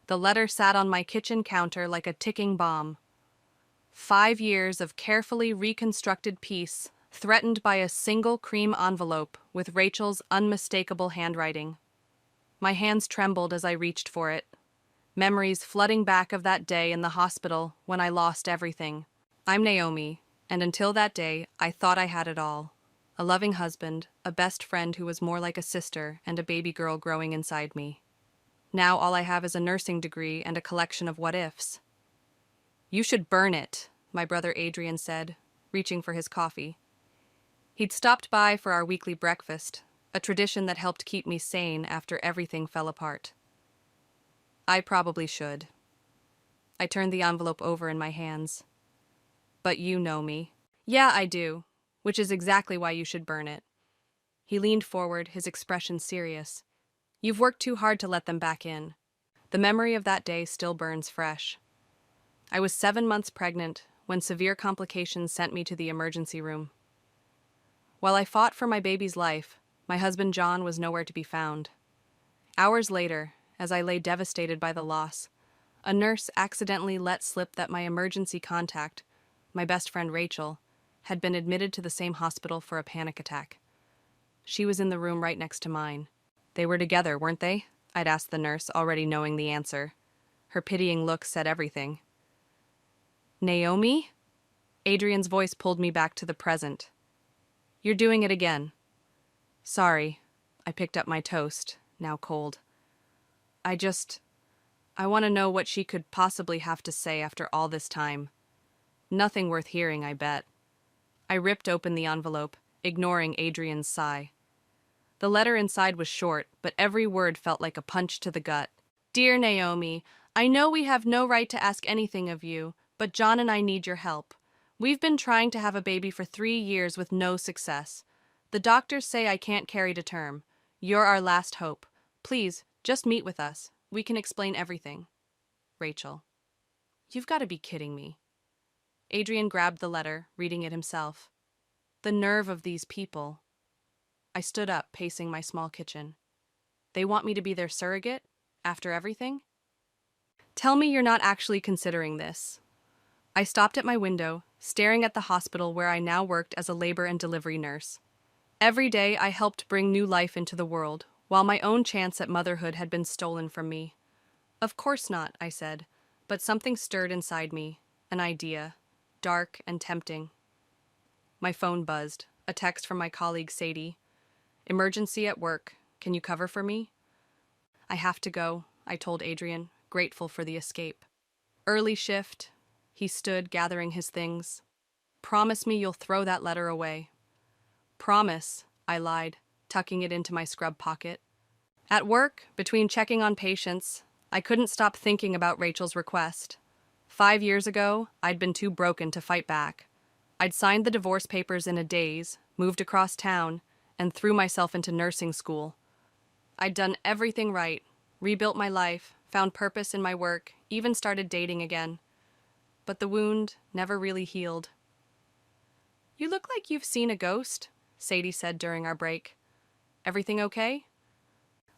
The letter sat on my kitchen counter like a ticking bomb. 5 years of carefully reconstructed peace, threatened by a single cream envelope with Rachel's unmistakable handwriting. My hands trembled as I reached for it, memories flooding back of that day in the hospital when I lost everything. I'm Naomi, and until that day, I thought I had it all. A loving husband, a best friend who was more like a sister, and a baby girl growing inside me. Now all I have is a nursing degree and a collection of what-ifs. "You should burn it," my brother Adrian said, reaching for his coffee. He'd stopped by for our weekly breakfast, a tradition that helped keep me sane after everything fell apart. I probably should. I turned the envelope over in my hands. But you know me. Yeah, I do, which is exactly why you should burn it. He leaned forward, his expression serious. You've worked too hard to let them back in. The memory of that day still burns fresh. I was 7 months pregnant when severe complications sent me to the emergency room. While I fought for my baby's life, my husband John was nowhere to be found. Hours later, as I lay devastated by the loss, a nurse accidentally let slip that my emergency contact, my best friend Rachel, had been admitted to the same hospital for a panic attack. She was in the room right next to mine. They were together, weren't they? I'd asked the nurse, already knowing the answer. Her pitying look said everything. Naomi? Adrian's voice pulled me back to the present. You're doing it again. Sorry. I picked up my toast, now cold. I want to know what she could possibly have to say after all this time. Nothing worth hearing, I bet. I ripped open the envelope, ignoring Adrian's sigh. The letter inside was short, but every word felt like a punch to the gut. Dear Naomi, I know we have no right to ask anything of you, but John and I need your help. We've been trying to have a baby for 3 years with no success. The doctors say I can't carry to term. You're our last hope. Please, just meet with us. We can explain everything. Rachel. You've got to be kidding me. Adrian grabbed the letter, reading it himself. The nerve of these people. I stood up, pacing my small kitchen. They want me to be their surrogate? After everything? Tell me you're not actually considering this. I stopped at my window, staring at the hospital where I now worked as a labor and delivery nurse. Every day I helped bring new life into the world, while my own chance at motherhood had been stolen from me. Of course not, I said, but something stirred inside me, an idea, dark and tempting. My phone buzzed, a text from my colleague Sadie. Emergency at work. Can you cover for me? I have to go, I told Adrian, grateful for the escape. Early shift. He stood, gathering his things. Promise me you'll throw that letter away. Promise, I lied, tucking it into my scrub pocket. At work, between checking on patients, I couldn't stop thinking about Rachel's request. 5 years ago, I'd been too broken to fight back. I'd signed the divorce papers in a daze, moved across town, and threw myself into nursing school. I'd done everything right, rebuilt my life, found purpose in my work, even started dating again. But the wound never really healed. You look like you've seen a ghost, Sadie said during our break. Everything okay?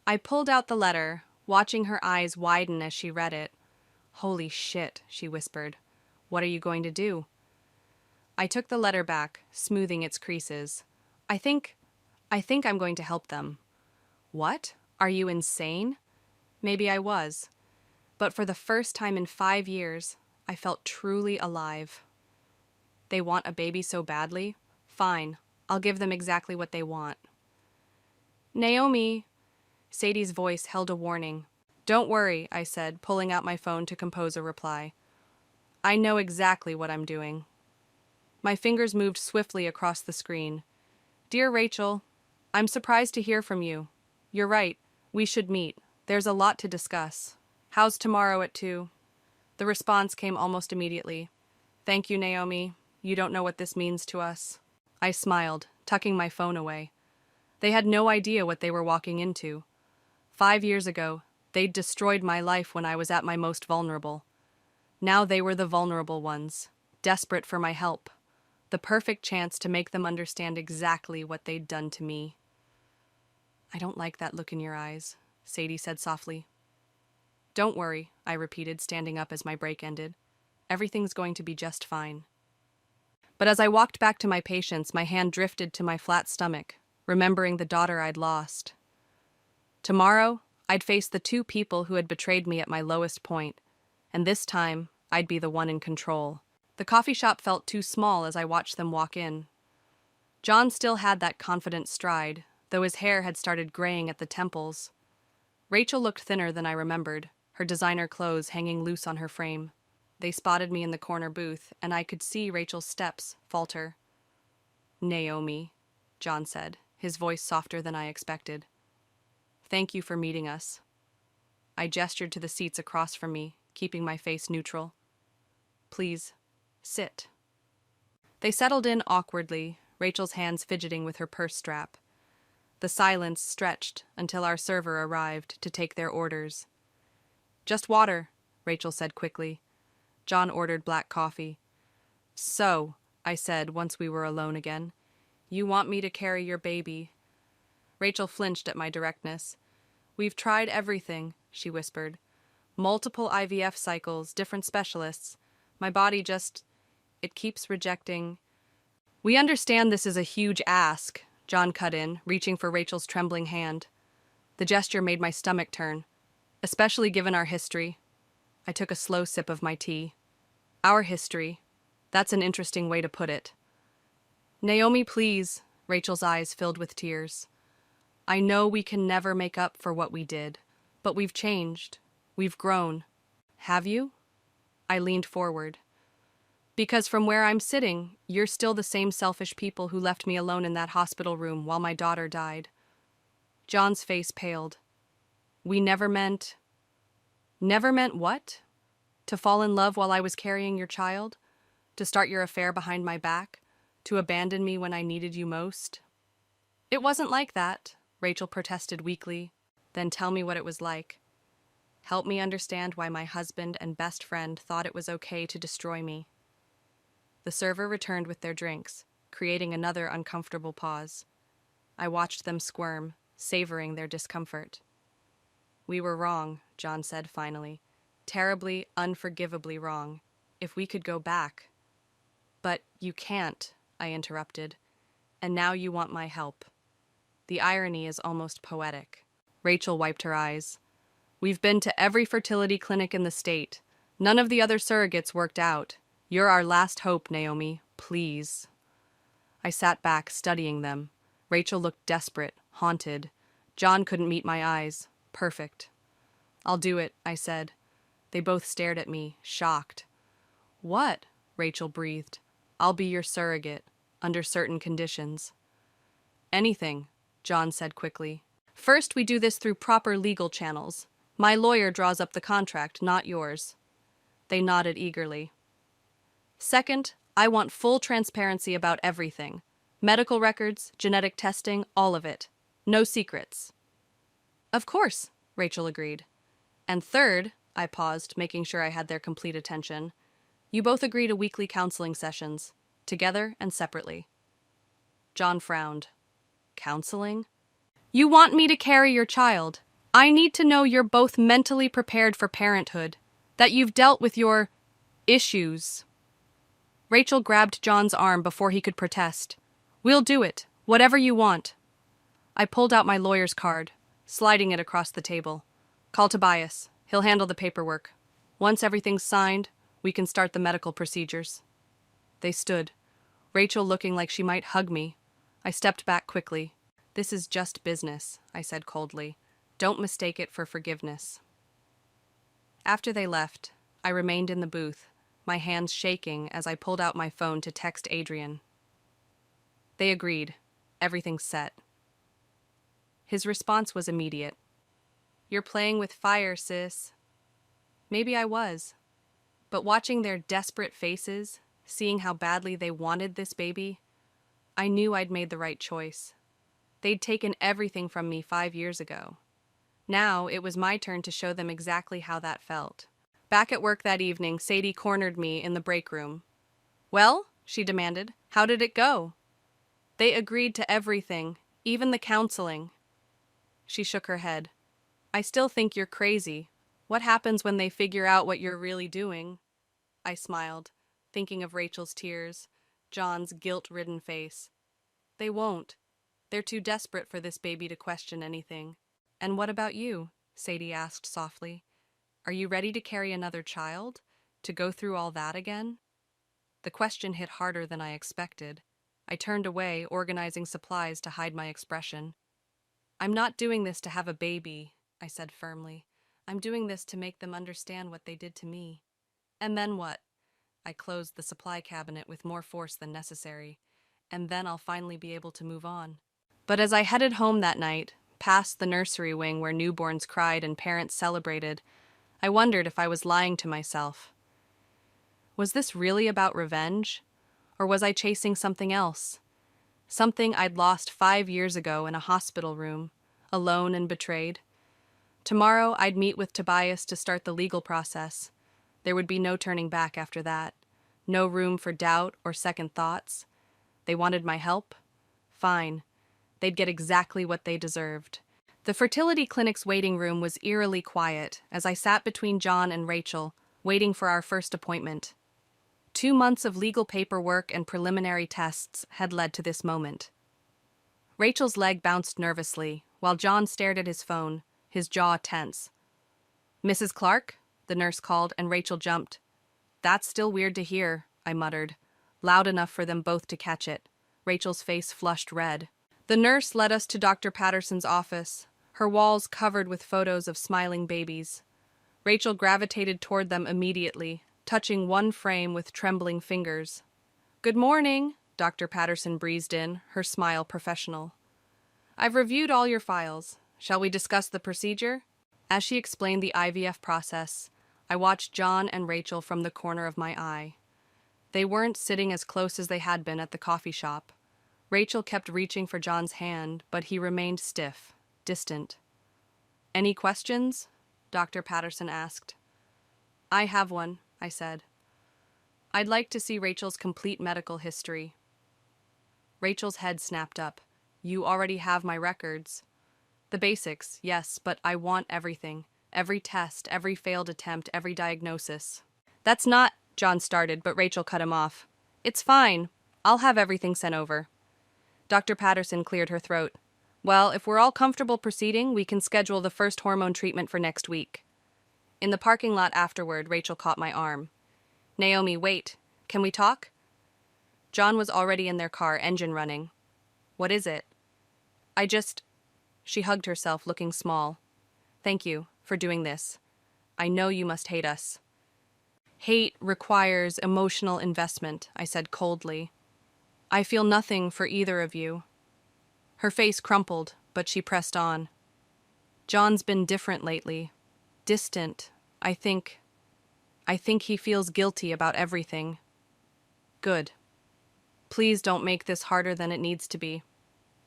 I pulled out the letter, watching her eyes widen as she read it. Holy shit, she whispered. What are you going to do? I took the letter back, smoothing its creases. I think I'm going to help them. What? Are you insane? Maybe I was. But for the first time in 5 years, I felt truly alive. They want a baby so badly? Fine, I'll give them exactly what they want. Naomi, Sadie's voice held a warning. Don't worry, I said, pulling out my phone to compose a reply. I know exactly what I'm doing. My fingers moved swiftly across the screen. Dear Rachel, I'm surprised to hear from you. You're right, we should meet. There's a lot to discuss. How's tomorrow at 2? The response came almost immediately. Thank you, Naomi. You don't know what this means to us. I smiled, tucking my phone away. They had no idea what they were walking into. 5 years ago, they'd destroyed my life when I was at my most vulnerable. Now they were the vulnerable ones, desperate for my help. The perfect chance to make them understand exactly what they'd done to me. I don't like that look in your eyes, Sadie said softly. Don't worry, I repeated, standing up as my break ended. Everything's going to be just fine. But as I walked back to my patients, my hand drifted to my flat stomach, remembering the daughter I'd lost. Tomorrow, I'd face the two people who had betrayed me at my lowest point, and this time, I'd be the one in control. The coffee shop felt too small as I watched them walk in. John still had that confident stride, though his hair had started graying at the temples. Rachel looked thinner than I remembered, her designer clothes hanging loose on her frame. They spotted me in the corner booth, and I could see Rachel's steps falter. "Naomi," John said, his voice softer than I expected. "Thank you for meeting us." I gestured to the seats across from me, keeping my face neutral. "Please, sit." They settled in awkwardly, Rachel's hands fidgeting with her purse strap. The silence stretched until our server arrived to take their orders. "Just water," Rachel said quickly. John ordered black coffee. "So," I said once we were alone again, "you want me to carry your baby?" Rachel flinched at my directness. "We've tried everything," she whispered. "Multiple IVF cycles, different specialists. My body just... it keeps rejecting." "We understand this is a huge ask," John cut in, reaching for Rachel's trembling hand. The gesture made my stomach turn, especially given our history. I took a slow sip of my tea. Our history. That's an interesting way to put it. "Naomi, please," Rachel's eyes filled with tears. "I know we can never make up for what we did, but we've changed. We've grown." "Have you?" I leaned forward. "Because from where I'm sitting, you're still the same selfish people who left me alone in that hospital room while my daughter died." John's face paled. "We never meant..." "Never meant what? To fall in love while I was carrying your child? To start your affair behind my back? To abandon me when I needed you most?" "It wasn't like that," Rachel protested weakly. "Then tell me what it was like. Help me understand why my husband and best friend thought it was okay to destroy me." The server returned with their drinks, creating another uncomfortable pause. I watched them squirm, savoring their discomfort. "We were wrong," John said finally. "Terribly, unforgivably wrong. If we could go back..." "But you can't," I interrupted. "And now you want my help." The irony is almost poetic. Rachel wiped her eyes. "We've been to every fertility clinic in the state. None of the other surrogates worked out. You're our last hope, Naomi. Please." I sat back, studying them. Rachel looked desperate, haunted. John couldn't meet my eyes. Perfect. "I'll do it," I said. They both stared at me, shocked. "What?" Rachel breathed. "I'll be your surrogate, under certain conditions." "Anything," John said quickly. "First, we do this through proper legal channels. My lawyer draws up the contract, not yours." They nodded eagerly. "Second, I want full transparency about everything. Medical records, genetic testing, all of it. No secrets." "Of course," Rachel agreed. "And third," I paused, making sure I had their complete attention, "you both agree to weekly counseling sessions, together and separately." John frowned. "Counseling?" "You want me to carry your child. I need to know you're both mentally prepared for parenthood, that you've dealt with your issues." Rachel grabbed John's arm before he could protest. "We'll do it, whatever you want." I pulled out my lawyer's card, sliding it across the table. "Call Tobias. He'll handle the paperwork. Once everything's signed, we can start the medical procedures." They stood, Rachel looking like she might hug me. I stepped back quickly. "This is just business," I said coldly. "Don't mistake it for forgiveness." After they left, I remained in the booth, my hands shaking as I pulled out my phone to text Adrian. They agreed. Everything's set. His response was immediate. "You're playing with fire, sis." Maybe I was. But watching their desperate faces, seeing how badly they wanted this baby, I knew I'd made the right choice. They'd taken everything from me 5 years ago. Now it was my turn to show them exactly how that felt. Back at work that evening, Sadie cornered me in the break room. "Well," she demanded, "how did it go?" "They agreed to everything, even the counseling." She shook her head. "I still think you're crazy." What happens when they figure out what you're really doing? I smiled, thinking of Rachel's tears, John's guilt-ridden face. They won't. They're too desperate for this baby to question anything. And what about you? Sadie asked softly. Are you ready to carry another child? To go through all that again? The question hit harder than I expected. I turned away, organizing supplies to hide my expression. I'm not doing this to have a baby, I said firmly. I'm doing this to make them understand what they did to me. And then what? I closed the supply cabinet with more force than necessary. And then I'll finally be able to move on. But as I headed home that night, past the nursery wing where newborns cried and parents celebrated, I wondered if I was lying to myself. Was this really about revenge? Or was I chasing something else? Something I'd lost 5 years ago in a hospital room, alone and betrayed. Tomorrow I'd meet with Tobias to start the legal process. There would be no turning back after that. No room for doubt or second thoughts. They wanted my help? Fine. They'd get exactly what they deserved. The fertility clinic's waiting room was eerily quiet as I sat between John and Rachel, waiting for our first appointment. 2 months of legal paperwork and preliminary tests had led to this moment. Rachel's leg bounced nervously, while John stared at his phone, his jaw tense. "Mrs. Clark?" the nurse called, and Rachel jumped. "That's still weird to hear," I muttered, loud enough for them both to catch it. Rachel's face flushed red. The nurse led us to Dr. Patterson's office, her walls covered with photos of smiling babies. Rachel gravitated toward them immediately, touching one frame with trembling fingers. "Good morning," Dr. Patterson breezed in, her smile professional. "I've reviewed all your files. Shall we discuss the procedure?" As she explained the IVF process, I watched John and Rachel from the corner of my eye. They weren't sitting as close as they had been at the coffee shop. Rachel kept reaching for John's hand, but he remained stiff, distant. "Any questions?" Dr. Patterson asked. "I have one," I said. "I'd like to see Rachel's complete medical history." Rachel's head snapped up. "You already have my records." "The basics, yes, but I want everything. Every test, every failed attempt, every diagnosis." "That's not," John started, but Rachel cut him off. "It's fine. I'll have everything sent over." Dr. Patterson cleared her throat. "Well, if we're all comfortable proceeding, we can schedule the first hormone treatment for next week." In the parking lot afterward, Rachel caught my arm. "Naomi, wait. Can we talk?" John was already in their car, engine running. "What is it?" She hugged herself, looking small. "Thank you for doing this. I know you must hate us." "Hate requires emotional investment," I said coldly. "I feel nothing for either of you." Her face crumpled, but she pressed on. "John's been different lately. Distant. I think he feels guilty about everything." "Good. Please don't make this harder than it needs to be."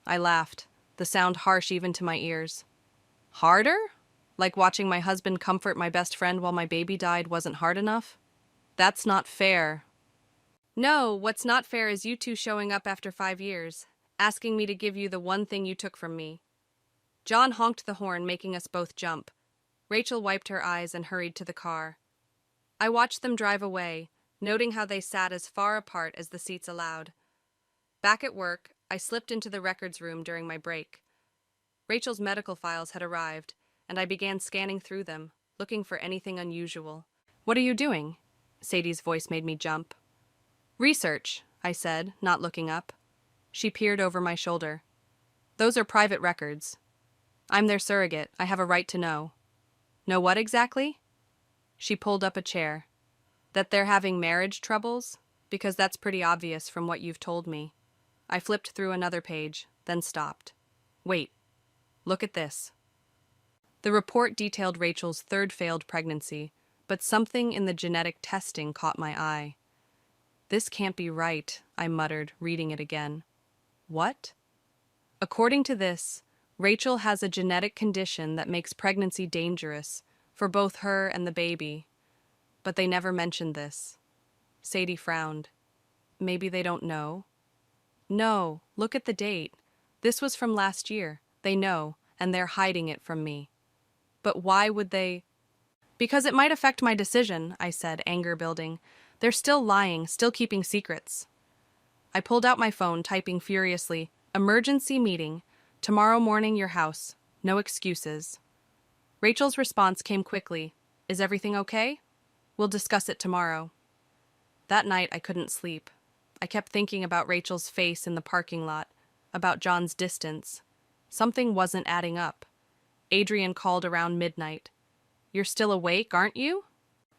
I laughed, the sound harsh even to my ears. "Harder? Like watching my husband comfort my best friend while my baby died wasn't hard enough? That's not fair." "No, what's not fair is you two showing up after 5 years, asking me to give you the one thing you took from me." John honked the horn, making us both jump. Rachel wiped her eyes and hurried to the car. I watched them drive away, noting how they sat as far apart as the seats allowed. Back at work, I slipped into the records room during my break. Rachel's medical files had arrived, and I began scanning through them, looking for anything unusual. "What are you doing?" Sadie's voice made me jump. "Research," I said, not looking up. She peered over my shoulder. "Those are private records. I'm their surrogate. I have a right to know." "Know what exactly?" She pulled up a chair. "That they're having marriage troubles? Because that's pretty obvious from what you've told me." I flipped through another page, then stopped. "Wait. Look at this." The report detailed Rachel's third failed pregnancy, but something in the genetic testing caught my eye. "This can't be right," I muttered, reading it again. "What?" "According to this, Rachel has a genetic condition that makes pregnancy dangerous for both her and the baby. But they never mentioned this." Sadie frowned. "Maybe they don't know?" "No, look at the date. This was from last year. They know, and they're hiding it from me." "But why would they?" Because it might affect my decision, I said, anger building. They're still lying, still keeping secrets. I pulled out my phone, typing furiously, "Emergency meeting. Tomorrow morning, your house. No excuses." Rachel's response came quickly. "Is everything okay? We'll discuss it tomorrow." That night, I couldn't sleep. I kept thinking about Rachel's face in the parking lot, about John's distance. Something wasn't adding up. Adrian called around midnight. "You're still awake, aren't you?"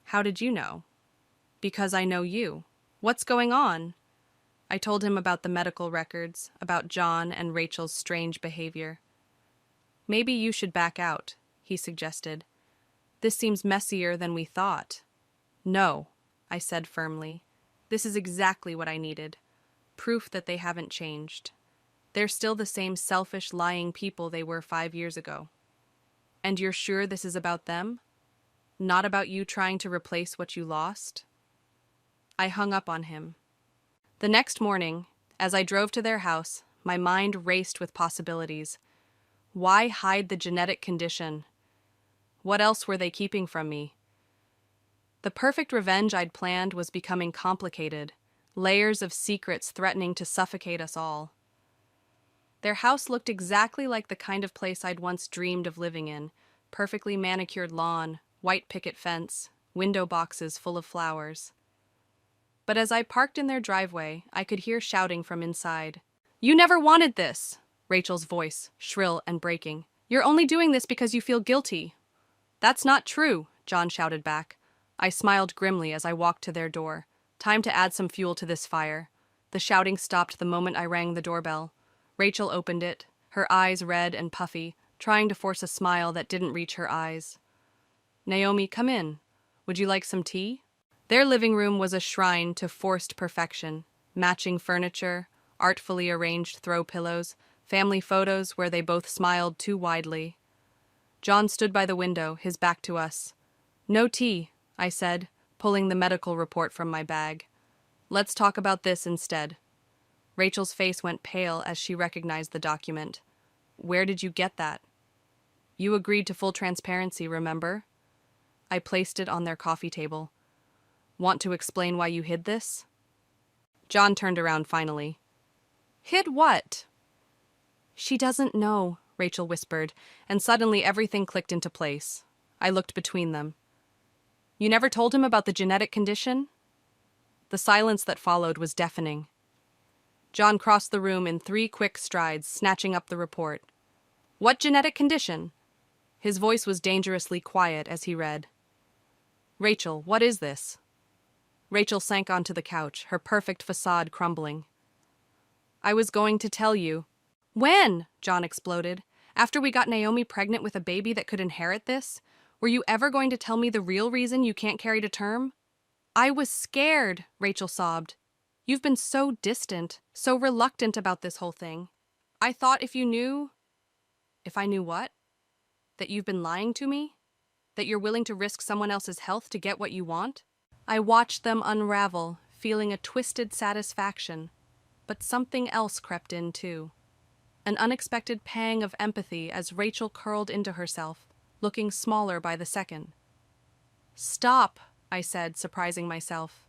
"How did you know?" "Because I know you." "What's going on?" I told him about the medical records, about John and Rachel's strange behavior. "Maybe you should back out," he suggested. "This seems messier than we thought." "No," I said firmly. "This is exactly what I needed. Proof that they haven't changed. They're still the same selfish, lying people they were 5 years ago." "And you're sure this is about them? Not about you trying to replace what you lost?" I hung up on him. The next morning, as I drove to their house, my mind raced with possibilities. Why hide the genetic condition? What else were they keeping from me? The perfect revenge I'd planned was becoming complicated, layers of secrets threatening to suffocate us all. Their house looked exactly like the kind of place I'd once dreamed of living in: perfectly manicured lawn, white picket fence, window boxes full of flowers. But as I parked in their driveway, I could hear shouting from inside. "You never wanted this!" Rachel's voice, shrill and breaking. "You're only doing this because you feel guilty." "That's not true," John shouted back. I smiled grimly as I walked to their door. Time to add some fuel to this fire. The shouting stopped the moment I rang the doorbell. Rachel opened it, her eyes red and puffy, trying to force a smile that didn't reach her eyes. "Naomi, come in. Would you like some tea?" Their living room was a shrine to forced perfection. Matching furniture, artfully arranged throw pillows, family photos where they both smiled too widely. John stood by the window, his back to us. "No tea," I said, pulling the medical report from my bag. "Let's talk about this instead." Rachel's face went pale as she recognized the document. "Where did you get that?" "You agreed to full transparency, remember?" I placed it on their coffee table. "Want to explain why you hid this?" John turned around finally. "Hid what?" "She doesn't know," Rachel whispered, and suddenly everything clicked into place. I looked between them. "You never told him about the genetic condition?" The silence that followed was deafening. John crossed the room in 3 quick strides, snatching up the report. "What genetic condition?" His voice was dangerously quiet as he read. "Rachel, what is this?" Rachel sank onto the couch, her perfect facade crumbling. "I was going to tell you." "When?" John exploded. "After we got Naomi pregnant with a baby that could inherit this? Were you ever going to tell me the real reason you can't carry to term?" "I was scared," Rachel sobbed. "You've been so distant, so reluctant about this whole thing. I thought if you knew..." "If I knew what?" "That you've been lying to me? That you're willing to risk someone else's health to get what you want?" I watched them unravel, feeling a twisted satisfaction. But something else crept in, too. An unexpected pang of empathy as Rachel curled into herself, looking smaller by the second. "Stop," I said, surprising myself.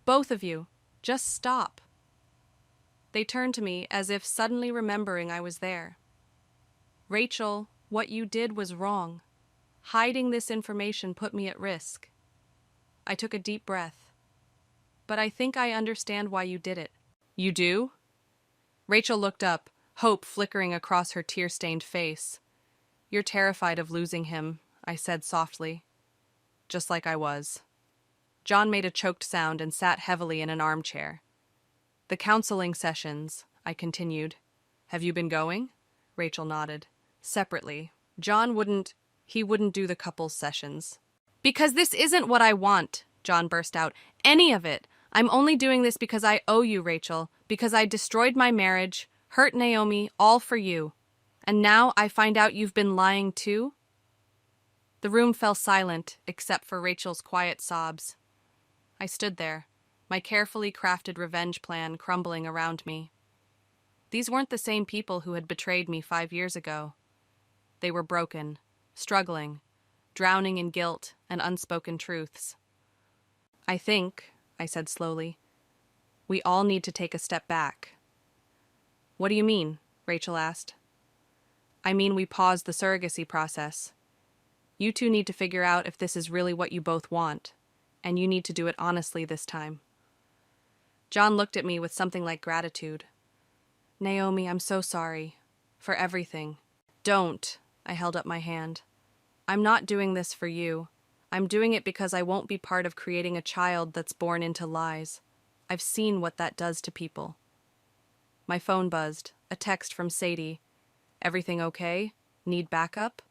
"Both of you, just stop." They turned to me as if suddenly remembering I was there. "Rachel, what you did was wrong. Hiding this information put me at risk." I took a deep breath. "But I think I understand why you did it." "You do?" Rachel looked up, hope flickering across her tear-stained face. "You're terrified of losing him," I said softly. "Just like I was." John made a choked sound and sat heavily in an armchair. "The counseling sessions," I continued. "Have you been going?" Rachel nodded. "Separately. John wouldn't do the couples sessions." "Because this isn't what I want," John burst out. "Any of it. I'm only doing this because I owe you, Rachel, because I destroyed my marriage, hurt Naomi, all for you. And now I find out you've been lying too?" The room fell silent, except for Rachel's quiet sobs. I stood there, my carefully crafted revenge plan crumbling around me. These weren't the same people who had betrayed me 5 years ago. They were broken, struggling, drowning in guilt and unspoken truths. I think, I said slowly, we all need to take a step back. What do you mean? Rachel asked. I mean we pause the surrogacy process. You two need to figure out if this is really what you both want, and you need to do it honestly this time. John looked at me with something like gratitude. Naomi, I'm so sorry. For everything. Don't, I held up my hand. I'm not doing this for you. I'm doing it because I won't be part of creating a child that's born into lies. I've seen what that does to people. My phone buzzed, a text from Sadie. Everything okay? Need backup?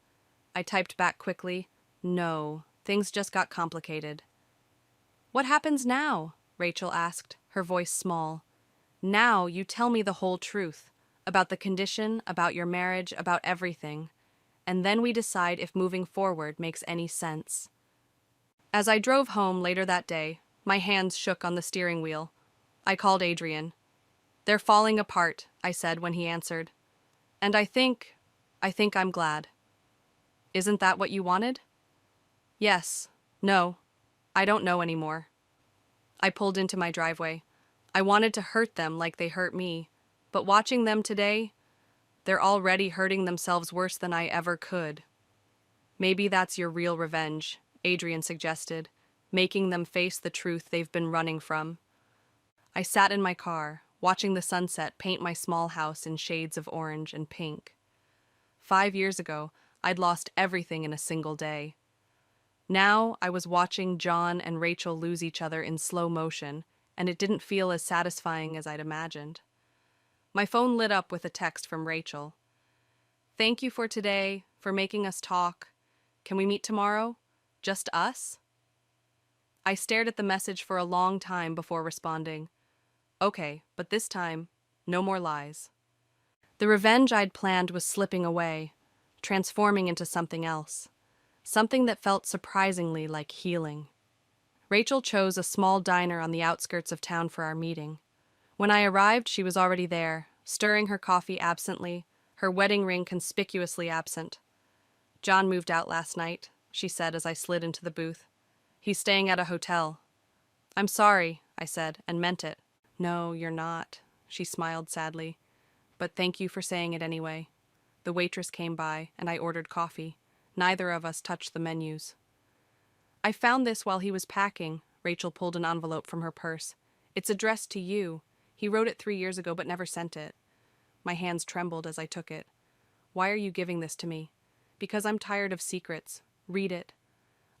I typed back quickly. No, things just got complicated. What happens now? Rachel asked, her voice small. Now you tell me the whole truth. About the condition, about your marriage, about everything. And then we decide if moving forward makes any sense. As I drove home later that day, my hands shook on the steering wheel. I called Adrian. They're falling apart, I said when he answered. And I think I'm glad. Isn't that what you wanted? Yes. No. I don't know anymore. I pulled into my driveway. I wanted to hurt them like they hurt me, but watching them today, they're already hurting themselves worse than I ever could. Maybe that's your real revenge, Adrian suggested, making them face the truth they've been running from. I sat in my car, watching the sunset paint my small house in shades of orange and pink. 5 years ago, I'd lost everything in a single day. Now I was watching John and Rachel lose each other in slow motion, and it didn't feel as satisfying as I'd imagined. My phone lit up with a text from Rachel. Thank you for today, for making us talk. Can we meet tomorrow? Just us? I stared at the message for a long time before responding. Okay, but this time, no more lies. The revenge I'd planned was slipping away, transforming into something else. Something that felt surprisingly like healing. Rachel chose a small diner on the outskirts of town for our meeting. When I arrived, she was already there, stirring her coffee absently, her wedding ring conspicuously absent. John moved out last night, she said as I slid into the booth. He's staying at a hotel. I'm sorry, I said, and meant it. No, you're not, she smiled sadly. But thank you for saying it anyway. The waitress came by, and I ordered coffee. Neither of us touched the menus. I found this while he was packing. Rachel pulled an envelope from her purse. It's addressed to you. He wrote it 3 years ago but never sent it. My hands trembled as I took it. Why are you giving this to me? Because I'm tired of secrets. Read it.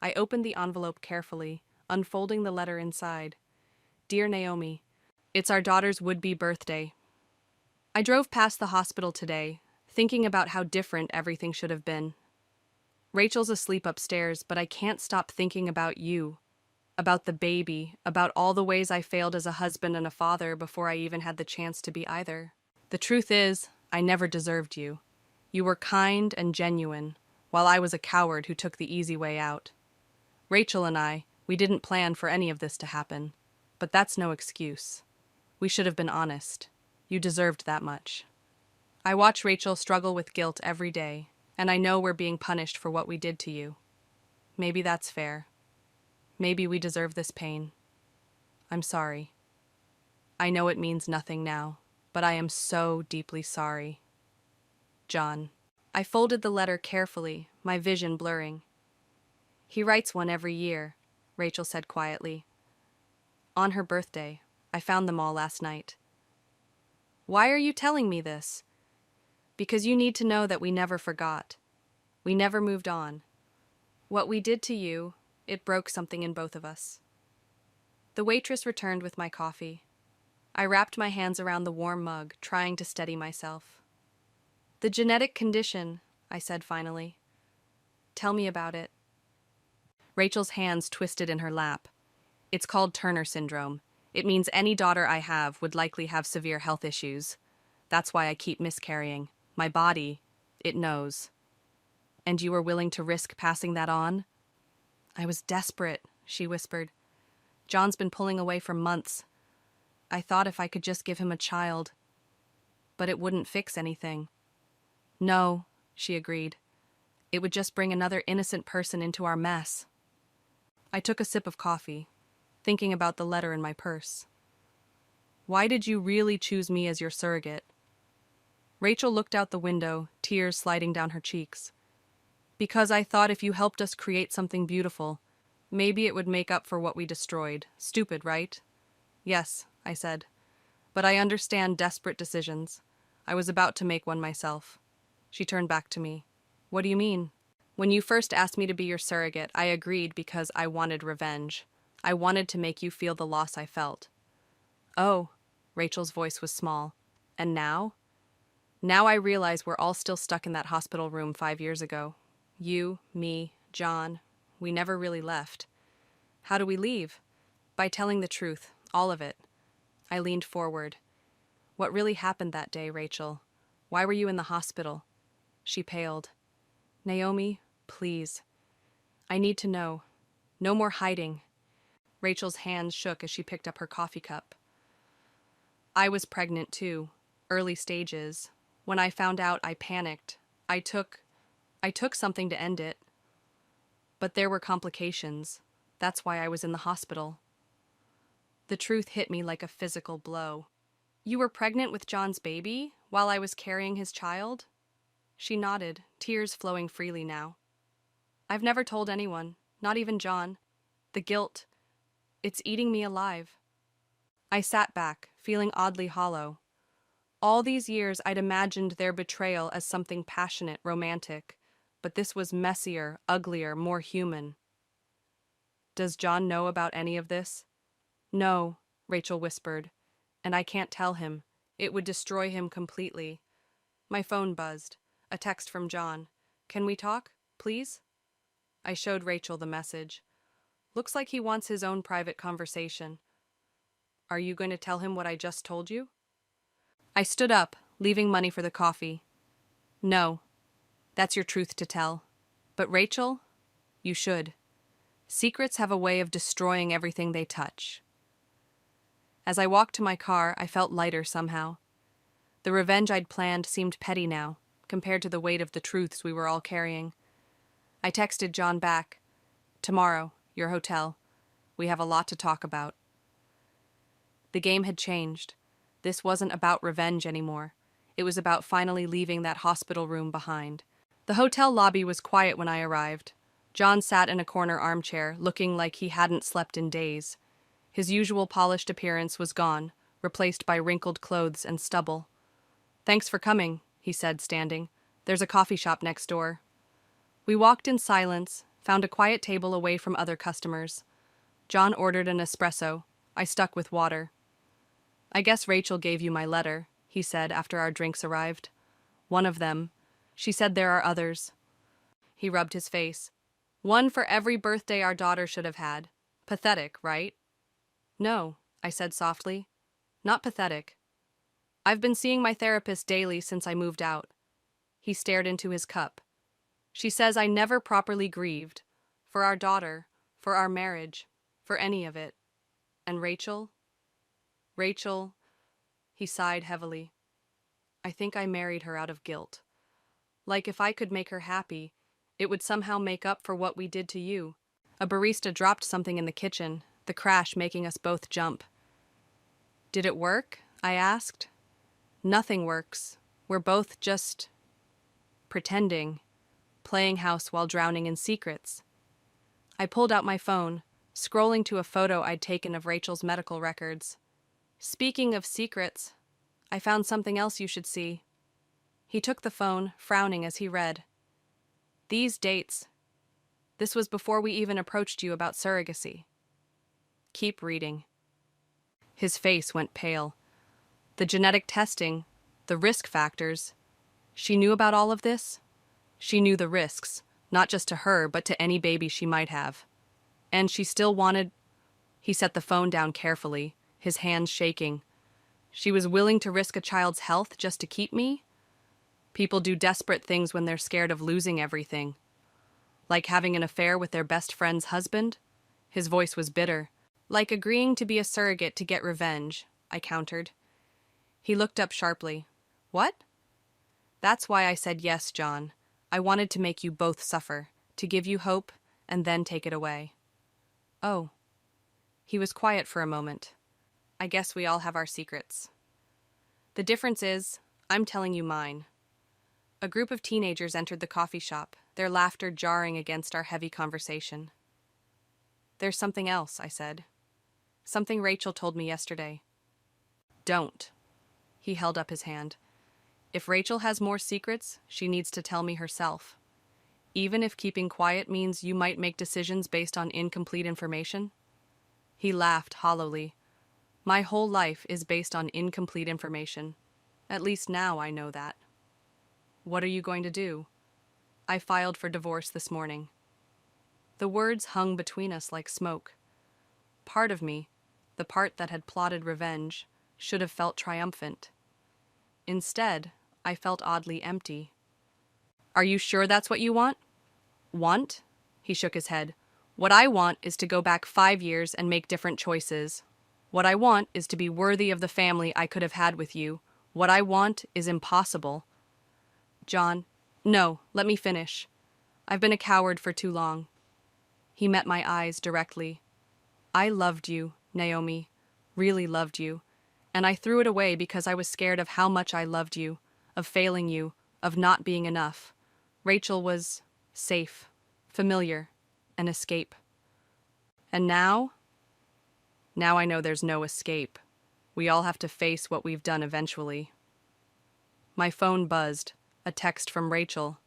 I opened the envelope carefully, unfolding the letter inside. Dear Naomi, it's our daughter's would-be birthday. I drove past the hospital today, thinking about how different everything should have been. Rachel's asleep upstairs, but I can't stop thinking about you, about the baby, about all the ways I failed as a husband and a father before I even had the chance to be either. The truth is, I never deserved you. You were kind and genuine, while I was a coward who took the easy way out. Rachel and we didn't plan for any of this to happen, but that's no excuse. We should have been honest. You deserved that much. I watch Rachel struggle with guilt every day, and I know we're being punished for what we did to you. Maybe that's fair. Maybe we deserve this pain. I'm sorry. I know it means nothing now, but I am so deeply sorry. John. I folded the letter carefully, my vision blurring. He writes one every year, Rachel said quietly. On her birthday. I found them all last night. Why are you telling me this? Because you need to know that we never forgot. We never moved on. What we did to you, it broke something in both of us. The waitress returned with my coffee. I wrapped my hands around the warm mug, trying to steady myself. The genetic condition, I said finally. Tell me about it. Rachel's hands twisted in her lap. It's called Turner syndrome. It means any daughter I have would likely have severe health issues. That's why I keep miscarrying. My body, it knows. And you were willing to risk passing that on? I was desperate, she whispered. John's been pulling away for months. I thought if I could just give him a child. But it wouldn't fix anything. No, she agreed. It would just bring another innocent person into our mess. I took a sip of coffee, thinking about the letter in my purse. Why did you really choose me as your surrogate? Rachel looked out the window, tears sliding down her cheeks. Because I thought if you helped us create something beautiful, maybe it would make up for what we destroyed. Stupid, right? Yes, I said. But I understand desperate decisions. I was about to make one myself. She turned back to me. What do you mean? When you first asked me to be your surrogate, I agreed because I wanted revenge. I wanted to make you feel the loss I felt. Oh, Rachel's voice was small. And now? Now I realize we're all still stuck in that hospital room 5 years ago. You, me, John. We never really left. How do we leave? By telling the truth, all of it. I leaned forward. What really happened that day, Rachel? Why were you in the hospital? She paled. Naomi, please. I need to know. No more hiding. Rachel's hands shook as she picked up her coffee cup. I was pregnant too. Early stages. When I found out, I panicked. I took something to end it. But there were complications. That's why I was in the hospital. The truth hit me like a physical blow. You were pregnant with John's baby while I was carrying his child? She nodded, tears flowing freely now. I've never told anyone, not even John. The guilt, it's eating me alive. I sat back, feeling oddly hollow. All these years I'd imagined their betrayal as something passionate, romantic, but this was messier, uglier, more human. Does John know about any of this? No, Rachel whispered, and I can't tell him. It would destroy him completely. My phone buzzed. A text from John. Can we talk, please? I showed Rachel the message. Looks like he wants his own private conversation. Are you going to tell him what I just told you? I stood up, leaving money for the coffee. No, that's your truth to tell. But Rachel, you should. Secrets have a way of destroying everything they touch. As I walked to my car, I felt lighter somehow. The revenge I'd planned seemed petty now, compared to the weight of the truths we were all carrying. I texted John back. Tomorrow, your hotel. We have a lot to talk about. The game had changed. This wasn't about revenge anymore. It was about finally leaving that hospital room behind. The hotel lobby was quiet when I arrived. John sat in a corner armchair, looking like he hadn't slept in days. His usual polished appearance was gone, replaced by wrinkled clothes and stubble. Thanks for coming, he said, standing. There's a coffee shop next door. We walked in silence, found a quiet table away from other customers. John ordered an espresso. I stuck with water. I guess Rachel gave you my letter, he said after our drinks arrived. One of them. She said there are others. He rubbed his face. One for every birthday our daughter should have had. Pathetic, right? No, I said softly. Not pathetic. I've been seeing my therapist daily since I moved out. He stared into his cup. She says I never properly grieved. For our daughter, for our marriage, for any of it. And Rachel? Rachel, he sighed heavily. I think I married her out of guilt. Like if I could make her happy, it would somehow make up for what we did to you. A barista dropped something in the kitchen, the crash making us both jump. Did it work? I asked. Nothing works. We're both just pretending, playing house while drowning in secrets. I pulled out my phone, scrolling to a photo I'd taken of Rachel's medical records. Speaking of secrets, I found something else you should see. He took the phone, frowning as he read. These dates. This was before we even approached you about surrogacy. Keep reading. His face went pale. The genetic testing, the risk factors. She knew about all of this? She knew the risks, not just to her, but to any baby she might have. And she still wanted... He set the phone down carefully, his hands shaking. She was willing to risk a child's health just to keep me? People do desperate things when they're scared of losing everything. Like having an affair with their best friend's husband? His voice was bitter. Like agreeing to be a surrogate to get revenge, I countered. He looked up sharply. What? That's why I said yes, John. I wanted to make you both suffer, to give you hope, and then take it away. Oh. He was quiet for a moment. I guess we all have our secrets. The difference is, I'm telling you mine. A group of teenagers entered the coffee shop, their laughter jarring against our heavy conversation. There's something else, I said. Something Rachel told me yesterday. Don't. He held up his hand. If Rachel has more secrets, she needs to tell me herself. Even if keeping quiet means you might make decisions based on incomplete information? He laughed hollowly. My whole life is based on incomplete information. At least now I know that. What are you going to do? I filed for divorce this morning. The words hung between us like smoke. Part of me, the part that had plotted revenge, should have felt triumphant. Instead, I felt oddly empty. Are you sure that's what you want? Want? He shook his head. What I want is to go back 5 years and make different choices. What I want is to be worthy of the family I could have had with you. What I want is impossible. John, no, let me finish. I've been a coward for too long. He met my eyes directly. I loved you, Naomi, really loved you, and I threw it away because I was scared of how much I loved you, of failing you, of not being enough. Rachel was safe, familiar, an escape. And now? Now I know there's no escape. We all have to face what we've done eventually. My phone buzzed, a text from Rachel.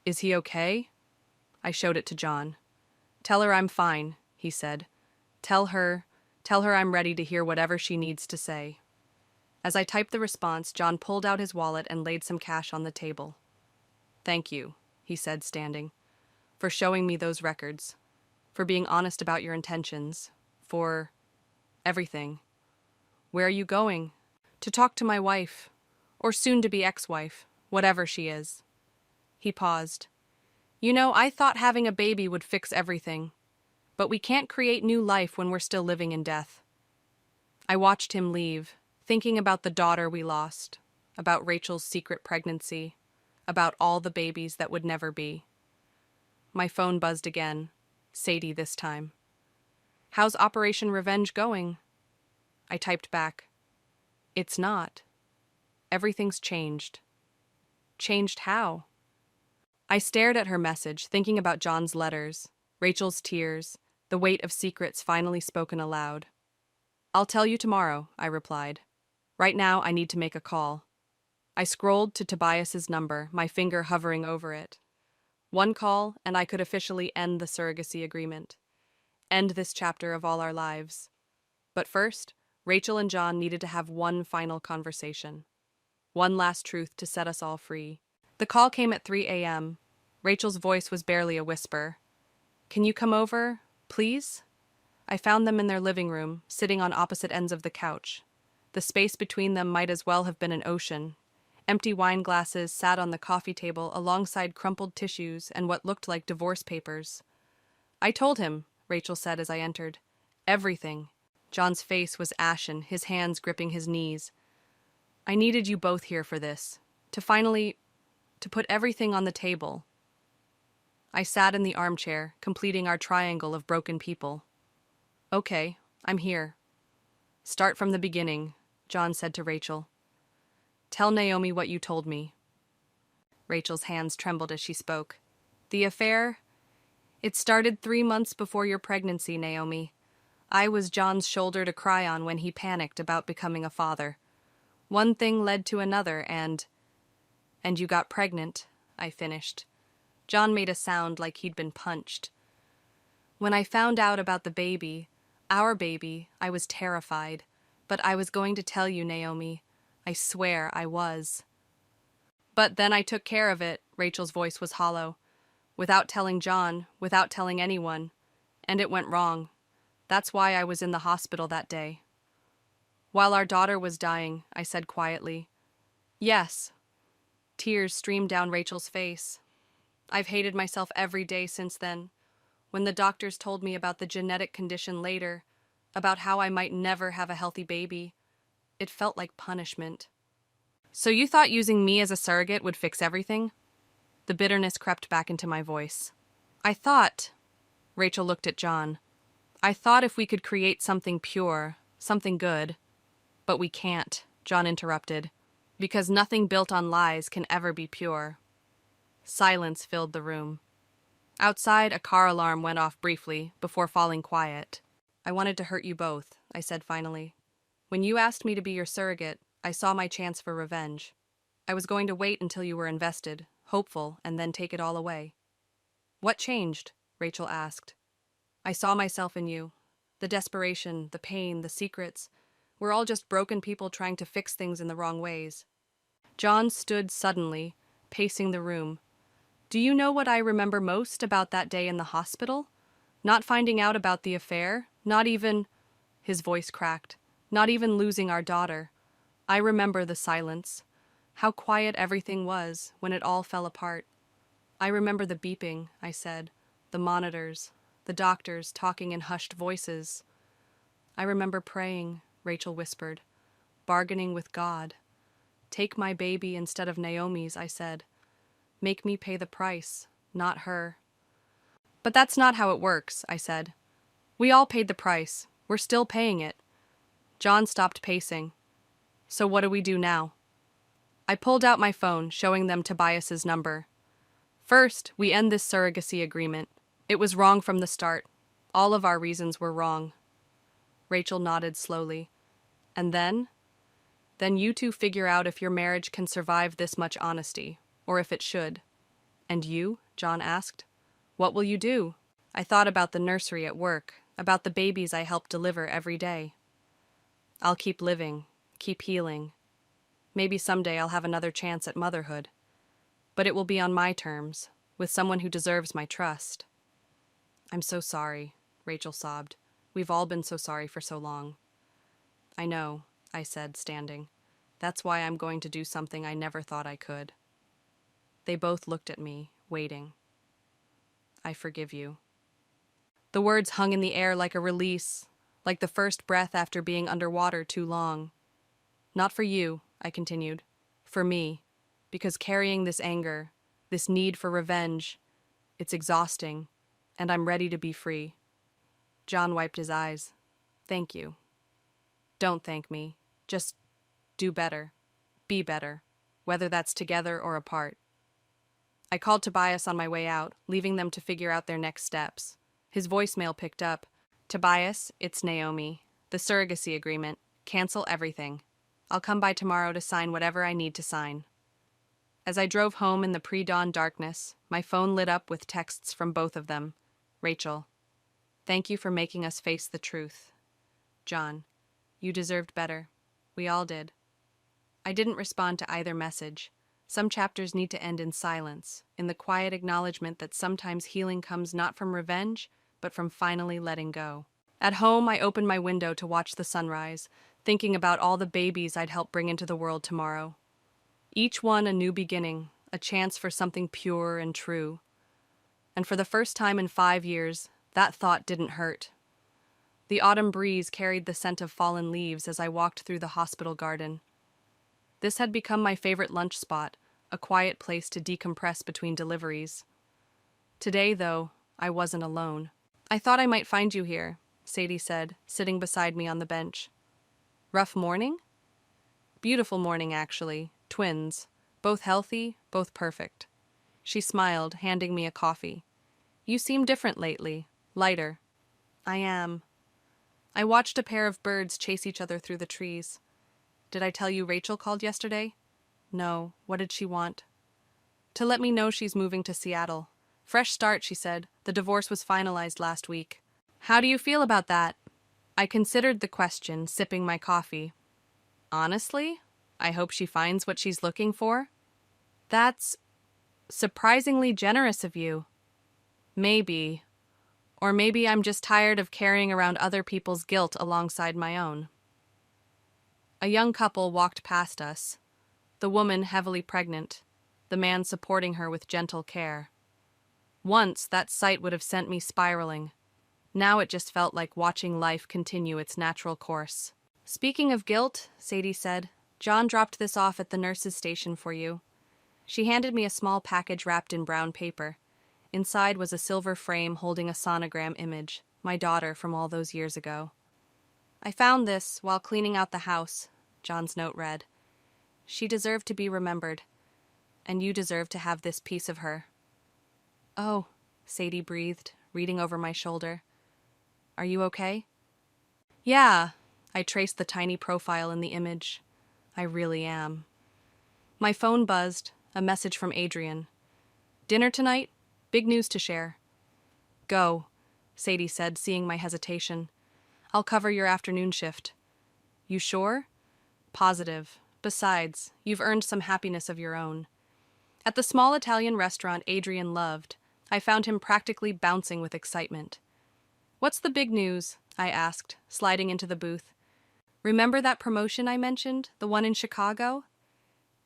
Is he okay? I showed it to John. Tell her I'm fine, he said. Tell her I'm ready to hear whatever she needs to say. As I typed the response, John pulled out his wallet and laid some cash on the table. Thank you, he said, standing, for showing me those records, for being honest about your intentions, for everything. Where are you going? To talk to my wife, or soon-to-be ex-wife, whatever she is. He paused. You know, I thought having a baby would fix everything, but we can't create new life when we're still living in death. I watched him leave, thinking about the daughter we lost, about Rachel's secret pregnancy, about all the babies that would never be. My phone buzzed again, Sadie this time. How's Operation Revenge going? I typed back. It's not. Everything's changed. Changed how? I stared at her message, thinking about John's letters, Rachel's tears, the weight of secrets finally spoken aloud. I'll tell you tomorrow, I replied. Right now, I need to make a call. I scrolled to Tobias's number, my finger hovering over it. One call, and I could officially end the surrogacy agreement. End this chapter of all our lives. But first, Rachel and John needed to have one final conversation. One last truth to set us all free. The call came at 3 a.m. Rachel's voice was barely a whisper. Can you come over, please? I found them in their living room, sitting on opposite ends of the couch. The space between them might as well have been an ocean. Empty wine glasses sat on the coffee table alongside crumpled tissues and what looked like divorce papers. I told him, Rachel said as I entered. Everything. John's face was ashen, his hands gripping his knees. I needed you both here for this, to put everything on the table. I sat in the armchair, completing our triangle of broken people. Okay, I'm here. Start from the beginning, John said to Rachel. Tell Naomi what you told me. Rachel's hands trembled as she spoke. The affair? It started 3 months before your pregnancy, Naomi. I was John's shoulder to cry on when he panicked about becoming a father. One thing led to another, and you got pregnant, I finished. John made a sound like he'd been punched. When I found out about the baby, our baby, I was terrified. But I was going to tell you, Naomi. I swear I was. But then I took care of it, Rachel's voice was hollow. Without telling John, without telling anyone. And it went wrong. That's why I was in the hospital that day. While our daughter was dying, I said quietly. Yes. Tears streamed down Rachel's face. I've hated myself every day since then. When the doctors told me about the genetic condition later, about how I might never have a healthy baby, it felt like punishment. So you thought using me as a surrogate would fix everything? The bitterness crept back into my voice. I thought, Rachel looked at John, I thought if we could create something pure, something good. But we can't, John interrupted, because nothing built on lies can ever be pure. Silence filled the room. Outside, a car alarm went off briefly, before falling quiet. I wanted to hurt you both, I said finally. When you asked me to be your surrogate, I saw my chance for revenge. I was going to wait until you were invested, hopeful, and then take it all away. What changed? Rachel asked. I saw myself in you. The desperation, the pain, the secrets. We're all just broken people trying to fix things in the wrong ways. John stood suddenly, pacing the room. Do you know what I remember most about that day in the hospital? Not finding out about the affair, not even, his voice cracked, not even losing our daughter. I remember the silence, how quiet everything was when it all fell apart. I remember the beeping, I said, the monitors, the doctors talking in hushed voices. I remember praying, Rachel whispered, bargaining with God. Take my baby instead of Naomi's, I said. Make me pay the price, not her. But that's not how it works, I said. We all paid the price. We're still paying it. John stopped pacing. So what do we do now? I pulled out my phone, showing them Tobias's number. First, we end this surrogacy agreement. It was wrong from the start. All of our reasons were wrong. Rachel nodded slowly. And then? Then you two figure out if your marriage can survive this much honesty, or if it should. And you? John asked. What will you do? I thought about the nursery at work, about the babies I help deliver every day. I'll keep living, keep healing. Maybe someday I'll have another chance at motherhood. But it will be on my terms, with someone who deserves my trust. I'm so sorry, Rachel sobbed. We've all been so sorry for so long. I know, I said, standing. That's why I'm going to do something I never thought I could. They both looked at me, waiting. I forgive you. The words hung in the air like a release, like the first breath after being underwater too long. Not for you, I continued. For me. Because carrying this anger, this need for revenge, it's exhausting, and I'm ready to be free. John wiped his eyes. Thank you. Don't thank me. Just do better. Be better. Whether that's together or apart. I called Tobias on my way out, leaving them to figure out their next steps. His voicemail picked up. Tobias, it's Naomi. The surrogacy agreement. Cancel everything. I'll come by tomorrow to sign whatever I need to sign. As I drove home in the pre-dawn darkness, my phone lit up with texts from both of them. Rachel, thank you for making us face the truth. John, you deserved better. We all did. I didn't respond to either message. Some chapters need to end in silence, in the quiet acknowledgement that sometimes healing comes not from revenge, but from finally letting go. At home, I opened my window to watch the sunrise, thinking about all the babies I'd help bring into the world tomorrow. Each one a new beginning, a chance for something pure and true. And for the first time in 5 years, that thought didn't hurt. The autumn breeze carried the scent of fallen leaves as I walked through the hospital garden. This had become my favorite lunch spot, a quiet place to decompress between deliveries. Today, though, I wasn't alone. I thought I might find you here, Sadie said, sitting beside me on the bench. Rough morning? Beautiful morning, actually. Twins. Both healthy, both perfect. She smiled, handing me a coffee. You seem different lately. Lighter. I am. I watched a pair of birds chase each other through the trees. Did I tell you Rachel called yesterday? No. What did she want? To let me know she's moving to Seattle. Fresh start, she said. The divorce was finalized last week. How do you feel about that? I considered the question, sipping my coffee. Honestly, I hope she finds what she's looking for. That's surprisingly generous of you. Maybe. Or maybe I'm just tired of carrying around other people's guilt alongside my own. A young couple walked past us, the woman heavily pregnant, the man supporting her with gentle care. Once, that sight would have sent me spiraling. Now it just felt like watching life continue its natural course. Speaking of guilt, Sadie said, John dropped this off at the nurse's station for you. She handed me a small package wrapped in brown paper. Inside was a silver frame holding a sonogram image, my daughter from all those years ago. I found this while cleaning out the house, John's note read. She deserved to be remembered, and you deserve to have this piece of her. Oh, Sadie breathed, reading over my shoulder. Are you okay? Yeah, I traced the tiny profile in the image. I really am. My phone buzzed, a message from Adrian. Dinner tonight? Big news to share. Go, Sadie said, seeing my hesitation. I'll cover your afternoon shift. You sure? Positive. Besides, you've earned some happiness of your own. At the small Italian restaurant Adrian loved, I found him practically bouncing with excitement. What's the big news? I asked, sliding into the booth. Remember that promotion I mentioned, the one in Chicago?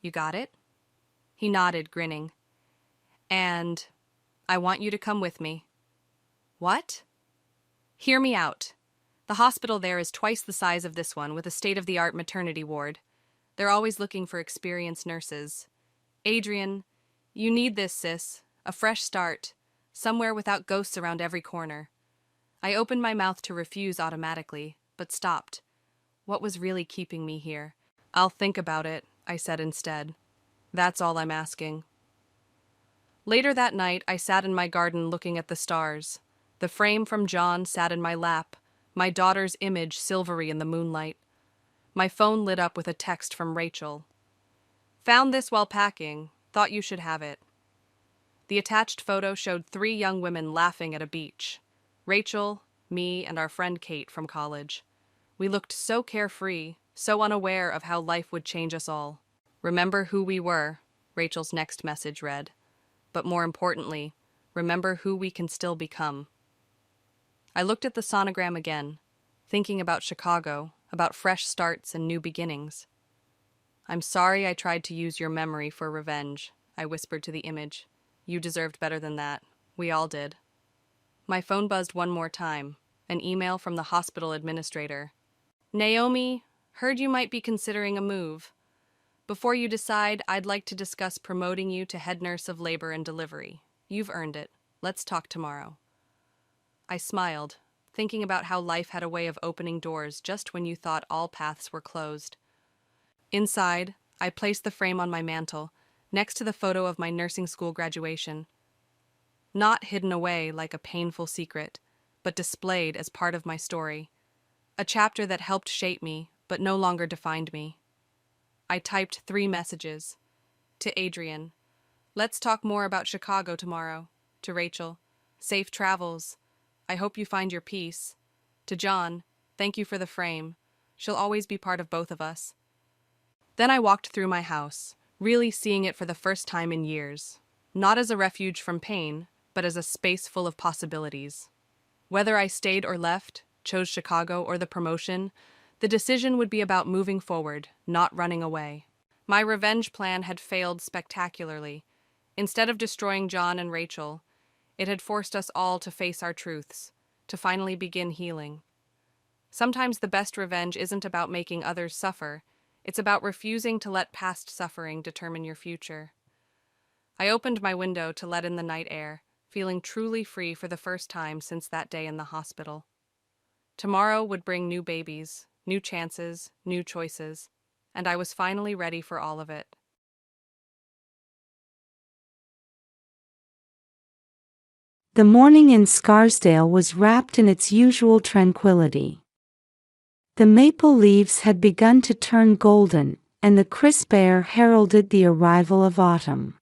You got it? He nodded, grinning. And I want you to come with me. What? Hear me out. The hospital there is twice the size of this one, with a state-of-the-art maternity ward. They're always looking for experienced nurses. Adrian, you need this, sis. A fresh start. Somewhere without ghosts around every corner. I opened my mouth to refuse automatically, but stopped. What was really keeping me here? I'll think about it, I said instead. That's all I'm asking. Later that night, I sat in my garden looking at the stars. The frame from John sat in my lap, my daughter's image silvery in the moonlight. My phone lit up with a text from Rachel. Found this while packing. Thought you should have it. The attached photo showed 3 young women laughing at a beach. Rachel, me, and our friend Kate from college. We looked so carefree, so unaware of how life would change us all. Remember who we were, Rachel's next message read. But more importantly, remember who we can still become. I looked at the sonogram again, thinking about Chicago, about fresh starts and new beginnings. I'm sorry I tried to use your memory for revenge, I whispered to the image. You deserved better than that. We all did. My phone buzzed one more time, an email from the hospital administrator. Naomi, heard you might be considering a move. Before you decide, I'd like to discuss promoting you to head nurse of labor and delivery. You've earned it. Let's talk tomorrow. I smiled, thinking about how life had a way of opening doors just when you thought all paths were closed. Inside, I placed the frame on my mantel, next to the photo of my nursing school graduation. Not hidden away like a painful secret, but displayed as part of my story. A chapter that helped shape me, but no longer defined me. I typed 3 messages. To Adrian, let's talk more about Chicago tomorrow. To Rachel, safe travels. I hope you find your peace. To John, thank you for the frame. She'll always be part of both of us. Then I walked through my house, really seeing it for the first time in years. Not as a refuge from pain, but as a space full of possibilities. Whether I stayed or left, chose Chicago or the promotion, the decision would be about moving forward, not running away. My revenge plan had failed spectacularly. Instead of destroying John and Rachel, it had forced us all to face our truths, to finally begin healing. Sometimes the best revenge isn't about making others suffer, it's about refusing to let past suffering determine your future. I opened my window to let in the night air, feeling truly free for the first time since that day in the hospital. Tomorrow would bring new babies, new chances, new choices, and I was finally ready for all of it. The morning in Scarsdale was wrapped in its usual tranquility. The maple leaves had begun to turn golden, and the crisp air heralded the arrival of autumn.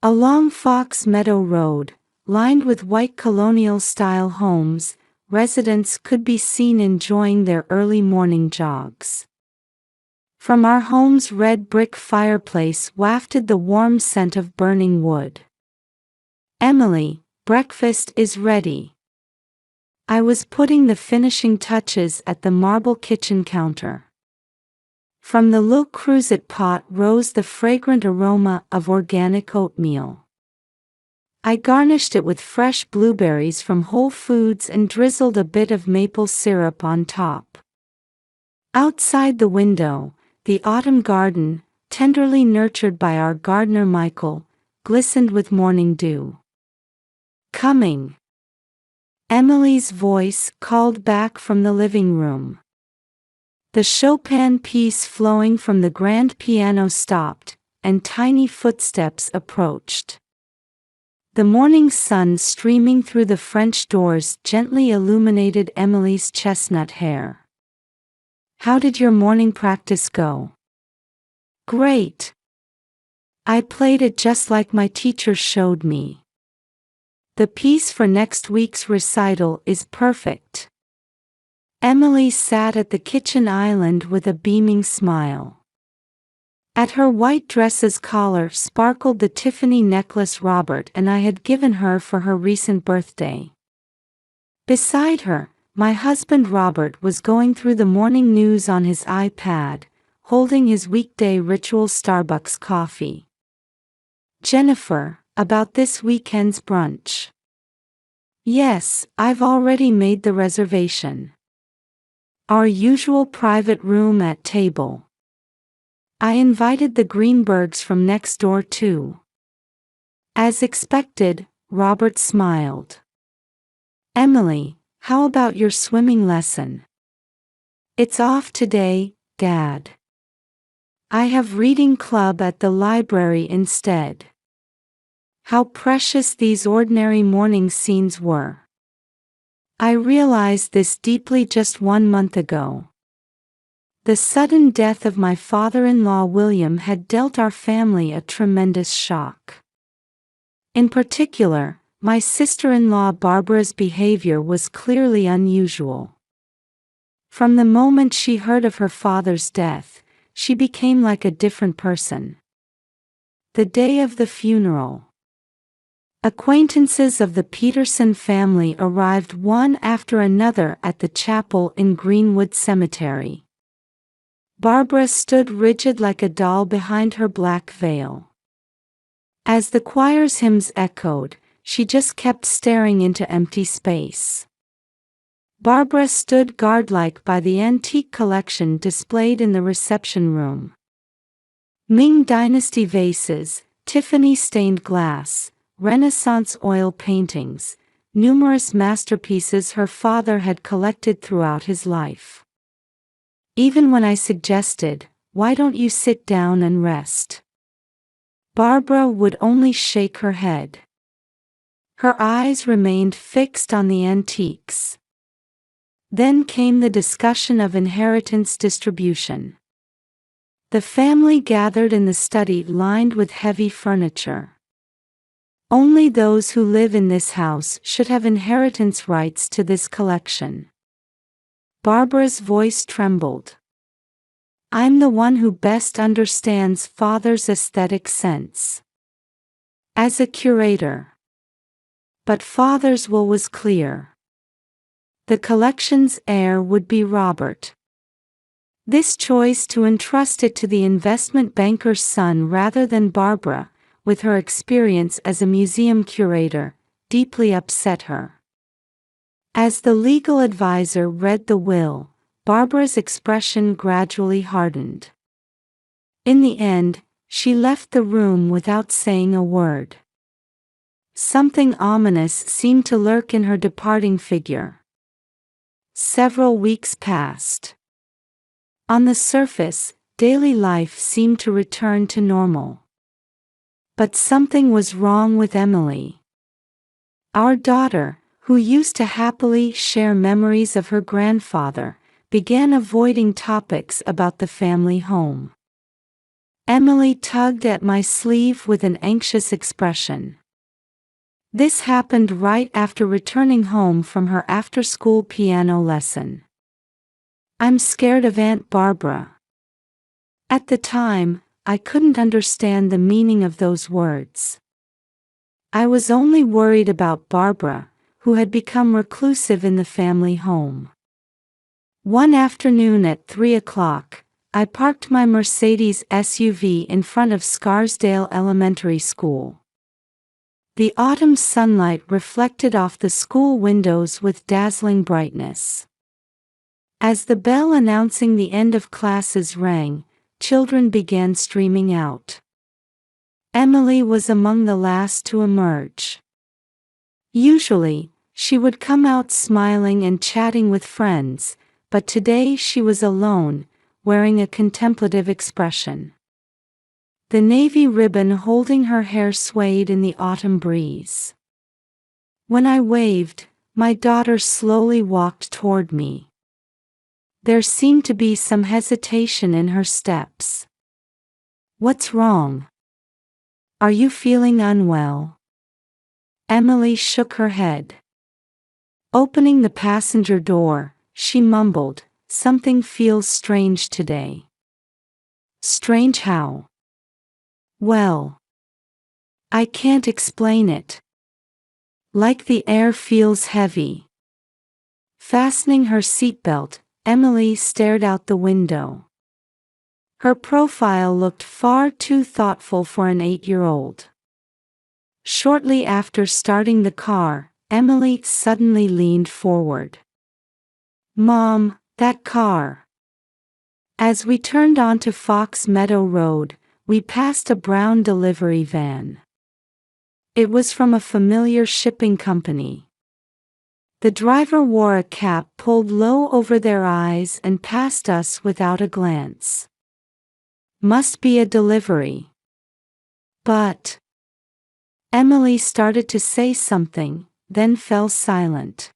Along Fox Meadow Road, lined with white colonial-style homes, residents could be seen enjoying their early morning jogs. From our home's red brick fireplace wafted the warm scent of burning wood. Emily, breakfast is ready. I was putting the finishing touches at the marble kitchen counter. From the Le Creuset pot rose the fragrant aroma of organic oatmeal. I garnished it with fresh blueberries from Whole Foods and drizzled a bit of maple syrup on top. Outside the window, the autumn garden, tenderly nurtured by our gardener Michael, glistened with morning dew. "Coming!" Emily's voice called back from the living room. The Chopin piece flowing from the grand piano stopped, and tiny footsteps approached. The morning sun streaming through the French doors gently illuminated Emily's chestnut hair. "How did your morning practice go?" "Great. I played it just like my teacher showed me. The piece for next week's recital is perfect." Emily sat at the kitchen island with a beaming smile. At her white dress's collar sparkled the Tiffany necklace Robert and I had given her for her recent birthday. Beside her, my husband Robert was going through the morning news on his iPad, holding his weekday ritual Starbucks coffee. "Jennifer, about this weekend's brunch." "Yes, I've already made the reservation. Our usual private room at table. I invited the Greenbergs from next door too." As expected, Robert smiled. "Emily, how about your swimming lesson?" "It's off today, Dad. I have reading club at the library instead." How precious these ordinary morning scenes were. I realized this deeply just 1 month ago. The sudden death of my father-in-law William had dealt our family a tremendous shock. In particular, my sister-in-law Barbara's behavior was clearly unusual. From the moment she heard of her father's death, she became like a different person. The day of the funeral, acquaintances of the Peterson family arrived one after another at the chapel in Greenwood Cemetery. Barbara stood rigid like a doll behind her black veil. As the choir's hymns echoed, she just kept staring into empty space. Barbara stood guard-like by the antique collection displayed in the reception room. Ming Dynasty vases, Tiffany-stained glass, Renaissance oil paintings, numerous masterpieces her father had collected throughout his life. Even when I suggested, "Why don't you sit down and rest?" Barbara would only shake her head. Her eyes remained fixed on the antiques. Then came the discussion of inheritance distribution. The family gathered in the study lined with heavy furniture. "Only those who live in this house should have inheritance rights to this collection." Barbara's voice trembled. "I'm the one who best understands Father's aesthetic sense. As a curator." But Father's will was clear. The collection's heir would be Robert. This choice to entrust it to the investment banker's son rather than Barbara, with her experience as a museum curator, deeply upset her. As the legal advisor read the will, Barbara's expression gradually hardened. In the end, she left the room without saying a word. Something ominous seemed to lurk in her departing figure. Several weeks passed. On the surface, daily life seemed to return to normal. But something was wrong with Emily. Our daughter, who used to happily share memories of her grandfather, began avoiding topics about the family home. Emily tugged at my sleeve with an anxious expression. This happened right after returning home from her after-school piano lesson. "I'm scared of Aunt Barbara." At the time, I couldn't understand the meaning of those words. I was only worried about Barbara, who had become reclusive in the family home. One afternoon at 3 o'clock, I parked my Mercedes SUV in front of Scarsdale Elementary School. The autumn sunlight reflected off the school windows with dazzling brightness. As the bell announcing the end of classes rang, children began streaming out. Emily was among the last to emerge. Usually, she would come out smiling and chatting with friends, but today she was alone, wearing a contemplative expression. The navy ribbon holding her hair swayed in the autumn breeze. When I waved, my daughter slowly walked toward me. There seemed to be some hesitation in her steps. "What's wrong? Are you feeling unwell?" Emily shook her head. Opening the passenger door, she mumbled, "Something feels strange today." "Strange how?" "Well, I can't explain it. Like the air feels heavy." Fastening her seatbelt, Emily stared out the window. Her profile looked far too thoughtful for an 8-year-old. Shortly after starting the car, Emily suddenly leaned forward. "Mom, that car." As we turned onto Fox Meadow Road, we passed a brown delivery van. It was from a familiar shipping company. The driver wore a cap pulled low over their eyes and passed us without a glance. "Must be a delivery." "But..." Emily started to say something, then fell silent.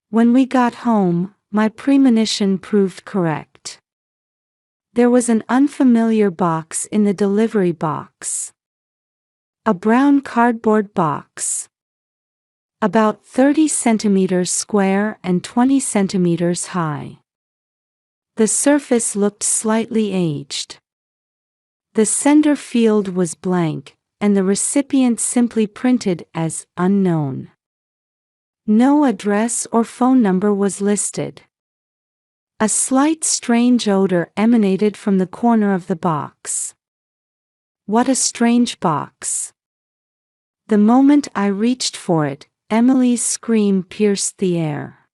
When we got home, my premonition proved correct. There was an unfamiliar box in the delivery box. A brown cardboard box. About 30 centimeters square and 20 centimeters high. The surface looked slightly aged. The sender field was blank, and the recipient simply printed as "unknown." No address or phone number was listed. A slight strange odor emanated from the corner of the box. What a strange box. The moment I reached for it, Emily's scream pierced the air.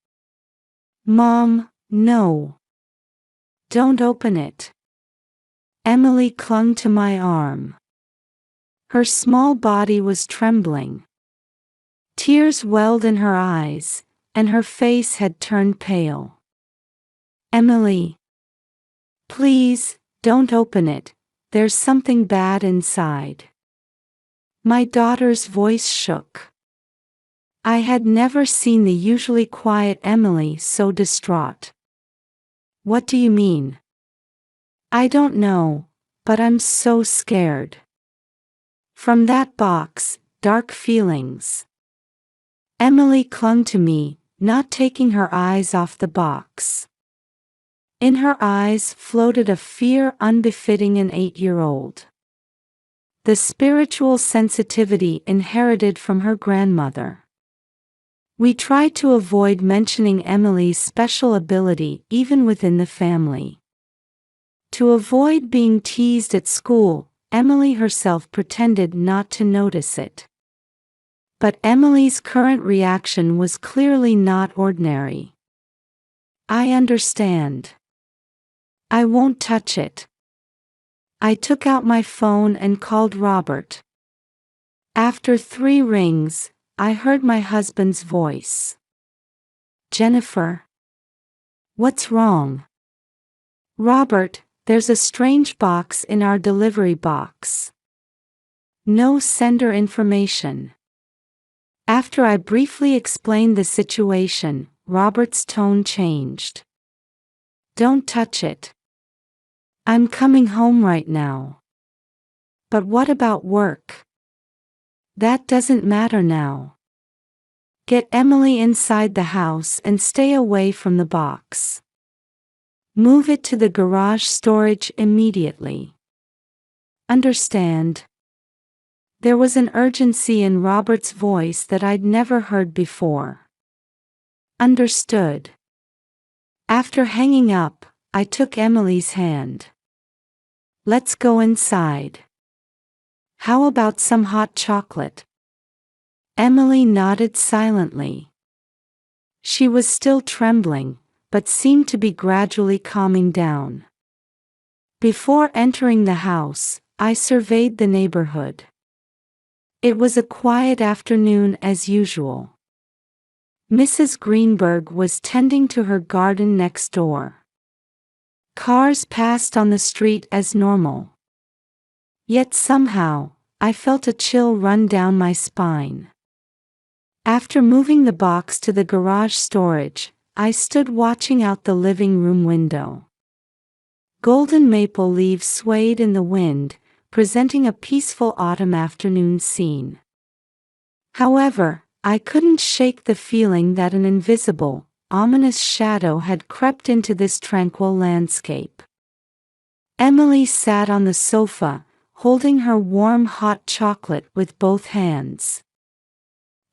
"Mom, no. Don't open it." Emily clung to my arm. Her small body was trembling. Tears welled in her eyes, and her face had turned pale. "Emily. Please, don't open it, there's something bad inside." My daughter's voice shook. I had never seen the usually quiet Emily so distraught. "What do you mean?" "I don't know, but I'm so scared." From that box, dark feelings. Emily clung to me, not taking her eyes off the box. In her eyes floated a fear unbefitting an 8-year-old. The spiritual sensitivity inherited from her grandmother. We tried to avoid mentioning Emily's special ability even within the family. To avoid being teased at school, Emily herself pretended not to notice it. But Emily's current reaction was clearly not ordinary. "I understand. I won't touch it." I took out my phone and called Robert. After 3 rings, I heard my husband's voice. "Jennifer. What's wrong?" "Robert, there's a strange box in our delivery box. No sender information." After I briefly explained the situation, Robert's tone changed. "Don't touch it. I'm coming home right now." "But what about work?" "That doesn't matter now. Get Emily inside the house and stay away from the box. Move it to the garage storage immediately. Understand?" There was an urgency in Robert's voice that I'd never heard before. Understood. After hanging up, I took Emily's hand. "Let's go inside. How about some hot chocolate?" Emily nodded silently. She was still trembling, but seemed to be gradually calming down. Before entering the house, I surveyed the neighborhood. It was a quiet afternoon as usual. Mrs. Greenberg was tending to her garden next door. Cars passed on the street as normal. Yet somehow, I felt a chill run down my spine. After moving the box to the garage storage, I stood watching out the living room window. Golden maple leaves swayed in the wind, presenting a peaceful autumn afternoon scene. However, I couldn't shake the feeling that an invisible, ominous shadow had crept into this tranquil landscape. Emily sat on the sofa, holding her warm hot chocolate with both hands.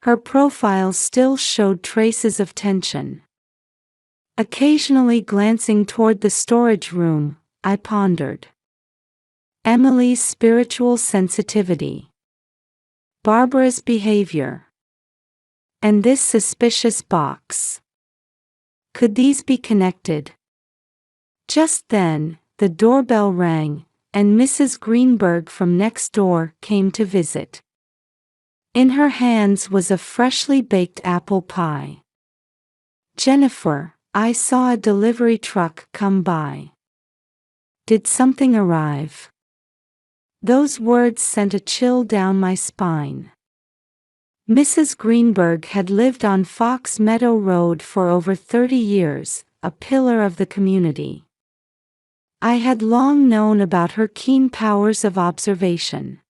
Her profile still showed traces of tension. Occasionally glancing toward the storage room, I pondered. Emily's spiritual sensitivity. Barbara's behavior. And this suspicious box. Could these be connected? Just then, the doorbell rang, and Mrs. Greenberg from next door came to visit. In her hands was a freshly baked apple pie. "Jennifer, I saw a delivery truck come by. Did something arrive?" Those words sent a chill down my spine. Mrs. Greenberg had lived on Fox Meadow Road for over 30 years, a pillar of the community. I had long known about her keen powers of observation.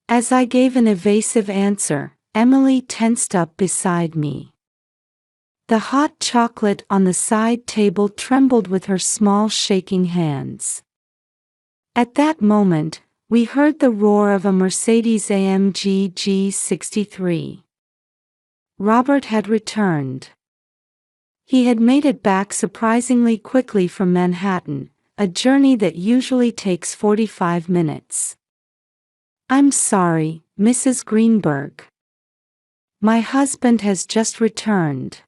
As I gave an evasive answer, Emily tensed up beside me. The hot chocolate on the side table trembled with her small shaking hands. At that moment, we heard the roar of a Mercedes-AMG G63. Robert had returned. He had made it back surprisingly quickly from Manhattan, a journey that usually takes 45 minutes. "I'm sorry, Mrs. Greenberg. My husband has just returned."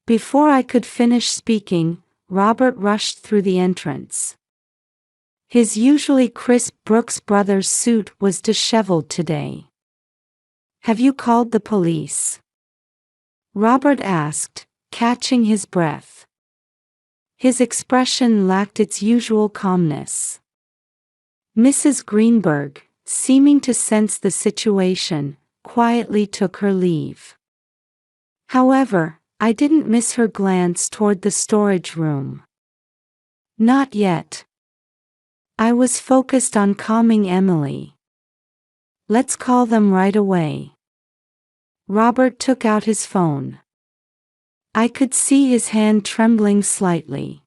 Before I could finish speaking, Robert rushed through the entrance. His usually crisp Brooks Brothers suit was disheveled today. "Have you called the police?" Robert asked, catching his breath. His expression lacked its usual calmness. Mrs. Greenberg, seeming to sense the situation, quietly took her leave. However, I didn't miss her glance toward the storage room. Not yet. I was focused on calming Emily. "Let's call them right away." Robert took out his phone. I could see his hand trembling slightly.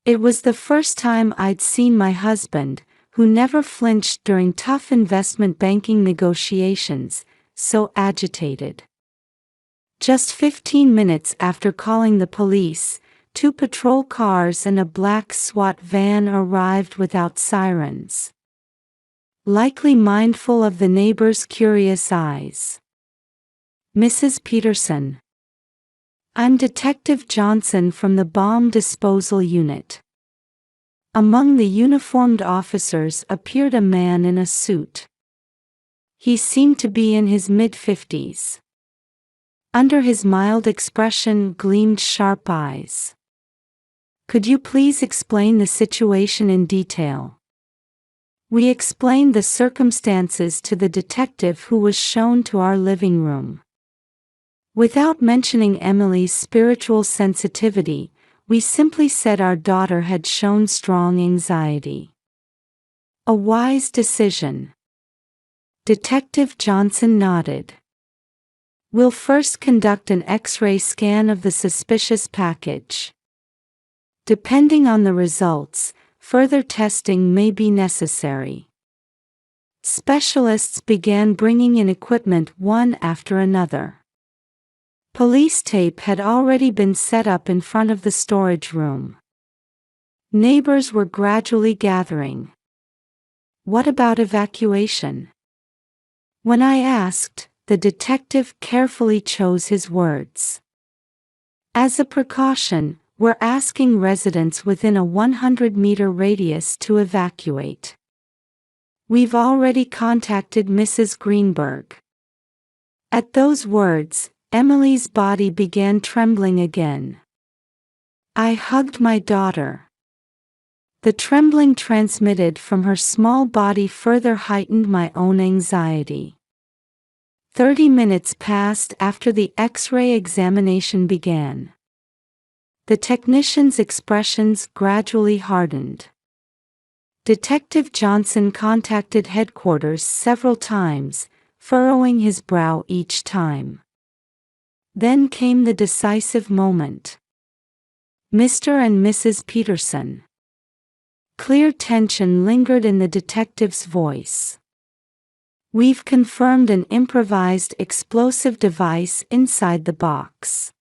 It was the first time I'd seen my husband, who never flinched during tough investment banking negotiations, so agitated. Just 15 minutes after calling the police, 2 patrol cars and a black SWAT van arrived without sirens. Likely mindful of the neighbors' curious eyes. "Mrs. Peterson. I'm Detective Johnson from the Bomb Disposal Unit." Among the uniformed officers appeared a man in a suit. He seemed to be in his mid-50s. Under his mild expression gleamed sharp eyes. "Could you please explain the situation in detail?" We explained the circumstances to the detective who was shown to our living room. Without mentioning Emily's spiritual sensitivity, we simply said our daughter had shown strong anxiety. "A wise decision." Detective Johnson nodded. "We'll first conduct an X-ray scan of the suspicious package. Depending on the results, further testing may be necessary." Specialists began bringing in equipment one after another. Police tape had already been set up in front of the storage room. Neighbors were gradually gathering. "What about evacuation?" When I asked, the detective carefully chose his words. "As a precaution, We're asking residents within a 100-meter radius to evacuate. We've already contacted Mrs. Greenberg." At those words, Emily's body began trembling again. I hugged my daughter. The trembling transmitted from her small body further heightened my own anxiety. 30 minutes passed after the X-ray examination began. The technician's expressions gradually hardened. Detective Johnson contacted headquarters several times, furrowing his brow each time. Then came the decisive moment. "Mr. and Mrs. Peterson." Clear tension lingered in the detective's voice. "We've confirmed an improvised explosive device inside the box."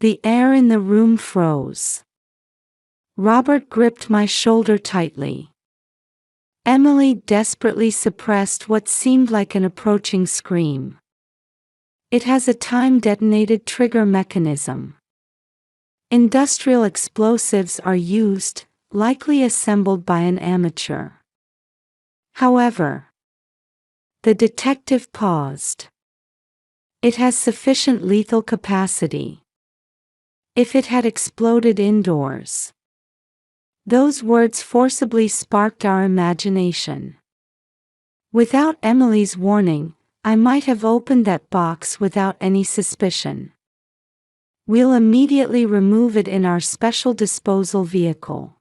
The air in the room froze. Robert gripped my shoulder tightly. Emily desperately suppressed what seemed like an approaching scream. "It has a time-detonated trigger mechanism. Industrial explosives are used, likely assembled by an amateur." However, the detective paused. "It has sufficient lethal capacity. If it had exploded indoors." Those words forcibly sparked our imagination. Without Emily's warning, I might have opened that box without any suspicion. "We'll immediately remove it in our special disposal vehicle.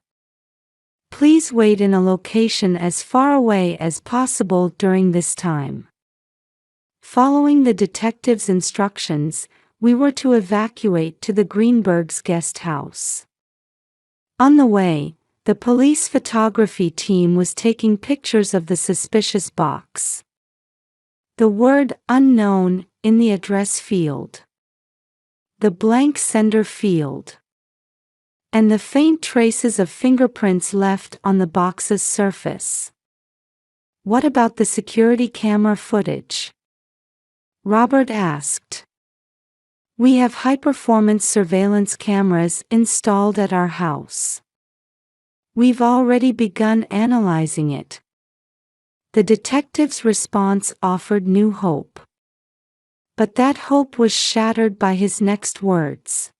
Please wait in a location as far away as possible during this time." Following the detective's instructions, we were to evacuate to the Greenbergs' guest house. On the way, the police photography team was taking pictures of the suspicious box. The word "unknown" in the address field. The blank sender field. And the faint traces of fingerprints left on the box's surface. "What about the security camera footage?" Robert asked. "We have high-performance surveillance cameras installed at our house. We've already begun analyzing it." The detective's response offered new hope. But that hope was shattered by his next words.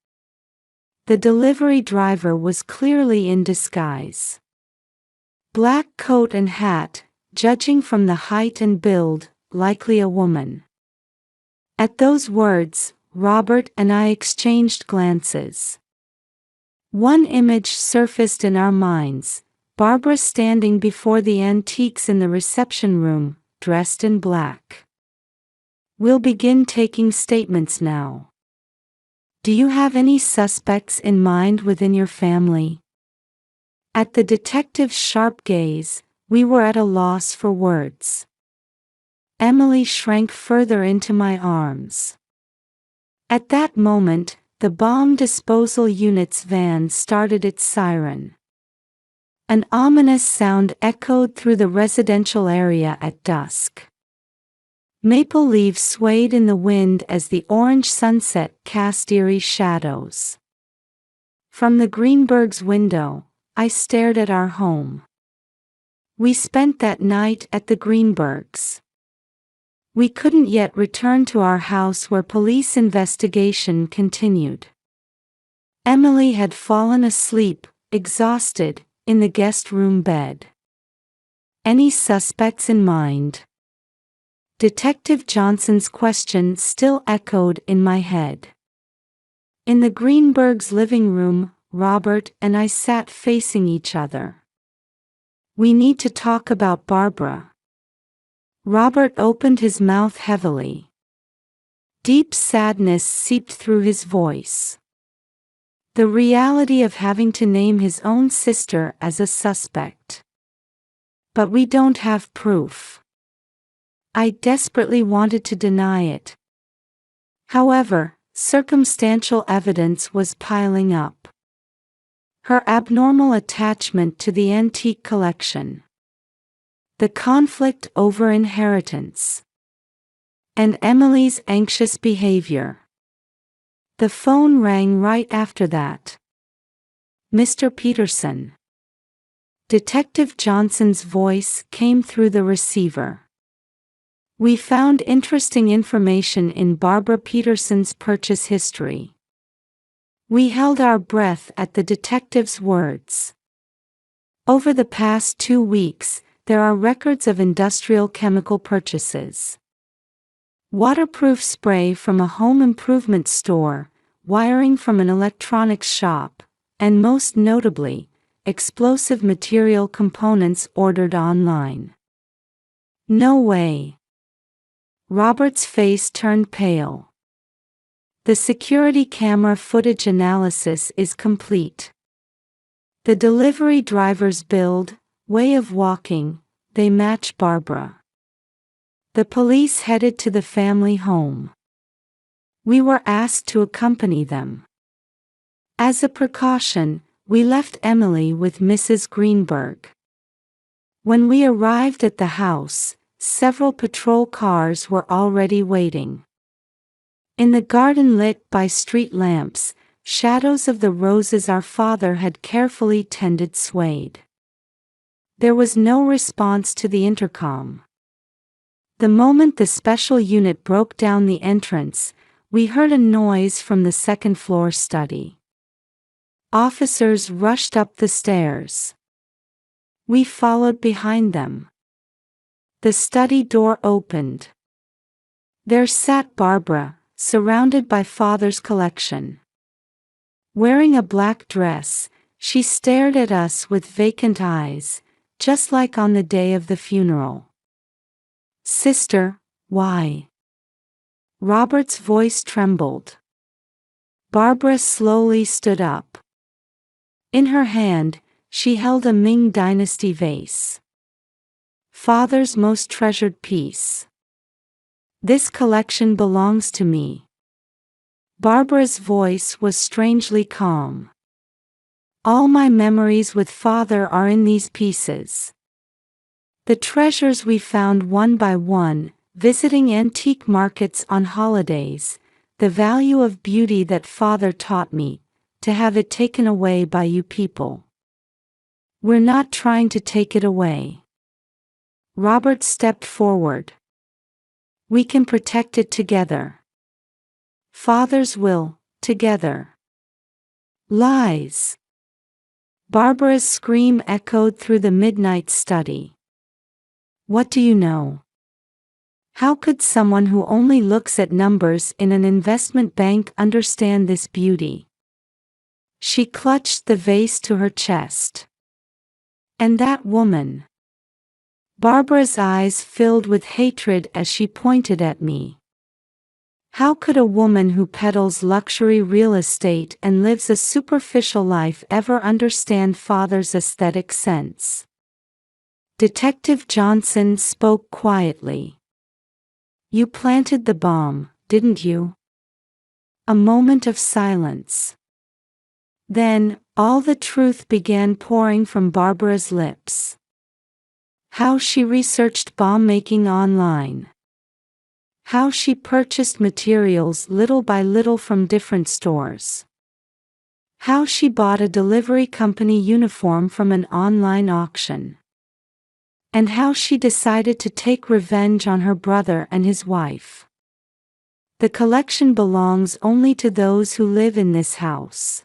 The delivery driver was clearly in disguise. Black coat and hat, judging from the height and build, likely a woman. At those words, Robert and I exchanged glances. One image surfaced in our minds: Barbara standing before the antiques in the reception room, dressed in black. "We'll begin taking statements now. Do you have any suspects in mind within your family?" At the detective's sharp gaze, we were at a loss for words. Emily shrank further into my arms. At that moment, the bomb disposal unit's van started its siren. An ominous sound echoed through the residential area at dusk. Maple leaves swayed in the wind as the orange sunset cast eerie shadows. From the Greenbergs' window, I stared at our home. We spent that night at the Greenbergs'. We couldn't yet return to our house where police investigation continued. Emily had fallen asleep, exhausted, in the guest room bed. "Any suspects in mind?" Detective Johnson's question still echoed in my head. In the Greenbergs' living room, Robert and I sat facing each other. "We need to talk about Barbara." Robert opened his mouth heavily. Deep sadness seeped through his voice. The reality of having to name his own sister as a suspect. "But we don't have proof." I desperately wanted to deny it. However, circumstantial evidence was piling up. Her abnormal attachment to the antique collection. The conflict over inheritance. And Emily's anxious behavior. The phone rang right after that. Mr. Peterson. Detective Johnson's voice came through the receiver. We found interesting information in Barbara Peterson's purchase history. We held our breath at the detective's words. Over the past 2 weeks, there are records of industrial chemical purchases. Waterproof spray from a home improvement store, wiring from an electronics shop, and most notably, explosive material components ordered online. No way. Robert's face turned pale. The security camera footage analysis is complete. The delivery driver's build, way of walking, they match Barbara. The police headed to the family home. We were asked to accompany them. As a precaution, we left Emily with Mrs. Greenberg. When we arrived at the house, several patrol cars were already waiting. In the garden lit by street lamps, shadows of the roses our father had carefully tended swayed. There was no response to the intercom. The moment the special unit broke down the entrance, we heard a noise from the second-floor study. Officers rushed up the stairs. We followed behind them. The study door opened. There sat Barbara, surrounded by father's collection. Wearing a black dress, she stared at us with vacant eyes, just like on the day of the funeral. "Sister, why?" Robert's voice trembled. Barbara slowly stood up. In her hand, she held a Ming Dynasty vase. Father's most treasured piece. "This collection belongs to me." Barbara's voice was strangely calm. "All my memories with father are in these pieces. The treasures we found one by one, visiting antique markets on holidays, the value of beauty that father taught me, to have it taken away by you people. We're not trying to take it away." Robert stepped forward. "We can protect it together. Father's will, together." "Lies." Barbara's scream echoed through the midnight study. "What do you know? How could someone who only looks at numbers in an investment bank understand this beauty?" She clutched the vase to her chest. "And that woman?" Barbara's eyes filled with hatred as she pointed at me. "How could a woman who peddles luxury real estate and lives a superficial life ever understand father's aesthetic sense?" Detective Johnson spoke quietly. "You planted the bomb, didn't you?" A moment of silence. Then, all the truth began pouring from Barbara's lips. How she researched bomb making online. How she purchased materials little by little from different stores. How she bought a delivery company uniform from an online auction. And how she decided to take revenge on her brother and his wife. The collection belongs only to those who live in this house.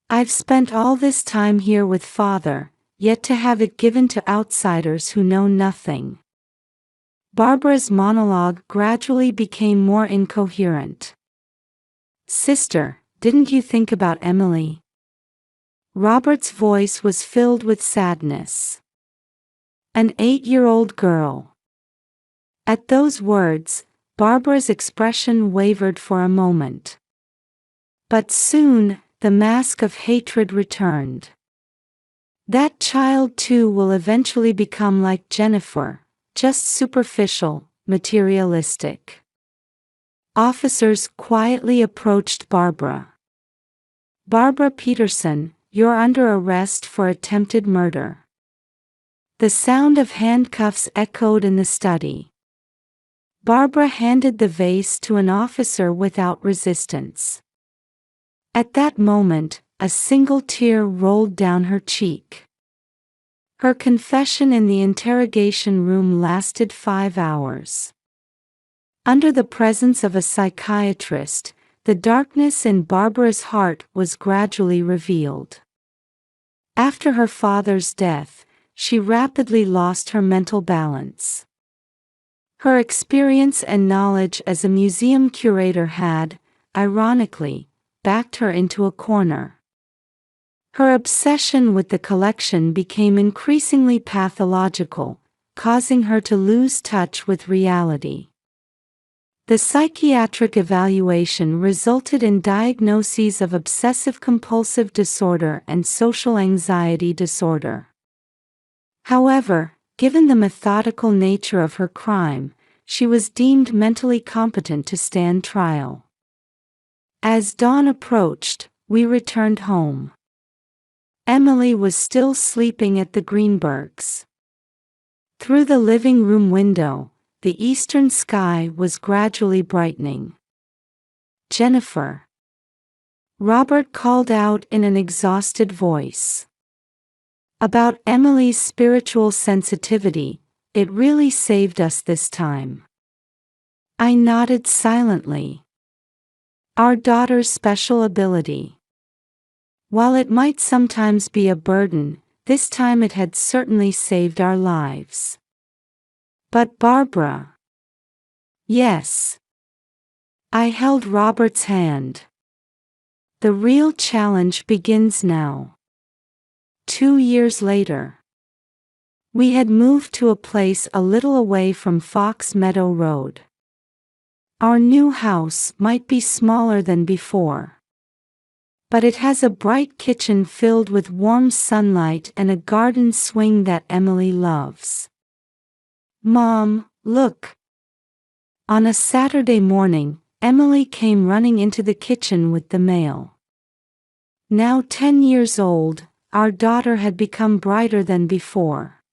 I've spent all this time here with father, yet to have it given to outsiders who know nothing. Barbara's monologue gradually became more incoherent. "Sister, didn't you think about Emily?" Robert's voice was filled with sadness. "An 8-year-old girl." At those words, Barbara's expression wavered for a moment. But soon, the mask of hatred returned. "That child too will eventually become like Jennifer, just superficial, materialistic." Officers quietly approached Barbara. "Barbara Peterson, you're under arrest for attempted murder." The sound of handcuffs echoed in the study. Barbara handed the vase to an officer without resistance. At that moment, a single tear rolled down her cheek. Her confession in the interrogation room lasted 5 hours. Under the presence of a psychiatrist, the darkness in Barbara's heart was gradually revealed. After her father's death, she rapidly lost her mental balance. Her experience and knowledge as a museum curator had, ironically, backed her into a corner. Her obsession with the collection became increasingly pathological, causing her to lose touch with reality. The psychiatric evaluation resulted in diagnoses of obsessive-compulsive disorder and social anxiety disorder. However, given the methodical nature of her crime, she was deemed mentally competent to stand trial. As dawn approached, we returned home. Emily was still sleeping at the Greenbergs. Through the living room window, the eastern sky was gradually brightening. "Jennifer," Robert called out in an exhausted voice. About Emily's spiritual sensitivity, it really saved us this time. I nodded silently. Our daughter's special ability. While it might sometimes be a burden, this time it had certainly saved our lives. But Barbara. Yes. I held Robert's hand. The real challenge begins now. 2 years later. We had moved to a place a little away from Fox Meadow Road. Our new house might be smaller than before, but it has a bright kitchen filled with warm sunlight and a garden swing that Emily loves. "Mom, look." On a Saturday morning, Emily came running into the kitchen with the mail. Now 10 years old, our daughter had become brighter than before.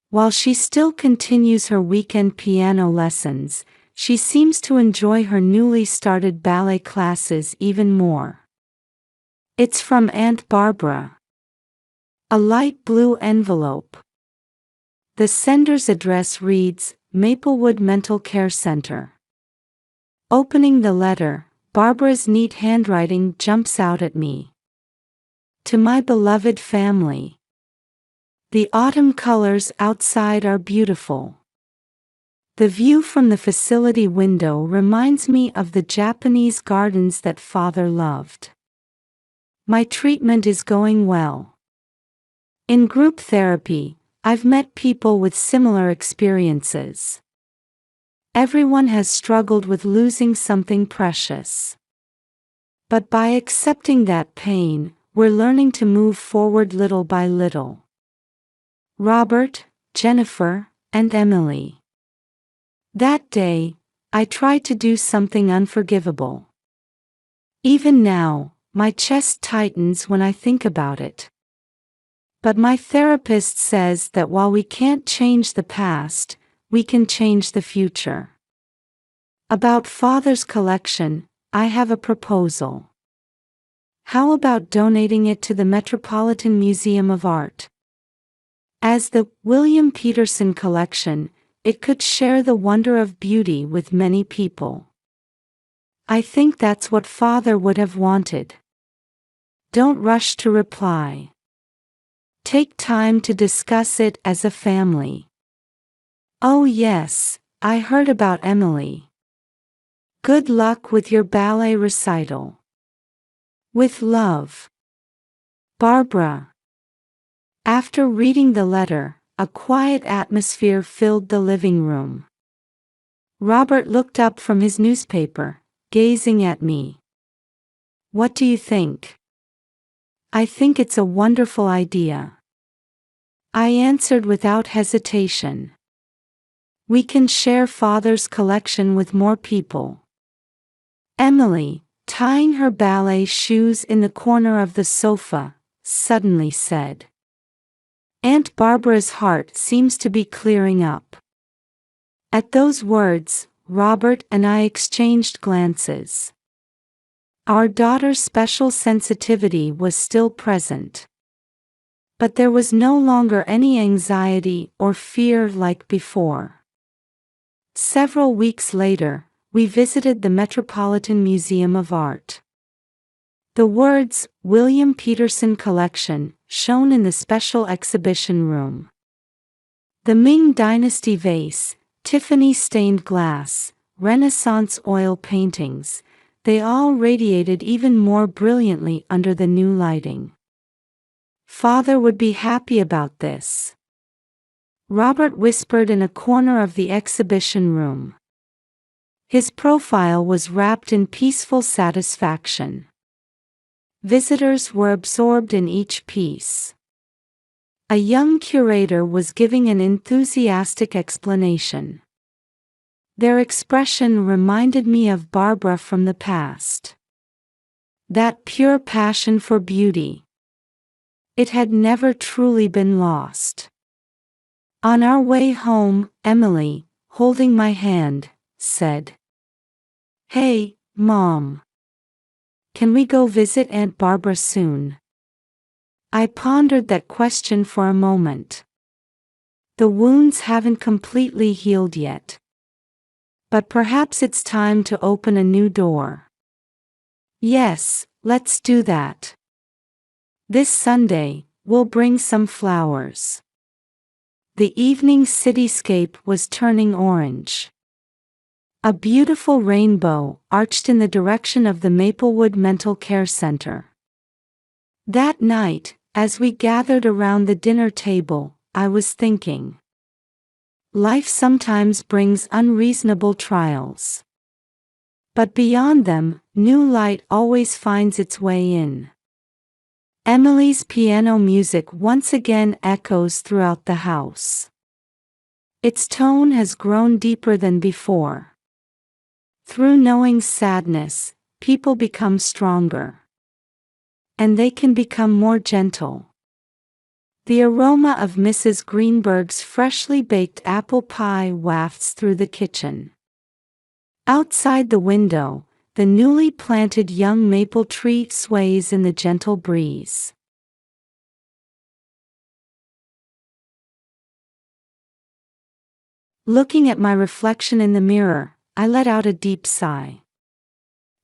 While she still continues her weekend piano lessons, she seems to enjoy her newly started ballet classes even more. It's from Aunt Barbara. A light blue envelope. The sender's address reads, Maplewood Mental Care Center. Opening the letter, Barbara's neat handwriting jumps out at me. To my beloved family. The autumn colors outside are beautiful. The view from the facility window reminds me of the Japanese gardens that Father loved. My treatment is going well. In group therapy, I've met people with similar experiences. Everyone has struggled with losing something precious. But by accepting that pain, we're learning to move forward little by little. Robert, Jennifer, and Emily. That day, I tried to do something unforgivable. Even now, my chest tightens when I think about it. But my therapist says that while we can't change the past, we can change the future. About Father's collection, I have a proposal. How about donating it to the Metropolitan Museum of Art? As the William Peterson Collection, it could share the wonder of beauty with many people. I think that's what Father would have wanted. Don't rush to reply. Take time to discuss it as a family. Oh yes, I heard about Emily. Good luck with your ballet recital. With love. Barbara. After reading the letter, a quiet atmosphere filled the living room. Robert looked up from his newspaper, gazing at me. What do you think? I think it's a wonderful idea. I answered without hesitation. We can share Father's collection with more people. Emily, tying her ballet shoes in the corner of the sofa, suddenly said. Aunt Barbara's heart seems to be clearing up. At those words, Robert and I exchanged glances. Our daughter's special sensitivity was still present. But there was no longer any anxiety or fear like before. Several weeks later, we visited the Metropolitan Museum of Art. The words, William Peterson Collection, shone in the special exhibition room. The Ming Dynasty vase, Tiffany stained glass, Renaissance oil paintings, they all radiated even more brilliantly under the new lighting. Father would be happy about this, Robert whispered in a corner of the exhibition room. His profile was wrapped in peaceful satisfaction. Visitors were absorbed in each piece. A young curator was giving an enthusiastic explanation. Their expression reminded me of Barbara from the past. That pure passion for beauty. It had never truly been lost. On our way home, Emily, holding my hand, said, "Hey, Mom. Can we go visit Aunt Barbara soon?" I pondered that question for a moment. The wounds haven't completely healed yet. But perhaps it's time to open a new door. Yes, let's do that. This Sunday, we'll bring some flowers. The evening cityscape was turning orange. A beautiful rainbow arched in the direction of the Maplewood Mental Care Center. That night, as we gathered around the dinner table, I was thinking. Life sometimes brings unreasonable trials. But beyond them, new light always finds its way in. Emily's piano music once again echoes throughout the house. Its tone has grown deeper than before. Through knowing sadness, people become stronger. And they can become more gentle. The aroma of Mrs. Greenberg's freshly baked apple pie wafts through the kitchen. Outside the window, the newly planted young maple tree sways in the gentle breeze. Looking at my reflection in the mirror, I let out a deep sigh.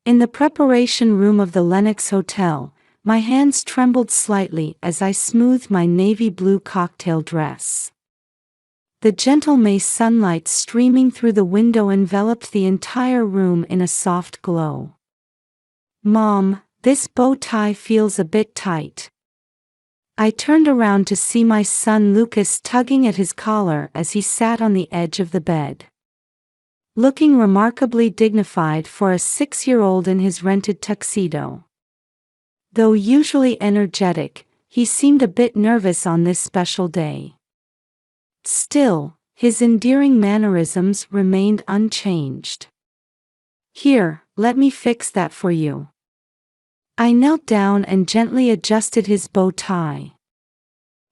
In the preparation room of the Lenox Hotel, my hands trembled slightly as I smoothed my navy blue cocktail dress. The gentle May sunlight streaming through the window enveloped the entire room in a soft glow. "Mom, this bow tie feels a bit tight." I turned around to see my son Lucas tugging at his collar as he sat on the edge of the bed. Looking remarkably dignified for a 6-year-old in his rented tuxedo. Though usually energetic, he seemed a bit nervous on this special day. Still, his endearing mannerisms remained unchanged. "Here, let me fix that for you." I knelt down and gently adjusted his bow tie.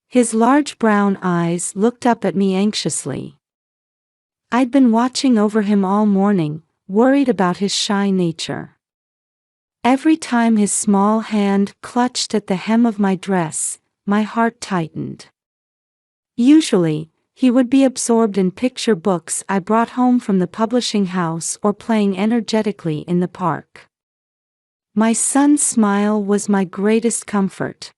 His large brown eyes looked up at me anxiously. I'd been watching over him all morning, worried about his shy nature. Every time his small hand clutched at the hem of my dress, my heart tightened. Usually, he would be absorbed in picture books I brought home from the publishing house or playing energetically in the park. My son's smile was my greatest comfort.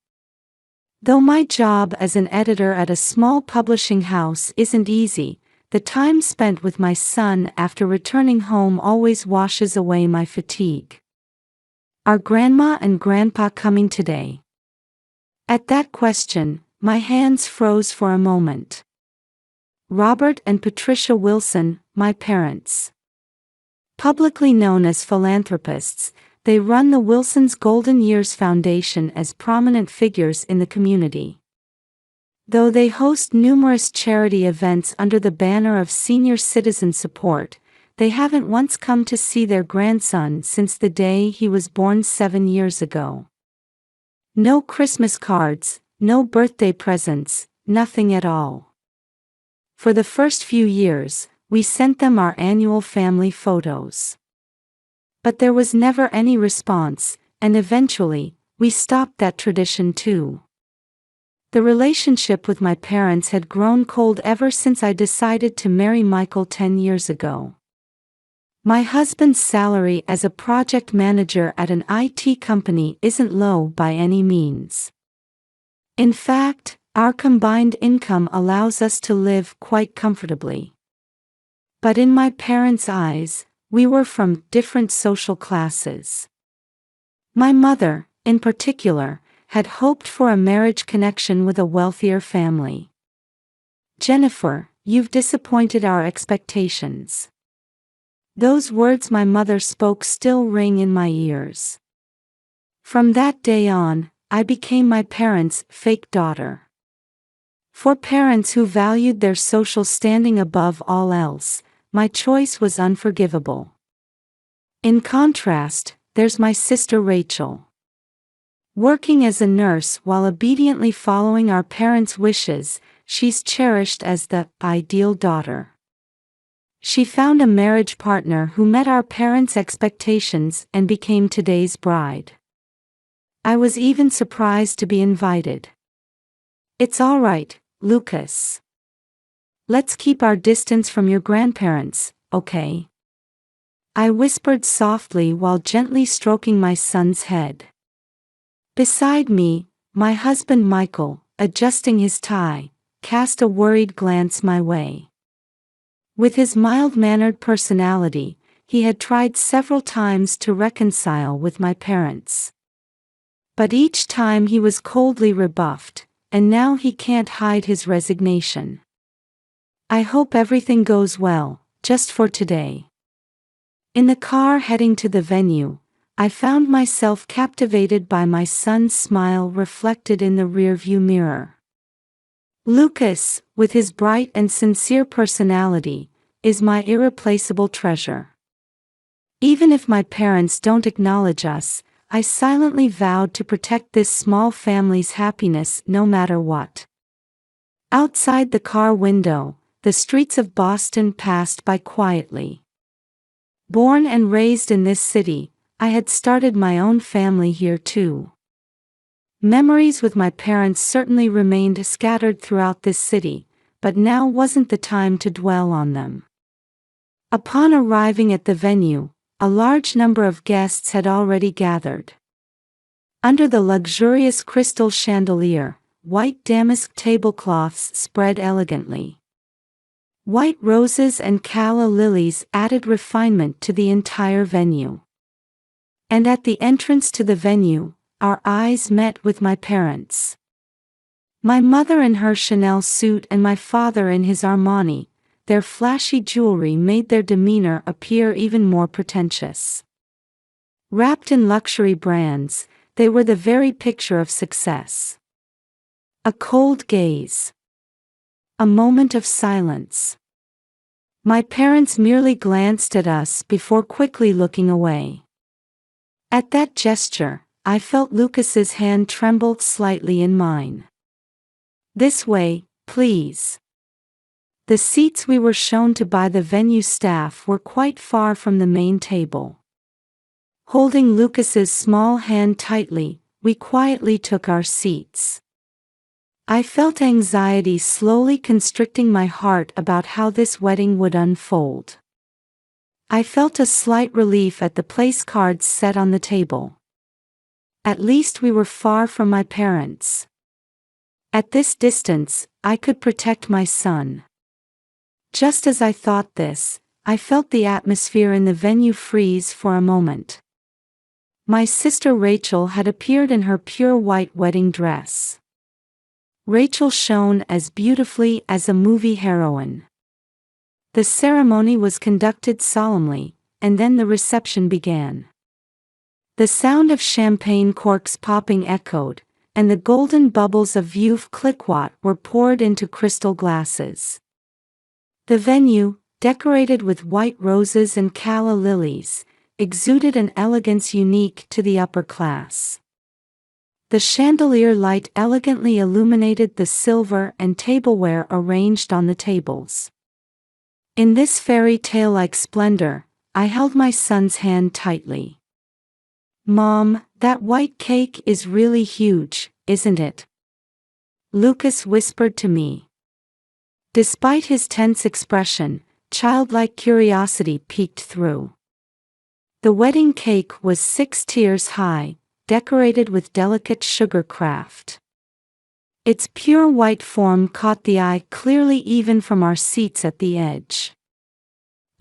Though my job as an editor at a small publishing house isn't easy, the time spent with my son after returning home always washes away my fatigue. "Are Grandma and Grandpa coming today?" At that question, my hands froze for a moment. Robert and Patricia Wilson, my parents. Publicly known as philanthropists, they run the Wilson's Golden Years Foundation as prominent figures in the community. Though they host numerous charity events under the banner of senior citizen support, they haven't once come to see their grandson since the day he was born 7 years ago. No Christmas cards, no birthday presents, nothing at all. For the first few years, we sent them our annual family photos. But there was never any response, and eventually, we stopped that tradition too. The relationship with my parents had grown cold ever since I decided to marry Michael 10 years ago. My husband's salary as a project manager at an IT company isn't low by any means. In fact, our combined income allows us to live quite comfortably. But in my parents' eyes, we were from different social classes. My mother, in particular, had hoped for a marriage connection with a wealthier family. "Jennifer, you've disappointed our expectations." Those words my mother spoke still ring in my ears. From that day on, I became my parents' fake daughter. For parents who valued their social standing above all else, my choice was unforgivable. In contrast, there's my sister Rachel. Working as a nurse while obediently following our parents' wishes, she's cherished as the ideal daughter. She found a marriage partner who met our parents' expectations and became today's bride. I was even surprised to be invited. "It's all right, Lucas. Let's keep our distance from your grandparents, okay?" I whispered softly while gently stroking my son's head. Beside me, my husband Michael, adjusting his tie, cast a worried glance my way. With his mild-mannered personality, he had tried several times to reconcile with my parents. But each time he was coldly rebuffed, and now he can't hide his resignation. "I hope everything goes well, just for today." In the car heading to the venue, I found myself captivated by my son's smile reflected in the rearview mirror. Lucas, with his bright and sincere personality, is my irreplaceable treasure. Even if my parents don't acknowledge us, I silently vowed to protect this small family's happiness no matter what. Outside the car window, the streets of Boston passed by quietly. Born and raised in this city, I had started my own family here too. Memories with my parents certainly remained scattered throughout this city, but now wasn't the time to dwell on them. Upon arriving at the venue, a large number of guests had already gathered. Under the luxurious crystal chandelier, white damask tablecloths spread elegantly. White roses and calla lilies added refinement to the entire venue. And at the entrance to the venue, our eyes met with my parents. My mother in her Chanel suit and my father in his Armani, their flashy jewelry made their demeanor appear even more pretentious. Wrapped in luxury brands, they were the very picture of success. A cold gaze. A moment of silence. My parents merely glanced at us before quickly looking away. At that gesture, I felt Lucas's hand tremble slightly in mine. "This way, please." The seats we were shown to by the venue staff were quite far from the main table. Holding Lucas's small hand tightly, we quietly took our seats. I felt anxiety slowly constricting my heart about how this wedding would unfold. I felt a slight relief at the place cards set on the table. At least we were far from my parents. At this distance, I could protect my son. Just as I thought this, I felt the atmosphere in the venue freeze for a moment. My sister Rachel had appeared in her pure white wedding dress. Rachel shone as beautifully as a movie heroine. The ceremony was conducted solemnly, and then the reception began. The sound of champagne corks popping echoed, and the golden bubbles of Veuve Clicquot were poured into crystal glasses. The venue, decorated with white roses and calla lilies, exuded an elegance unique to the upper class. The chandelier light elegantly illuminated the silver and tableware arranged on the tables. In this fairy tale-like splendor, I held my son's hand tightly. "Mom, that white cake is really huge, isn't it?" Lucas whispered to me. Despite his tense expression, childlike curiosity peeked through. The wedding cake was 6 tiers high, decorated with delicate sugar craft. Its pure white form caught the eye clearly even from our seats at the edge.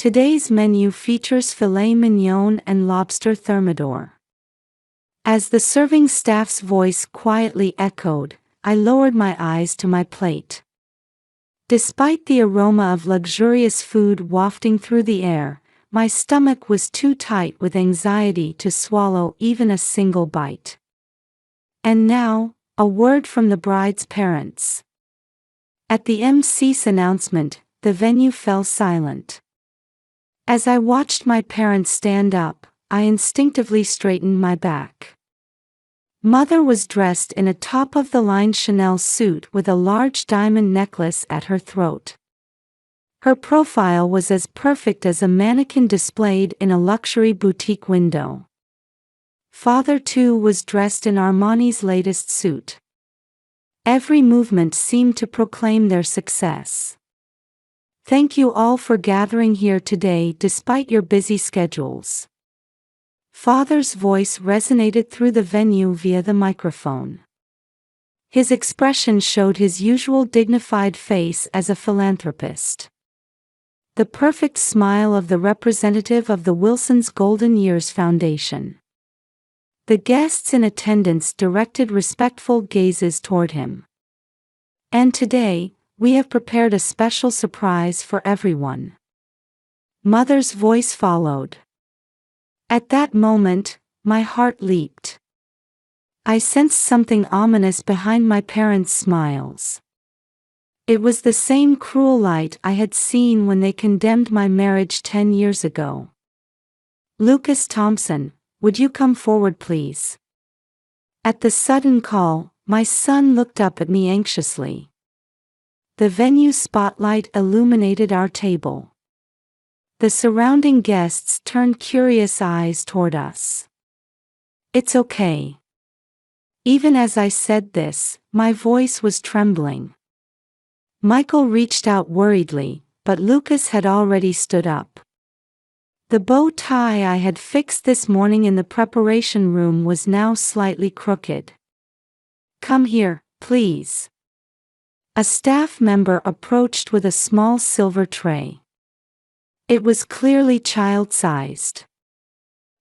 Today's menu features filet mignon and lobster thermidor. As the serving staff's voice quietly echoed, I lowered my eyes to my plate. Despite the aroma of luxurious food wafting through the air, my stomach was too tight with anxiety to swallow even a single bite. And now, a word from the bride's parents. At the MC's announcement, the venue fell silent. As I watched my parents stand up, I instinctively straightened my back. Mother was dressed in a top-of-the-line Chanel suit with a large diamond necklace at her throat. Her profile was as perfect as a mannequin displayed in a luxury boutique window. Father too was dressed in Armani's latest suit. Every movement seemed to proclaim their success. "Thank you all for gathering here today despite your busy schedules." Father's voice resonated through the venue via the microphone. His expression showed his usual dignified face as a philanthropist. The perfect smile of the representative of the Wilson's Golden Years Foundation. The guests in attendance directed respectful gazes toward him. "And today, we have prepared a special surprise for everyone." Mother's voice followed. At that moment, my heart leaped. I sensed something ominous behind my parents' smiles. It was the same cruel light I had seen when they condemned my marriage 10 years ago. "Lucas Thompson, would you come forward please?" At the sudden call, my son looked up at me anxiously. The venue spotlight illuminated our table. The surrounding guests turned curious eyes toward us. "It's okay." Even as I said this, my voice was trembling. Michael reached out worriedly, but Lucas had already stood up. The bow tie I had fixed this morning in the preparation room was now slightly crooked. "Come here, please." A staff member approached with a small silver tray. It was clearly child-sized.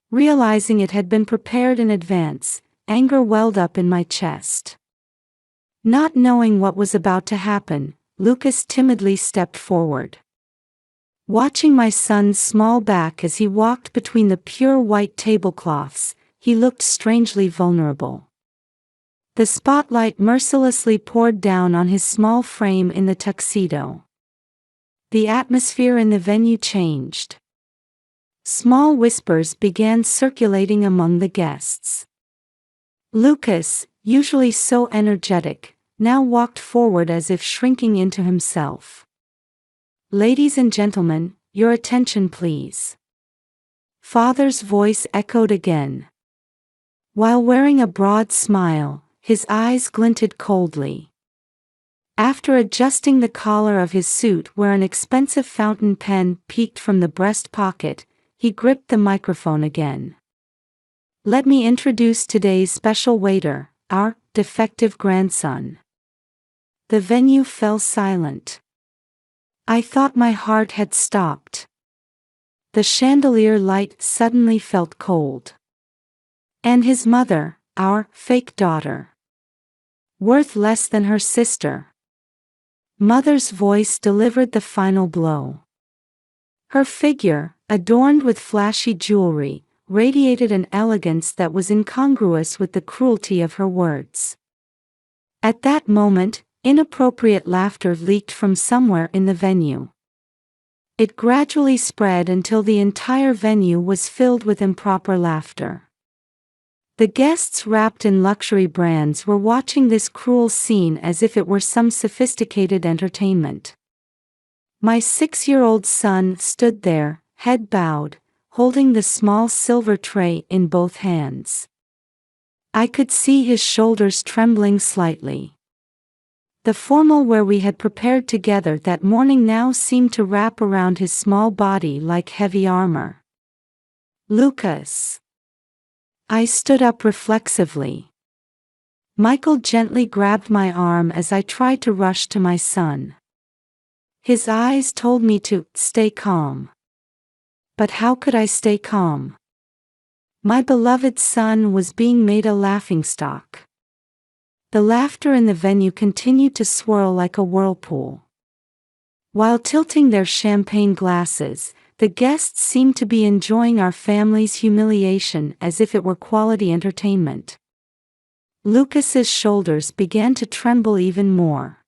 Realizing it had been prepared in advance, anger welled up in my chest. Not knowing what was about to happen, Lucas timidly stepped forward. Watching my son's small back as he walked between the pure white tablecloths, he looked strangely vulnerable. The spotlight mercilessly poured down on his small frame in the tuxedo. The atmosphere in the venue changed. Small whispers began circulating among the guests. Lucas, usually so energetic, now walked forward as if shrinking into himself. "Ladies and gentlemen, your attention please." Father's voice echoed again. While wearing a broad smile, his eyes glinted coldly. After adjusting the collar of his suit where an expensive fountain pen peeked from the breast pocket, he gripped the microphone again. "Let me introduce today's special waiter, our defective grandson." The venue fell silent. I thought my heart had stopped. The chandelier light suddenly felt cold. "And his mother, our fake daughter. Worth less than her sister." Mother's voice delivered the final blow. Her figure, adorned with flashy jewelry, radiated an elegance that was incongruous with the cruelty of her words. At that moment, inappropriate laughter leaked from somewhere in the venue. It gradually spread until the entire venue was filled with improper laughter. The guests wrapped in luxury brands were watching this cruel scene as if it were some sophisticated entertainment. My 6-year-old son stood there, head bowed, holding the small silver tray in both hands. I could see his shoulders trembling slightly. The formal wear we had prepared together that morning now seemed to wrap around his small body like heavy armor. "Lucas." I stood up reflexively. Michael gently grabbed my arm as I tried to rush to my son. His eyes told me to stay calm. But how could I stay calm? My beloved son was being made a laughingstock. The laughter in the venue continued to swirl like a whirlpool. While tilting their champagne glasses, the guests seemed to be enjoying our family's humiliation as if it were quality entertainment. Lucas's shoulders began to tremble even more.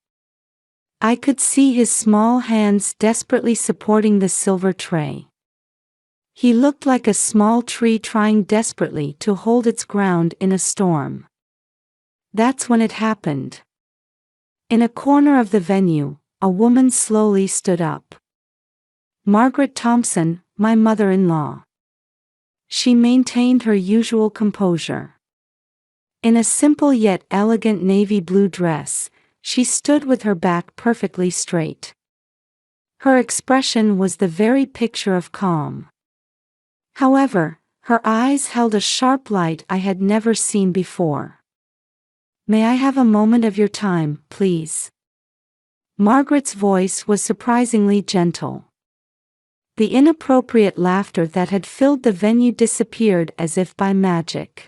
I could see his small hands desperately supporting the silver tray. He looked like a small tree trying desperately to hold its ground in a storm. That's when it happened. In a corner of the venue, a woman slowly stood up. Margaret Thompson, my mother-in-law. She maintained her usual composure. In a simple yet elegant navy blue dress, she stood with her back perfectly straight. Her expression was the very picture of calm. However, her eyes held a sharp light I had never seen before. "May I have a moment of your time, please?" Margaret's voice was surprisingly gentle. The inappropriate laughter that had filled the venue disappeared as if by magic.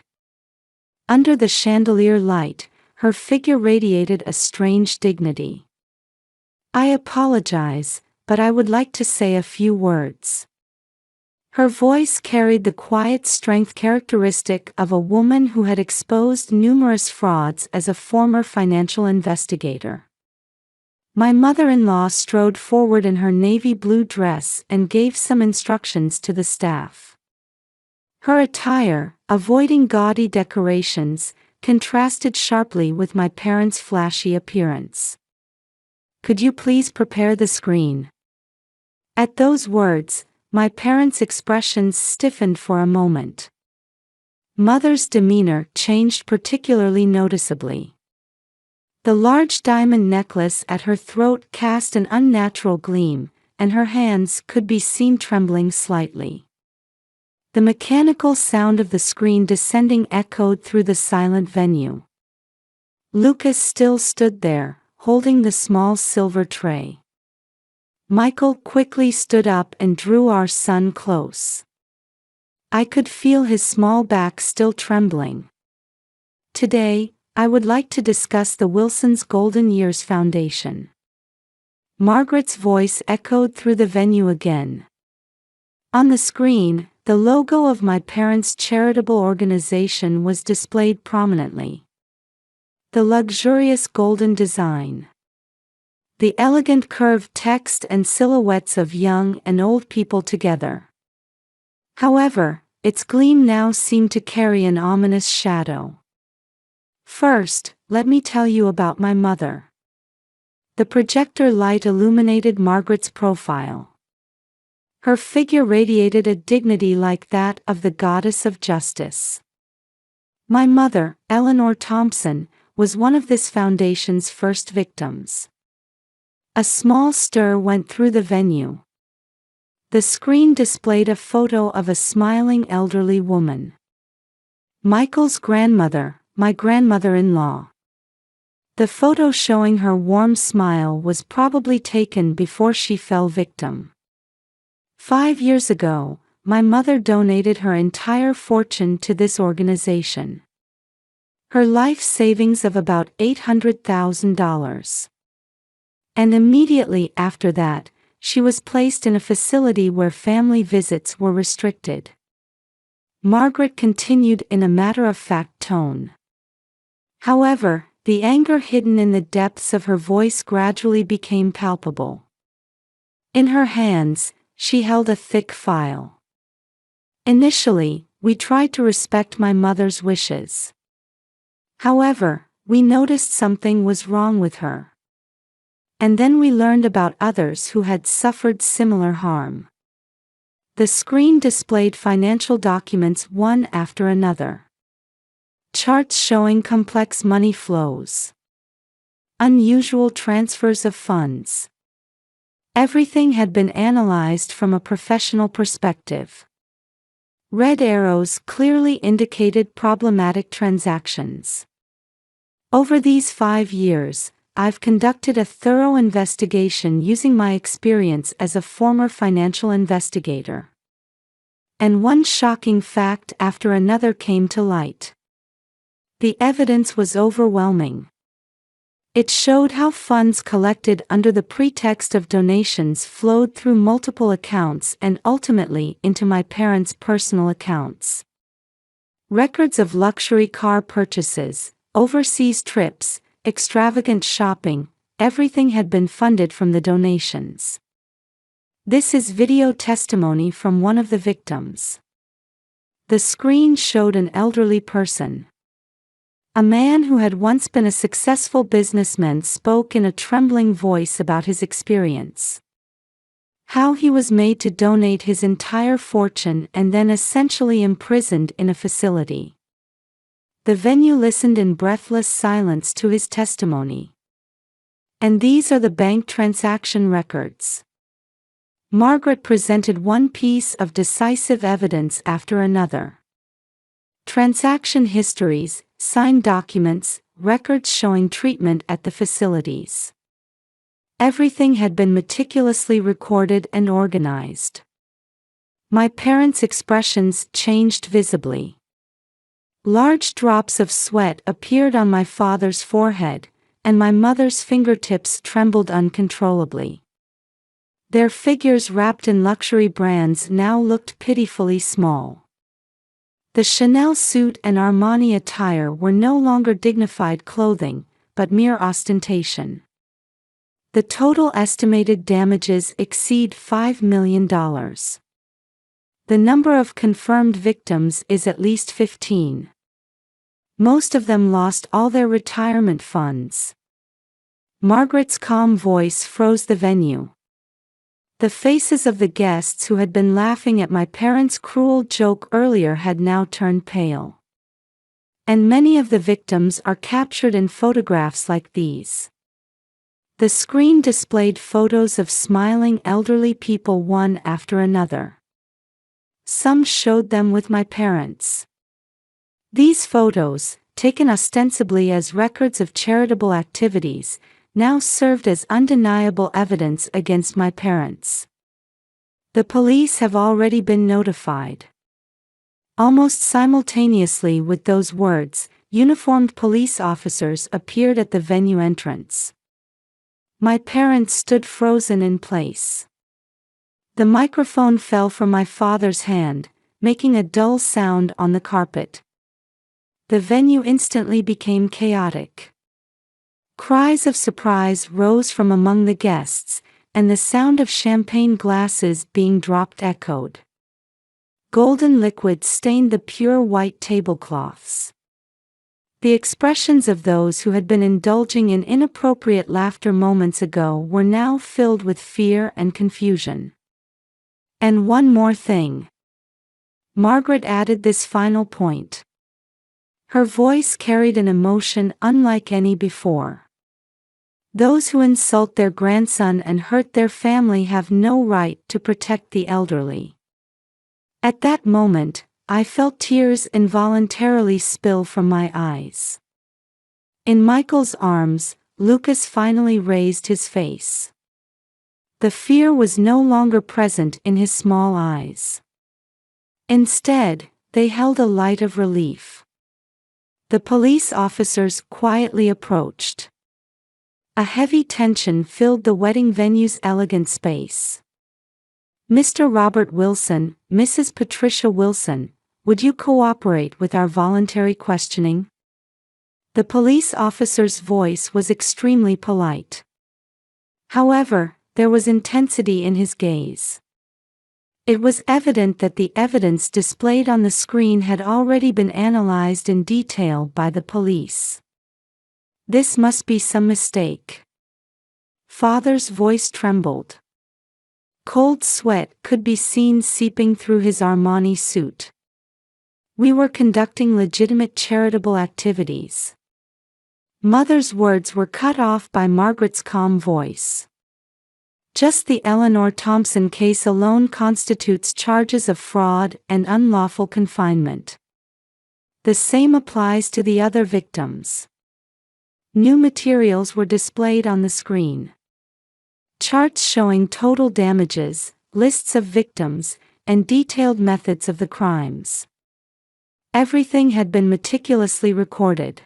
Under the chandelier light, her figure radiated a strange dignity. "I apologize, but I would like to say a few words." Her voice carried the quiet strength characteristic of a woman who had exposed numerous frauds as a former financial investigator. My mother-in-law strode forward in her navy blue dress and gave some instructions to the staff. Her attire, avoiding gaudy decorations, contrasted sharply with my parents' flashy appearance. "Could you please prepare the screen?" At those words, my parents' expressions stiffened for a moment. Mother's demeanor changed particularly noticeably. The large diamond necklace at her throat cast an unnatural gleam, and her hands could be seen trembling slightly. The mechanical sound of the screen descending echoed through the silent venue. Lucas still stood there, holding the small silver tray. Michael quickly stood up and drew our son close. I could feel his small back still trembling. "Today, I would like to discuss the Wilson's Golden Years Foundation." Margaret's voice echoed through the venue again. On the screen, the logo of my parents' charitable organization was displayed prominently. The luxurious golden design. The elegant curved text and silhouettes of young and old people together. However, its gleam now seemed to carry an ominous shadow. First, let me tell you about my mother. The projector light illuminated Margaret's profile. Her figure radiated a dignity like that of the goddess of justice. My mother, Eleanor Thompson, was one of this foundation's first victims. A small stir went through the venue. The screen displayed a photo of a smiling elderly woman. Michael's grandmother, my grandmother-in-law. The photo showing her warm smile was probably taken before she fell victim. 5 years ago, my mother donated her entire fortune to this organization. Her life savings of about $800,000. And immediately after that, she was placed in a facility where family visits were restricted. Margaret continued in a matter-of-fact tone. However, the anger hidden in the depths of her voice gradually became palpable. In her hands, she held a thick file. Initially, we tried to respect my mother's wishes. However, we noticed something was wrong with her. And then we learned about others who had suffered similar harm. The screen displayed financial documents one after another. Charts showing complex money flows. Unusual transfers of funds. Everything had been analyzed from a professional perspective. Red arrows clearly indicated problematic transactions. Over these 5 years, I've conducted a thorough investigation using my experience as a former financial investigator. And one shocking fact after another came to light. The evidence was overwhelming. It showed how funds collected under the pretext of donations flowed through multiple accounts and ultimately into my parents' personal accounts. Records of luxury car purchases, overseas trips, extravagant shopping, everything had been funded from the donations. This is video testimony from one of the victims. The screen showed an elderly person. A man who had once been a successful businessman spoke in a trembling voice about his experience. How he was made to donate his entire fortune and then essentially imprisoned in a facility. The venue listened in breathless silence to his testimony. And these are the bank transaction records. Margaret presented one piece of decisive evidence after another. Transaction histories, signed documents, records showing treatment at the facilities. Everything had been meticulously recorded and organized. My parents' expressions changed visibly. Large drops of sweat appeared on my father's forehead, and my mother's fingertips trembled uncontrollably. Their figures wrapped in luxury brands now looked pitifully small. The Chanel suit and Armani attire were no longer dignified clothing, but mere ostentation. The total estimated damages exceed $5 million. The number of confirmed victims is at least 15. Most of them lost all their retirement funds. Margaret's calm voice froze the venue. The faces of the guests who had been laughing at my parents' cruel joke earlier had now turned pale. And many of the victims are captured in photographs like these. The screen displayed photos of smiling elderly people one after another. Some showed them with my parents. These photos, taken ostensibly as records of charitable activities, now served as undeniable evidence against my parents. The police have already been notified. Almost simultaneously with those words, uniformed police officers appeared at the venue entrance. My parents stood frozen in place. The microphone fell from my father's hand, making a dull sound on the carpet. The venue instantly became chaotic. Cries of surprise rose from among the guests, and the sound of champagne glasses being dropped echoed. Golden liquid stained the pure white tablecloths. The expressions of those who had been indulging in inappropriate laughter moments ago were now filled with fear and confusion. And one more thing. Margaret added this final point. Her voice carried an emotion unlike any before. Those who insult their grandson and hurt their family have no right to protect the elderly. At that moment, I felt tears involuntarily spill from my eyes. In Michael's arms, Lucas finally raised his face. The fear was no longer present in his small eyes. Instead, they held a light of relief. The police officers quietly approached. A heavy tension filled the wedding venue's elegant space. Mr. Robert Wilson, Mrs. Patricia Wilson, would you cooperate with our voluntary questioning? The police officer's voice was extremely polite. However, there was intensity in his gaze. It was evident that the evidence displayed on the screen had already been analyzed in detail by the police. This must be some mistake. Father's voice trembled. Cold sweat could be seen seeping through his Armani suit. We were conducting legitimate charitable activities. Mother's words were cut off by Margaret's calm voice. Just the Eleanor Thompson case alone constitutes charges of fraud and unlawful confinement. The same applies to the other victims. New materials were displayed on the screen. Charts showing total damages, lists of victims, and detailed methods of the crimes. Everything had been meticulously recorded.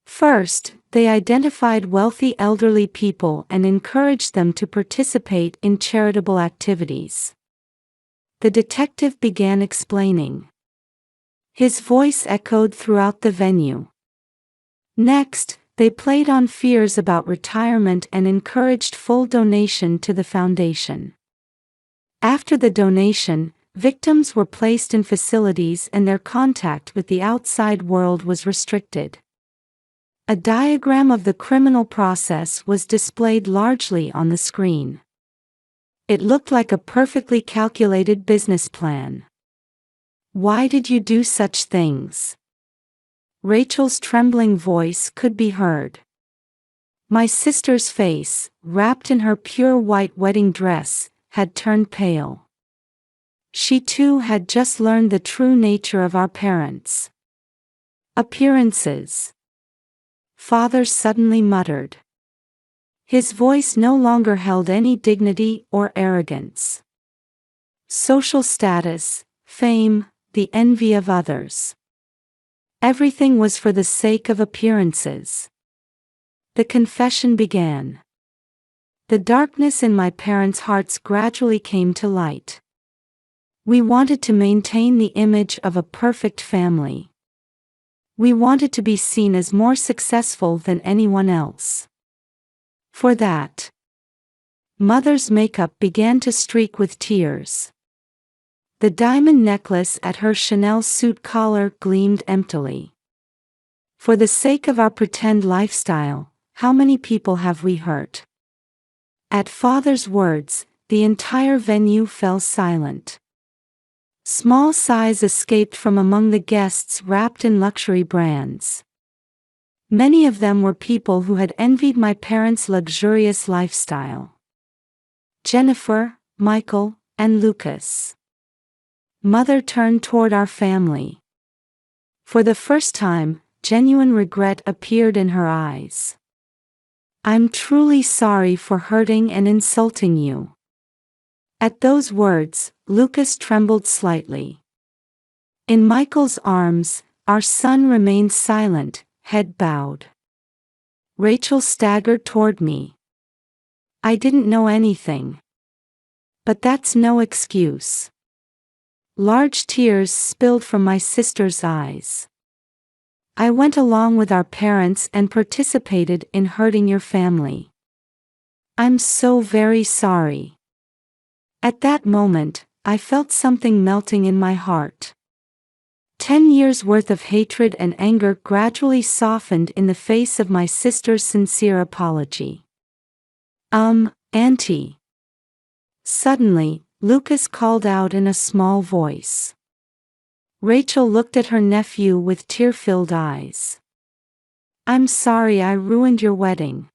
First, they identified wealthy elderly people and encouraged them to participate in charitable activities. The detective began explaining. His voice echoed throughout the venue. Next, they played on fears about retirement and encouraged full donation to the foundation. After the donation, victims were placed in facilities and their contact with the outside world was restricted. A diagram of the criminal process was displayed largely on the screen. It looked like a perfectly calculated business plan. Why did you do such things? Rachel's trembling voice could be heard. My sister's face, wrapped in her pure white wedding dress, had turned pale. She too had just learned the true nature of our parents. Appearances. Father suddenly muttered. His voice no longer held any dignity or arrogance. Social status, fame, the envy of others. Everything was for the sake of appearances. The confession began. The darkness in my parents' hearts gradually came to light. We wanted to maintain the image of a perfect family. We wanted to be seen as more successful than anyone else. For that, Mother's makeup began to streak with tears. The diamond necklace at her Chanel suit collar gleamed emptily. For the sake of our pretend lifestyle, how many people have we hurt? At Father's words, the entire venue fell silent. Small sighs escaped from among the guests wrapped in luxury brands. Many of them were people who had envied my parents' luxurious lifestyle. Jennifer, Michael, and Lucas. Mother turned toward our family. For the first time, genuine regret appeared in her eyes. I'm truly sorry for hurting and insulting you. At those words, Lucas trembled slightly. In Michael's arms, our son remained silent, head bowed. Rachel staggered toward me. I didn't know anything. But that's no excuse. Large tears spilled from my sister's eyes. I went along with our parents and participated in hurting your family. I'm so very sorry. At that moment, I felt something melting in my heart. 10 years' worth of hatred and anger gradually softened in the face of my sister's sincere apology. Auntie. Suddenly, Lucas called out in a small voice. Rachel looked at her nephew with tear-filled eyes. I'm sorry I ruined your wedding.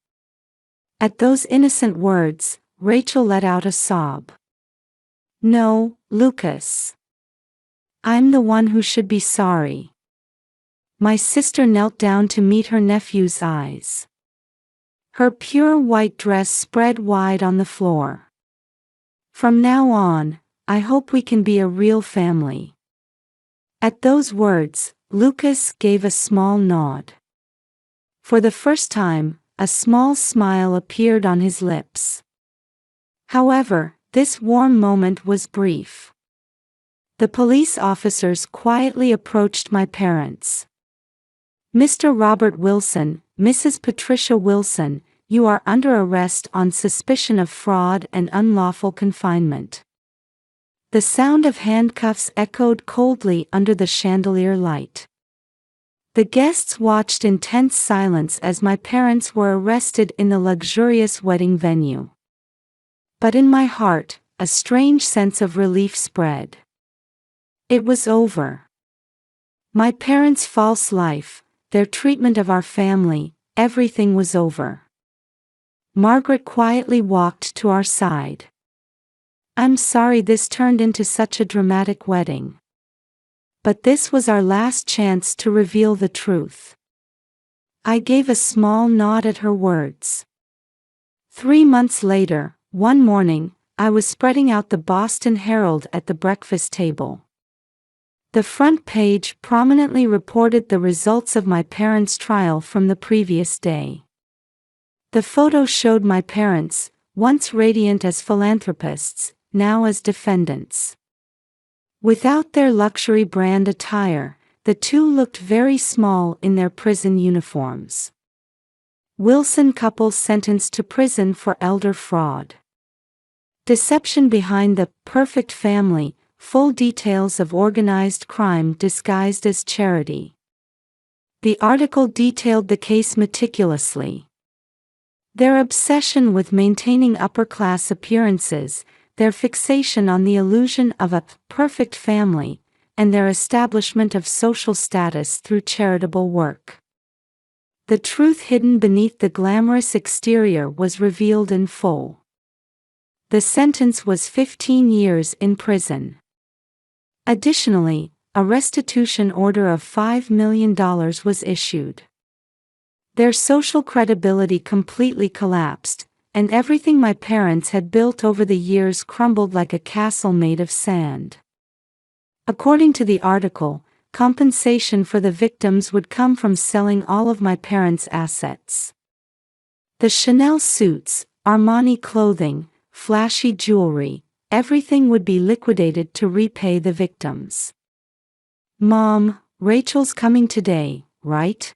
At those innocent words, Rachel let out a sob. No, Lucas. I'm the one who should be sorry. My sister knelt down to meet her nephew's eyes. Her pure white dress spread wide on the floor. From now on, I hope we can be a real family. At those words, Lucas gave a small nod. For the first time, a small smile appeared on his lips. However, this warm moment was brief. The police officers quietly approached my parents. Mr. Robert Wilson, Mrs. Patricia Wilson, you are under arrest on suspicion of fraud and unlawful confinement. The sound of handcuffs echoed coldly under the chandelier light. The guests watched in tense silence as my parents were arrested in the luxurious wedding venue. But in my heart, a strange sense of relief spread. It was over. My parents' false life, their treatment of our family, everything was over. Margaret quietly walked to our side. I'm sorry this turned into such a dramatic wedding. But this was our last chance to reveal the truth. I gave a small nod at her words. 3 months later, one morning, I was spreading out the Boston Herald at the breakfast table. The front page prominently reported the results of my parents' trial from the previous day. The photo showed my parents, once radiant as philanthropists, now as defendants. Without their luxury brand attire, the two looked very small in their prison uniforms. Wilson couple sentenced to prison for elder fraud. Deception behind the perfect family, full details of organized crime disguised as charity. The article detailed the case meticulously. Their obsession with maintaining upper-class appearances, their fixation on the illusion of a perfect family, and their establishment of social status through charitable work. The truth hidden beneath the glamorous exterior was revealed in full. The sentence was 15 years in prison. Additionally, a restitution order of $5 million was issued. Their social credibility completely collapsed, and everything my parents had built over the years crumbled like a castle made of sand. According to the article, compensation for the victims would come from selling all of my parents' assets. The Chanel suits, Armani clothing, flashy jewelry, everything would be liquidated to repay the victims. Mom, Rachel's coming today, right?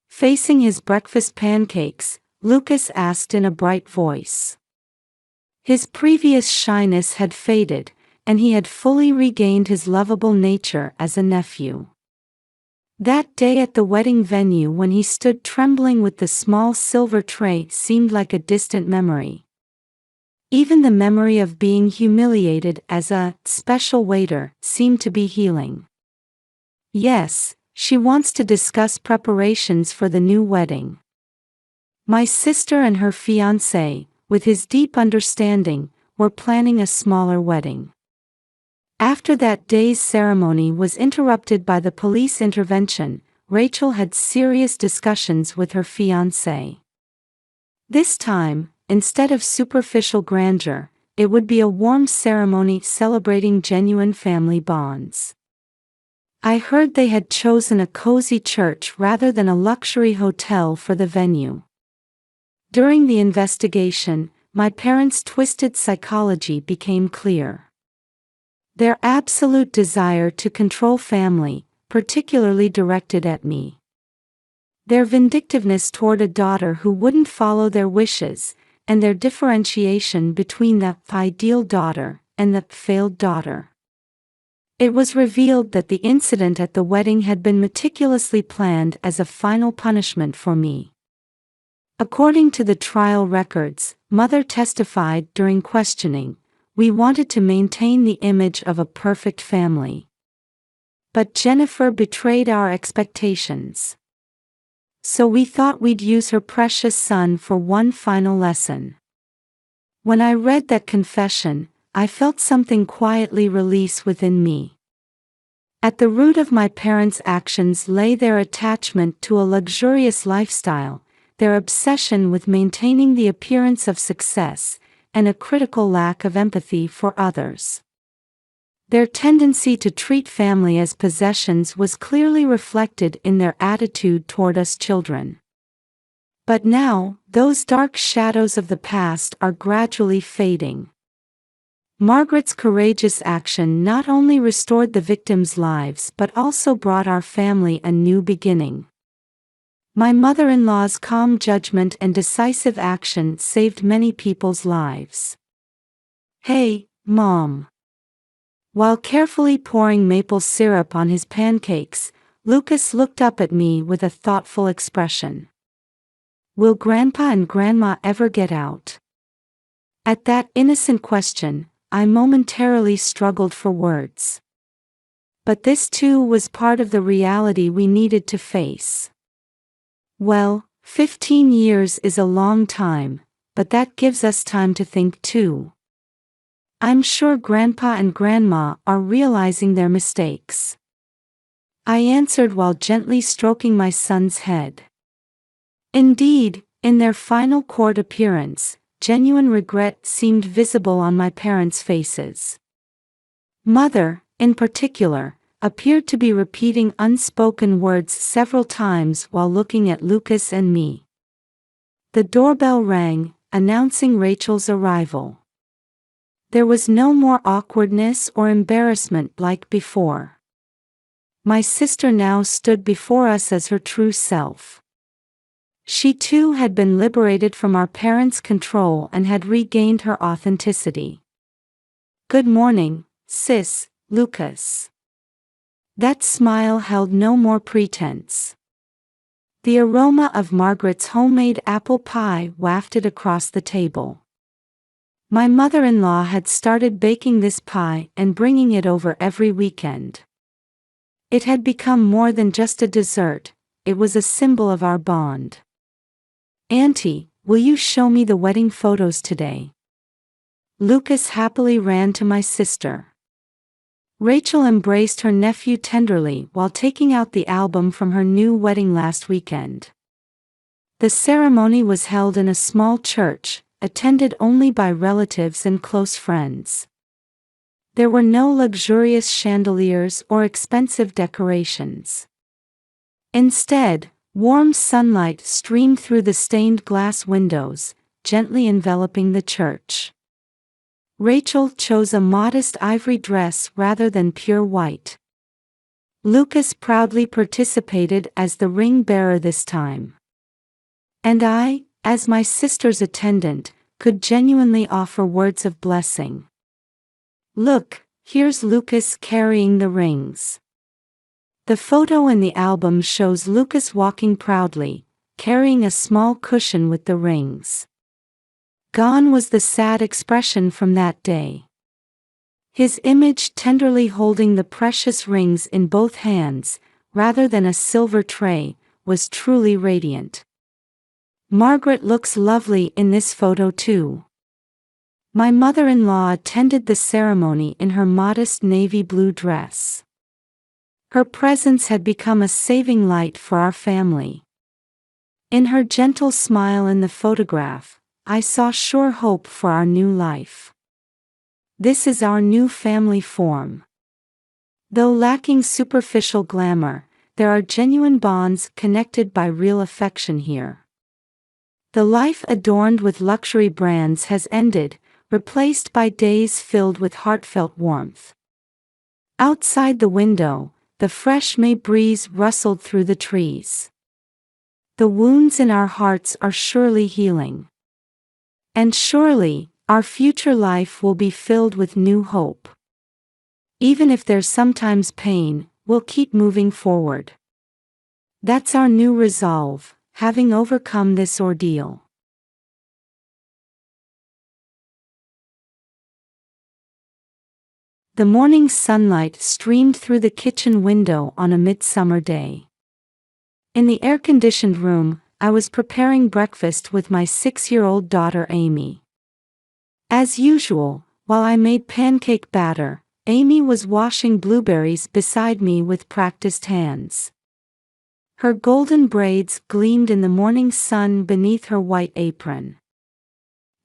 Facing his breakfast pancakes, Lucas asked in a bright voice. His previous shyness had faded, and he had fully regained his lovable nature as a nephew. That day at the wedding venue when he stood trembling with the small silver tray seemed like a distant memory. Even the memory of being humiliated as a special waiter seemed to be healing. Yes, she wants to discuss preparations for the new wedding. My sister and her fiancé, with his deep understanding, were planning a smaller wedding. After that day's ceremony was interrupted by the police intervention, Rachel had serious discussions with her fiancé. This time, instead of superficial grandeur, it would be a warm ceremony celebrating genuine family bonds. I heard they had chosen a cozy church rather than a luxury hotel for the venue. During the investigation, my parents' twisted psychology became clear. Their absolute desire to control family, particularly directed at me. Their vindictiveness toward a daughter who wouldn't follow their wishes, and their differentiation between the ideal daughter and the failed daughter. It was revealed that the incident at the wedding had been meticulously planned as a final punishment for me. According to the trial records, Mother testified during questioning, we wanted to maintain the image of a perfect family. But Jennifer betrayed our expectations. So we thought we'd use her precious son for one final lesson. When I read that confession, I felt something quietly release within me. At the root of my parents' actions lay their attachment to a luxurious lifestyle, their obsession with maintaining the appearance of success, and a critical lack of empathy for others. Their tendency to treat family as possessions was clearly reflected in their attitude toward us children. But now, those dark shadows of the past are gradually fading. Margaret's courageous action not only restored the victims' lives but also brought our family a new beginning. My mother-in-law's calm judgment and decisive action saved many people's lives. Hey, Mom. While carefully pouring maple syrup on his pancakes, Lucas looked up at me with a thoughtful expression. Will Grandpa and Grandma ever get out? At that innocent question, I momentarily struggled for words. But this too was part of the reality we needed to face. Well, 15 years is a long time, but that gives us time to think too. I'm sure Grandpa and Grandma are realizing their mistakes. I answered while gently stroking my son's head. Indeed, in their final court appearance, genuine regret seemed visible on my parents' faces. Mother, in particular, appeared to be repeating unspoken words several times while looking at Lucas and me. The doorbell rang, announcing Rachel's arrival. There was no more awkwardness or embarrassment like before. My sister now stood before us as her true self. She too had been liberated from our parents' control and had regained her authenticity. "Good morning, sis, Lucas." That smile held no more pretense. The aroma of Margaret's homemade apple pie wafted across the table. My mother-in-law had started baking this pie and bringing it over every weekend. It had become more than just a dessert, it was a symbol of our bond. "Auntie, will you show me the wedding photos today?" Lucas happily ran to my sister. Rachel embraced her nephew tenderly while taking out the album from her new wedding last weekend. The ceremony was held in a small church, attended only by relatives and close friends. There were no luxurious chandeliers or expensive decorations. Instead, warm sunlight streamed through the stained glass windows, gently enveloping the church. Rachel chose a modest ivory dress rather than pure white. Lucas proudly participated as the ring bearer this time. And I, as my sister's attendant, could genuinely offer words of blessing. "Look, here's Lucas carrying the rings." The photo in the album shows Lucas walking proudly, carrying a small cushion with the rings. Gone was the sad expression from that day. His image tenderly holding the precious rings in both hands, rather than a silver tray, was truly radiant. Margaret looks lovely in this photo too. My mother-in-law attended the ceremony in her modest navy blue dress. Her presence had become a saving light for our family. In her gentle smile in the photograph, I saw sure hope for our new life. This is our new family form. Though lacking superficial glamour, there are genuine bonds connected by real affection here. The life adorned with luxury brands has ended, replaced by days filled with heartfelt warmth. Outside the window, the fresh May breeze rustled through the trees. The wounds in our hearts are surely healing. And surely, our future life will be filled with new hope. Even if there's sometimes pain, we'll keep moving forward. That's our new resolve, having overcome this ordeal. The morning sunlight streamed through the kitchen window on a midsummer day. In the air-conditioned room, I was preparing breakfast with my 6-year-old daughter Amy. As usual, while I made pancake batter, Amy was washing blueberries beside me with practiced hands. Her golden braids gleamed in the morning sun beneath her white apron.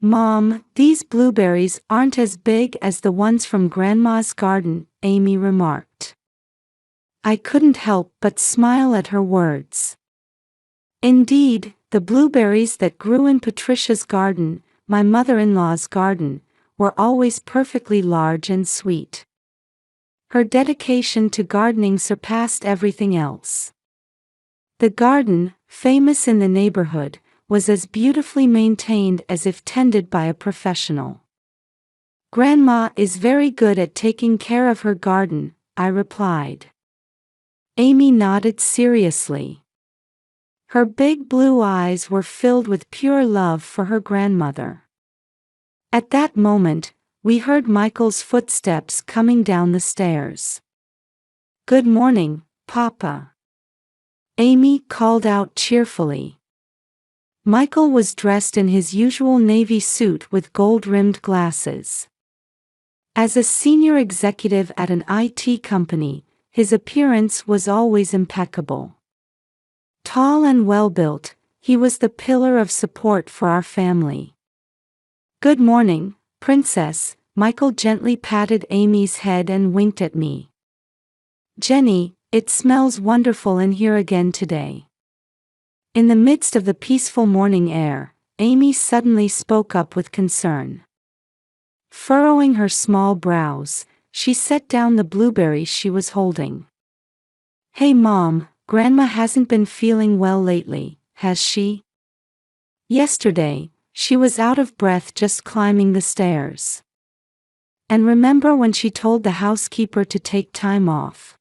"Mom, these blueberries aren't as big as the ones from Grandma's garden," Amy remarked. I couldn't help but smile at her words. Indeed, the blueberries that grew in Patricia's garden, my mother-in-law's garden, were always perfectly large and sweet. Her dedication to gardening surpassed everything else. The garden, famous in the neighborhood, was as beautifully maintained as if tended by a professional. "Grandma is very good at taking care of her garden," I replied. Amy nodded seriously. Her big blue eyes were filled with pure love for her grandmother. At that moment, we heard Michael's footsteps coming down the stairs. "Good morning, Papa," Amy called out cheerfully. Michael was dressed in his usual navy suit with gold-rimmed glasses. As a senior executive at an IT company, his appearance was always impeccable. Tall and well-built, he was the pillar of support for our family. "Good morning, Princess," Michael gently patted Amy's head and winked at me. "Jenny, it smells wonderful in here again today." In the midst of the peaceful morning air, Amy suddenly spoke up with concern. Furrowing her small brows, she set down the blueberries she was holding. "Hey Mom, Grandma hasn't been feeling well lately, has she? Yesterday, she was out of breath just climbing the stairs. And remember when she told the housekeeper to take time off?"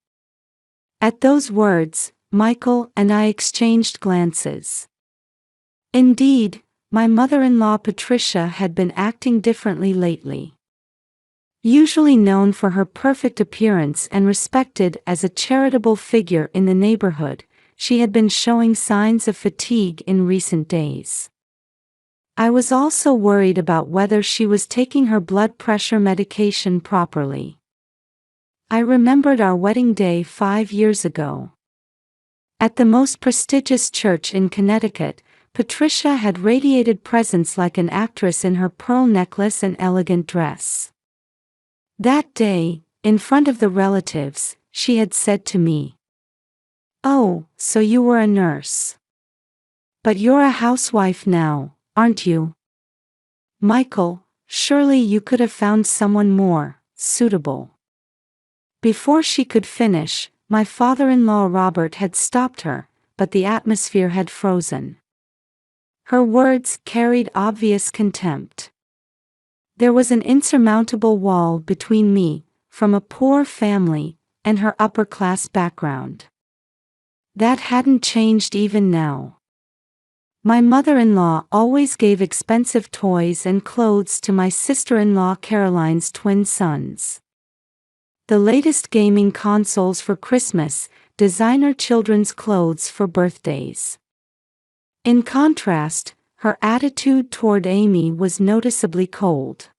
At those words, Michael and I exchanged glances. Indeed, my mother-in-law Patricia had been acting differently lately. Usually known for her perfect appearance and respected as a charitable figure in the neighborhood, she had been showing signs of fatigue in recent days. I was also worried about whether she was taking her blood pressure medication properly. I remembered our wedding day 5 years ago. At the most prestigious church in Connecticut, Patricia had radiated presence like an actress in her pearl necklace and elegant dress. That day, in front of the relatives, she had said to me, "Oh, so you were a nurse. But you're a housewife now, aren't you? Michael, surely you could have found someone more suitable." Before she could finish, my father-in-law Robert had stopped her, but the atmosphere had frozen. Her words carried obvious contempt. There was an insurmountable wall between me, from a poor family, and her upper-class background. That hadn't changed even now. My mother-in-law always gave expensive toys and clothes to my sister-in-law Caroline's twin sons. The latest gaming consoles for Christmas, designer children's clothes for birthdays. In contrast, her attitude toward Amy was noticeably cold.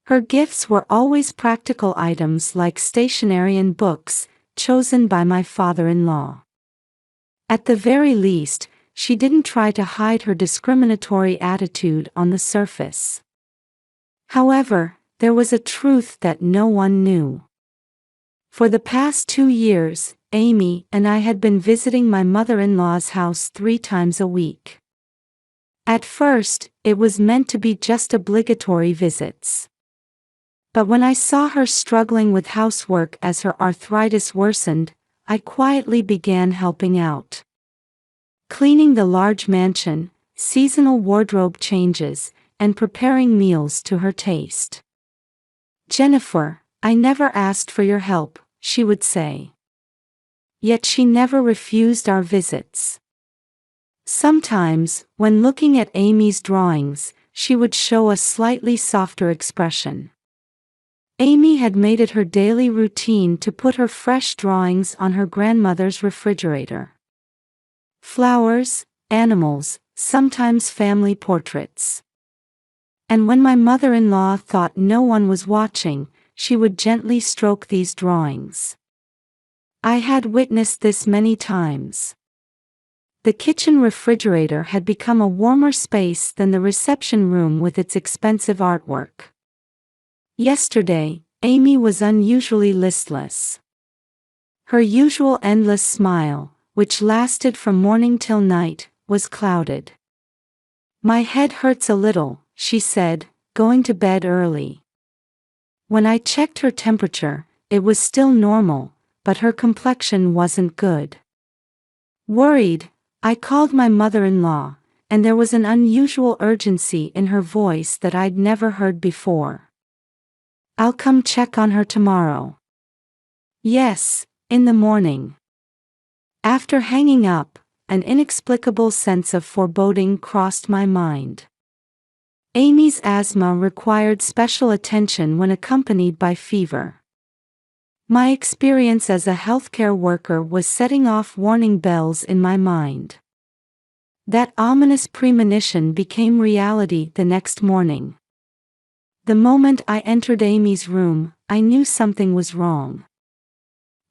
Her gifts were always practical items like stationery and books, chosen by my father-in-law. At the very least, she didn't try to hide her discriminatory attitude on the surface. However, there was a truth that no one knew. For the past 2 years, Amy and I had been visiting my mother-in-law's house 3 times a week. At first, it was meant to be just obligatory visits. But when I saw her struggling with housework as her arthritis worsened, I quietly began helping out. Cleaning the large mansion, seasonal wardrobe changes, and preparing meals to her taste. "Jennifer, I never asked for your help," she would say. Yet she never refused our visits. Sometimes, when looking at Amy's drawings, she would show a slightly softer expression. Amy had made it her daily routine to put her fresh drawings on her grandmother's refrigerator. Flowers, animals, sometimes family portraits. And when my mother-in-law thought no one was watching, she would gently stroke these drawings. I had witnessed this many times. The kitchen refrigerator had become a warmer space than the reception room with its expensive artwork. Yesterday, Amy was unusually listless. Her usual endless smile, which lasted from morning till night, was clouded. "My head hurts a little," she said, going to bed early. When I checked her temperature, it was still normal, but her complexion wasn't good. Worried, I called my mother-in-law, and there was an unusual urgency in her voice that I'd never heard before. "I'll come check on her tomorrow." "Yes, in the morning." After hanging up, an inexplicable sense of foreboding crossed my mind. Amy's asthma required special attention when accompanied by fever. My experience as a healthcare worker was setting off warning bells in my mind. That ominous premonition became reality the next morning. The moment I entered Amy's room, I knew something was wrong.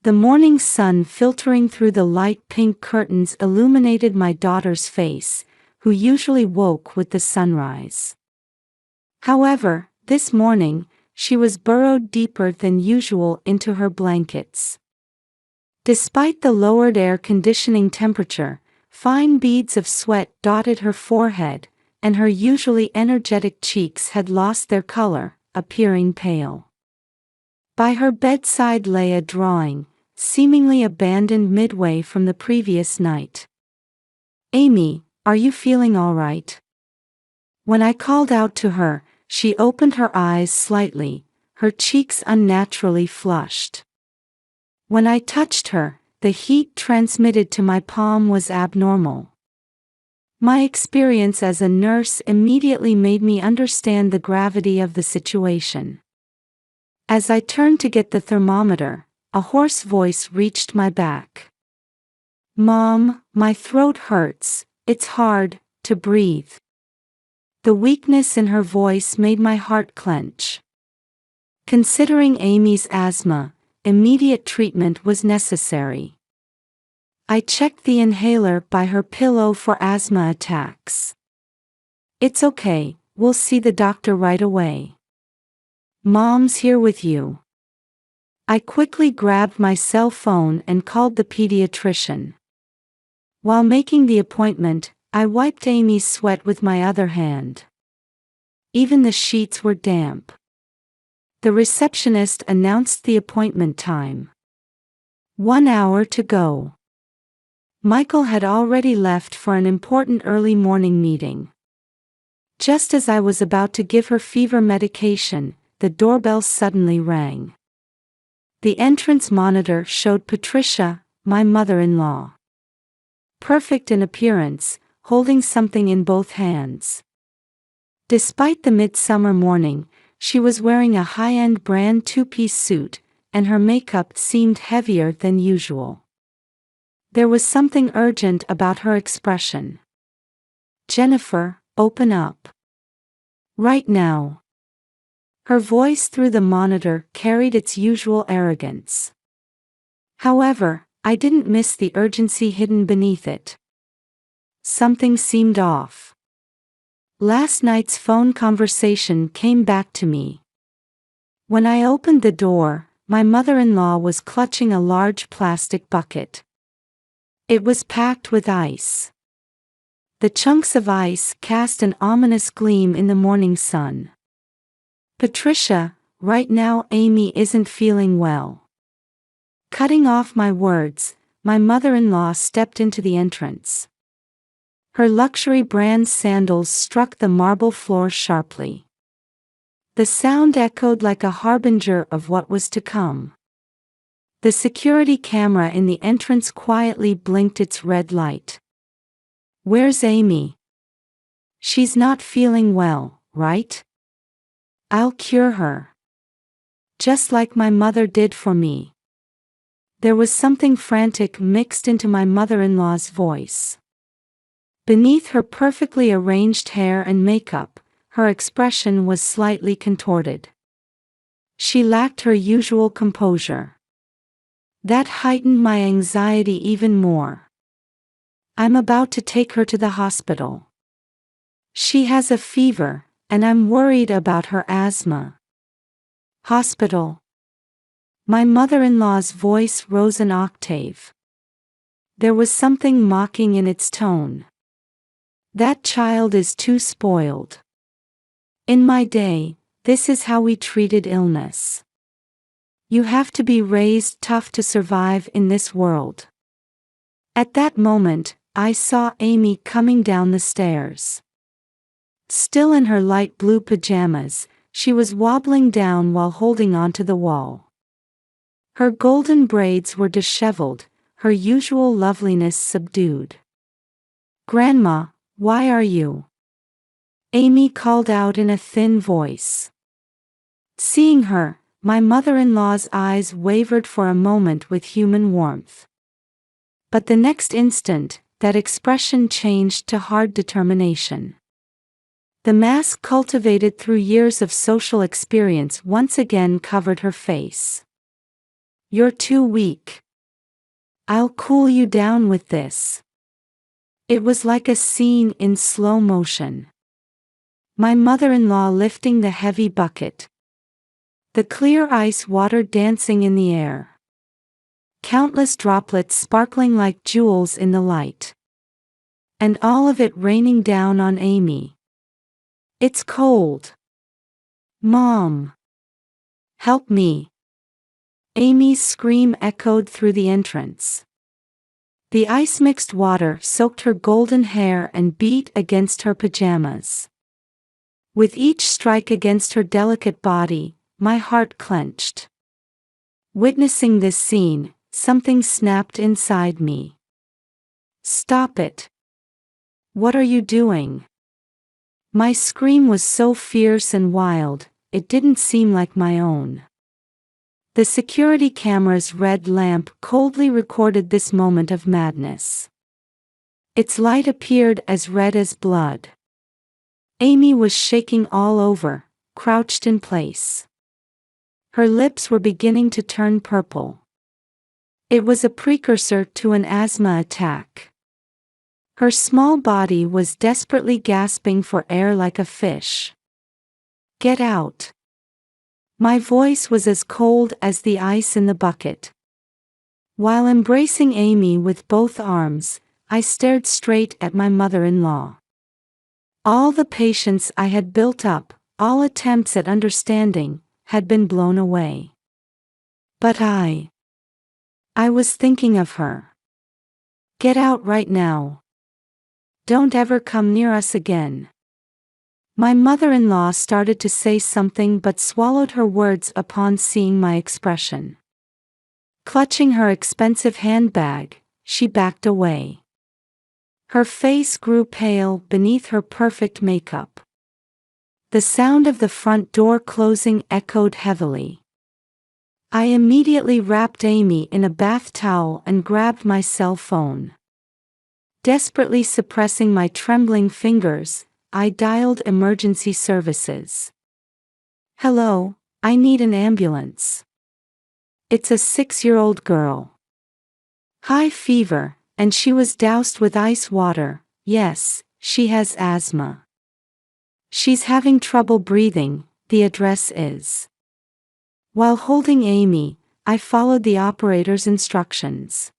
The morning sun filtering through the light pink curtains illuminated my daughter's face, who usually woke with the sunrise. However, this morning, she was burrowed deeper than usual into her blankets. Despite the lowered air conditioning temperature, fine beads of sweat dotted her forehead, and her usually energetic cheeks had lost their color, appearing pale. By her bedside lay a drawing, seemingly abandoned midway from the previous night. "Amy, are you feeling all right?" When I called out to her, she opened her eyes slightly, her cheeks unnaturally flushed. When I touched her, the heat transmitted to my palm was abnormal. My experience as a nurse immediately made me understand the gravity of the situation. As I turned to get the thermometer, a hoarse voice reached my back. "Mom, my throat hurts, it's hard to breathe." The weakness in her voice made my heart clench. Considering Amy's asthma, immediate treatment was necessary. I checked the inhaler by her pillow for asthma attacks. "It's okay, we'll see the doctor right away. Mom's here with you." I quickly grabbed my cell phone and called the pediatrician. While making the appointment, I wiped Amy's sweat with my other hand. Even the sheets were damp. The receptionist announced the appointment time. 1 hour to go. Michael had already left for an important early morning meeting. Just as I was about to give her fever medication, the doorbell suddenly rang. The entrance monitor showed Patricia, my mother-in-law. Perfect in appearance, holding something in both hands. Despite the midsummer morning, she was wearing a high-end brand two-piece suit, and her makeup seemed heavier than usual. There was something urgent about her expression. "Jennifer, open up. Right now." Her voice through the monitor carried its usual arrogance. However, I didn't miss the urgency hidden beneath it. Something seemed off. Last night's phone conversation came back to me. When I opened the door, my mother-in-law was clutching a large plastic bucket. It was packed with ice. The chunks of ice cast an ominous gleam in the morning sun. "Patricia, right now Amy isn't feeling well." Cutting off my words, my mother-in-law stepped into the entrance. Her luxury brand sandals struck the marble floor sharply. The sound echoed like a harbinger of what was to come. The security camera in the entrance quietly blinked its red light. "Where's Amy?" "She's not feeling well, right? I'll cure her. Just like my mother did for me." There was something frantic mixed into my mother-in-law's voice. Beneath her perfectly arranged hair and makeup, her expression was slightly contorted. She lacked her usual composure. That heightened my anxiety even more. "I'm about to take her to the hospital. She has a fever, and I'm worried about her asthma." "Hospital?" My mother-in-law's voice rose an octave. There was something mocking in its tone. "That child is too spoiled. In my day, this is how we treated illness. You have to be raised tough to survive in this world." At that moment, I saw Amy coming down the stairs. Still in her light blue pajamas, she was wobbling down while holding onto the wall. Her golden braids were disheveled, her usual loveliness subdued. "Grandma, why are you?" Amy called out in a thin voice. Seeing her, my mother-in-law's eyes wavered for a moment with human warmth. But the next instant, that expression changed to hard determination. The mask cultivated through years of social experience once again covered her face. You're too weak. I'll cool you down with this. It was like a scene in slow motion. My mother-in-law lifting the heavy bucket. The clear ice water dancing in the air. Countless droplets sparkling like jewels in the light. And all of it raining down on Amy. It's cold. Mom. Help me. Amy's scream echoed through the entrance. The ice-mixed water soaked her golden hair and beat against her pajamas. With each strike against her delicate body, my heart clenched. Witnessing this scene, something snapped inside me. Stop it. What are you doing? My scream was so fierce and wild, it didn't seem like my own. The security camera's red lamp coldly recorded this moment of madness. Its light appeared as red as blood. Amy was shaking all over, crouched in place. Her lips were beginning to turn purple. It was a precursor to an asthma attack. Her small body was desperately gasping for air like a fish. Get out. My voice was as cold as the ice in the bucket. While embracing Amy with both arms, I stared straight at my mother-in-law. All the patience I had built up, all attempts at understanding, had been blown away. But I was thinking of her. Get out right now. Don't ever come near us again. My mother-in-law started to say something but swallowed her words upon seeing my expression. Clutching her expensive handbag, she backed away. Her face grew pale beneath her perfect makeup. The sound of the front door closing echoed heavily. I immediately wrapped Amy in a bath towel and grabbed my cell phone. Desperately suppressing my trembling fingers, I dialed emergency services. Hello, I need an ambulance. It's a 6-year-old girl. High fever, and she was doused with ice water. Yes, she has asthma. She's having trouble breathing, the address is. While holding Amy, I followed the operator's instructions.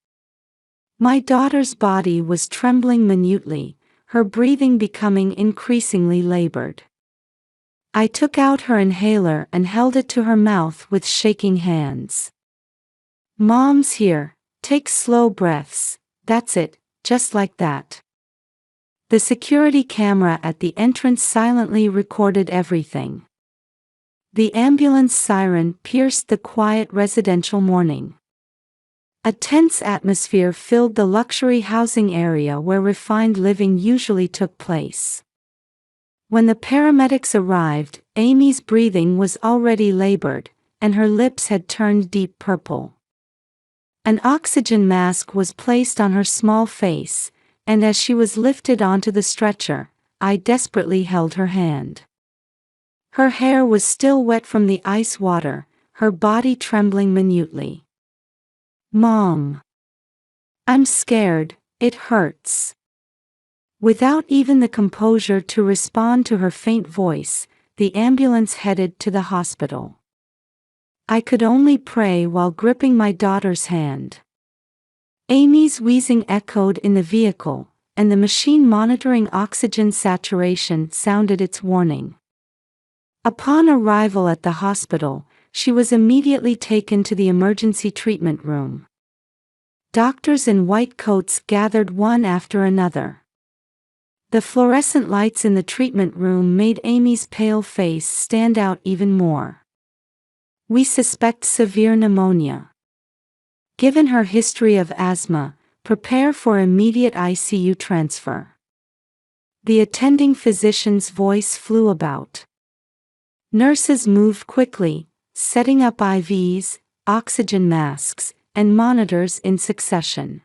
My daughter's body was trembling minutely, her breathing becoming increasingly labored. I took out her inhaler and held it to her mouth with shaking hands. Mom's here, take slow breaths, that's it, just like that. The security camera at the entrance silently recorded everything. The ambulance siren pierced the quiet residential morning. A tense atmosphere filled the luxury housing area where refined living usually took place. When the paramedics arrived, Amy's breathing was already labored, and her lips had turned deep purple. An oxygen mask was placed on her small face, and as she was lifted onto the stretcher, I desperately held her hand. Her hair was still wet from the ice water, her body trembling minutely. Mom. I'm scared, it hurts. Without even the composure to respond to her faint voice, the ambulance headed to the hospital. I could only pray while gripping my daughter's hand. Amy's wheezing echoed in the vehicle, and the machine monitoring oxygen saturation sounded its warning. Upon arrival at the hospital, she was immediately taken to the emergency treatment room. Doctors in white coats gathered one after another. The fluorescent lights in the treatment room made Amy's pale face stand out even more. We suspect severe pneumonia. Given her history of asthma, prepare for immediate ICU transfer. The attending physician's voice flew about. Nurses moved quickly, setting up IVs, oxygen masks, and monitors in succession.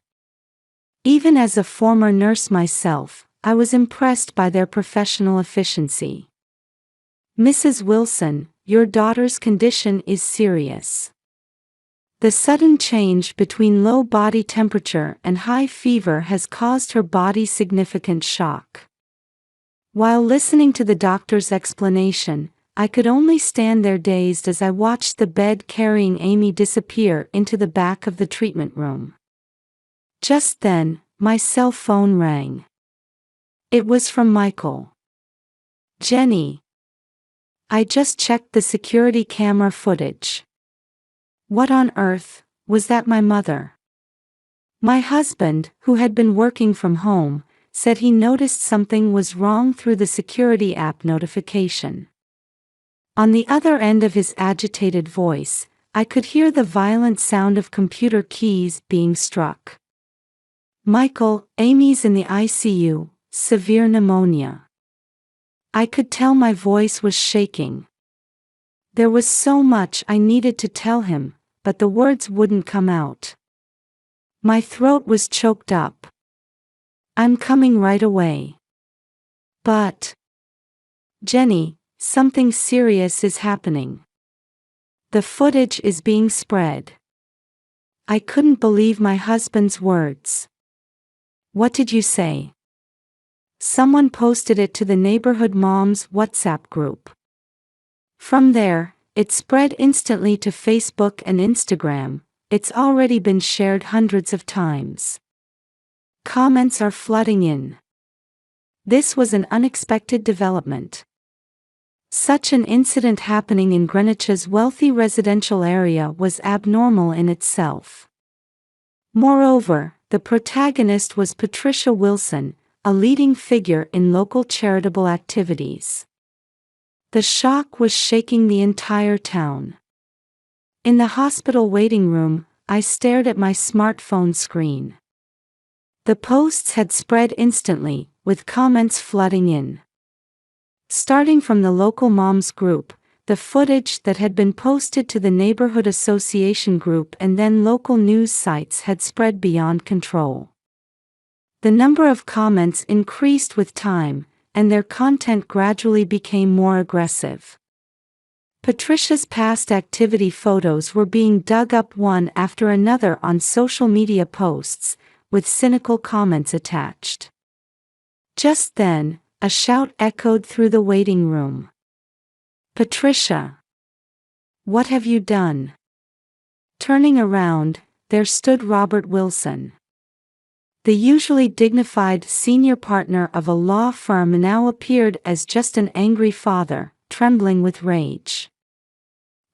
Even as a former nurse myself, I was impressed by their professional efficiency. "Mrs. Wilson, your daughter's condition is serious. The sudden change between low body temperature and high fever has caused her body significant shock." While listening to the doctor's explanation, I could only stand there dazed as I watched the bed carrying Amy disappear into the back of the treatment room. Just then, my cell phone rang. It was from Michael. "Jenny. I just checked the security camera footage. What on earth, was that my mother?" My husband, who had been working from home, said he noticed something was wrong through the security app notification. On the other end of his agitated voice, I could hear the violent sound of computer keys being struck. "Michael, Amy's in the ICU, severe pneumonia." I could tell my voice was shaking. There was so much I needed to tell him, but the words wouldn't come out. My throat was choked up. "I'm coming right away." "But, Jenny, something serious is happening. The footage is being spread." I couldn't believe my husband's words. "What did you say?" "Someone posted it to the neighborhood mom's WhatsApp group. From there, it spread instantly to Facebook and Instagram. It's already been shared hundreds of times. Comments are flooding in." This was an unexpected development. Such an incident happening in Greenwich's wealthy residential area was abnormal in itself. Moreover, the protagonist was Patricia Wilson, a leading figure in local charitable activities. The shock was shaking the entire town. In the hospital waiting room, I stared at my smartphone screen. The posts had spread instantly, with comments flooding in. Starting from the local moms group, the footage that had been posted to the neighborhood association group and then local news sites had spread beyond control. The number of comments increased with time, and their content gradually became more aggressive. Patricia's past activity photos were being dug up one after another on social media posts, with cynical comments attached. Just then, a shout echoed through the waiting room. "Patricia! What have you done?" Turning around, there stood Robert Wilson. The usually dignified senior partner of a law firm now appeared as just an angry father, trembling with rage.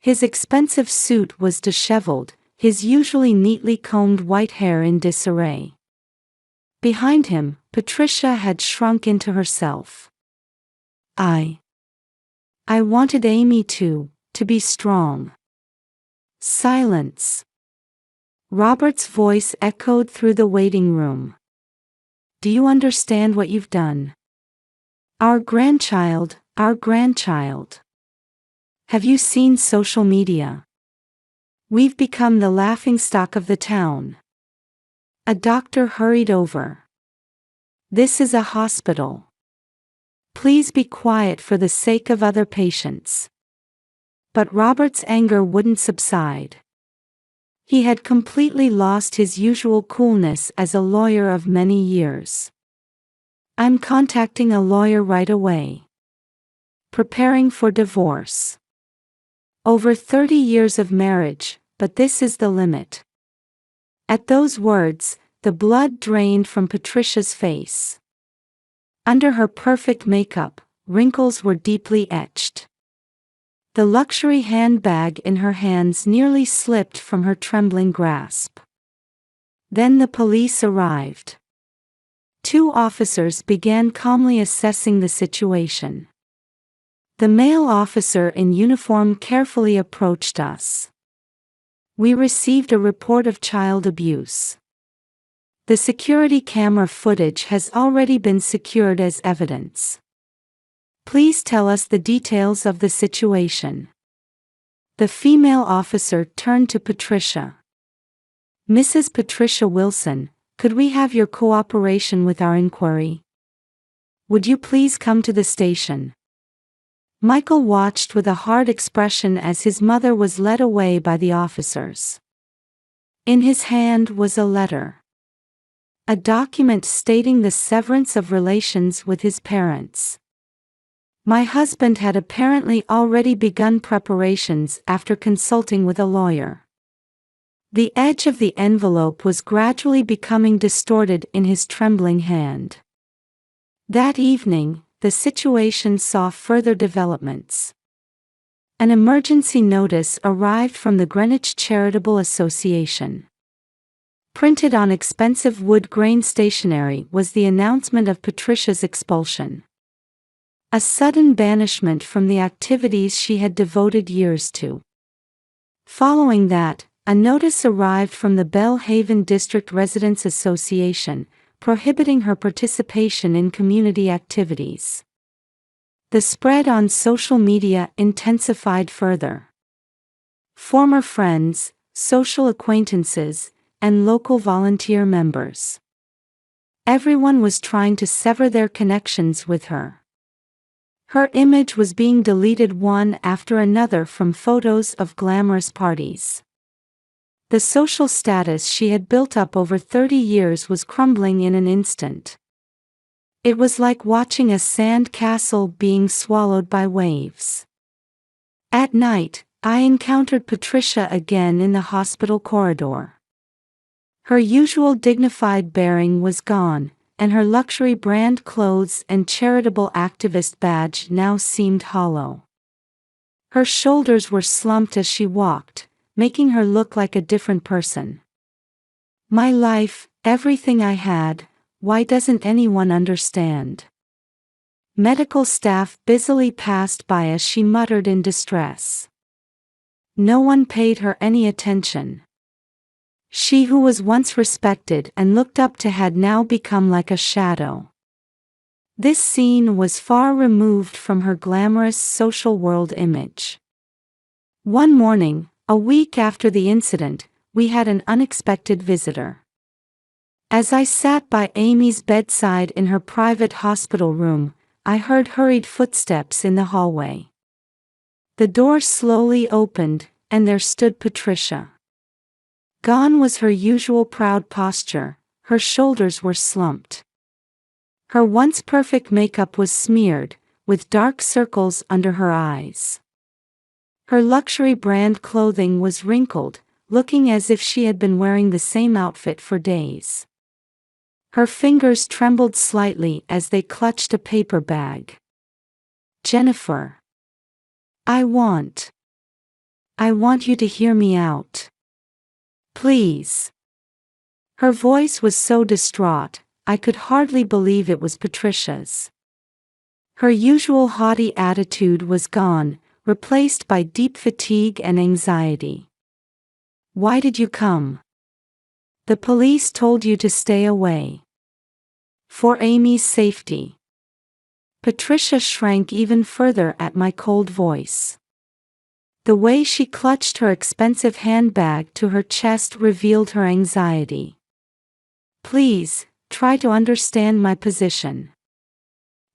His expensive suit was disheveled, his usually neatly combed white hair in disarray. Behind him, Patricia had shrunk into herself. I wanted Amy to be strong." Silence. Robert's voice echoed through the waiting room. "Do you understand what you've done? Our grandchild. Have you seen social media? We've become the laughingstock of the town." A doctor hurried over. "This is a hospital. Please be quiet for the sake of other patients." But Robert's anger wouldn't subside. He had completely lost his usual coolness as a lawyer of many years. "I'm contacting a lawyer right away. Preparing for divorce. Over 30 years of marriage, but this is the limit." At those words, the blood drained from Patricia's face. Under her perfect makeup, wrinkles were deeply etched. The luxury handbag in her hands nearly slipped from her trembling grasp. Then the police arrived. 2 officers began calmly assessing the situation. The male officer in uniform carefully approached us. "We received a report of child abuse. The security camera footage has already been secured as evidence. Please tell us the details of the situation. The female officer turned to Patricia. Mrs. Patricia Wilson, could we have your cooperation with our inquiry? Would you please come to the station? Michael watched with a hard expression as his mother was led away by the officers. In his hand was a letter. A document stating the severance of relations with his parents. My husband had apparently already begun preparations after consulting with a lawyer. The edge of the envelope was gradually becoming distorted in his trembling hand. That evening, the situation saw further developments. An emergency notice arrived from the Greenwich Charitable Association. Printed on expensive wood grain stationery was the announcement of Patricia's expulsion. A sudden banishment from the activities she had devoted years to. Following that, a notice arrived from the Belle Haven District Residents Association, prohibiting her participation in community activities. The spread on social media intensified further. Former friends, social acquaintances, and local volunteer members. Everyone was trying to sever their connections with her. Her image was being deleted one after another from photos of glamorous parties. The social status she had built up over 30 years was crumbling in an instant. It was like watching a sand castle being swallowed by waves. At night, I encountered Patricia again in the hospital corridor. Her usual dignified bearing was gone, and her luxury brand clothes and charitable activist badge now seemed hollow. Her shoulders were slumped as she walked, making her look like a different person. My life, everything I had, why doesn't anyone understand? Medical staff busily passed by as she muttered in distress. No one paid her any attention. She who was once respected and looked up to had now become like a shadow. This scene was far removed from her glamorous social world image. One morning, a week after the incident, we had an unexpected visitor. As I sat by Amy's bedside in her private hospital room, I heard hurried footsteps in the hallway. The door slowly opened, and there stood Patricia. Gone was her usual proud posture, her shoulders were slumped. Her once perfect makeup was smeared, with dark circles under her eyes. Her luxury brand clothing was wrinkled, looking as if she had been wearing the same outfit for days. Her fingers trembled slightly as they clutched a paper bag. Jennifer. I want you to hear me out. Please. Her voice was so distraught, I could hardly believe it was Patricia's. Her usual haughty attitude was gone, replaced by deep fatigue and anxiety. Why did you come? The police told you to stay away. For Amy's safety. Patricia shrank even further at my cold voice. The way she clutched her expensive handbag to her chest revealed her anxiety. Please, try to understand my position.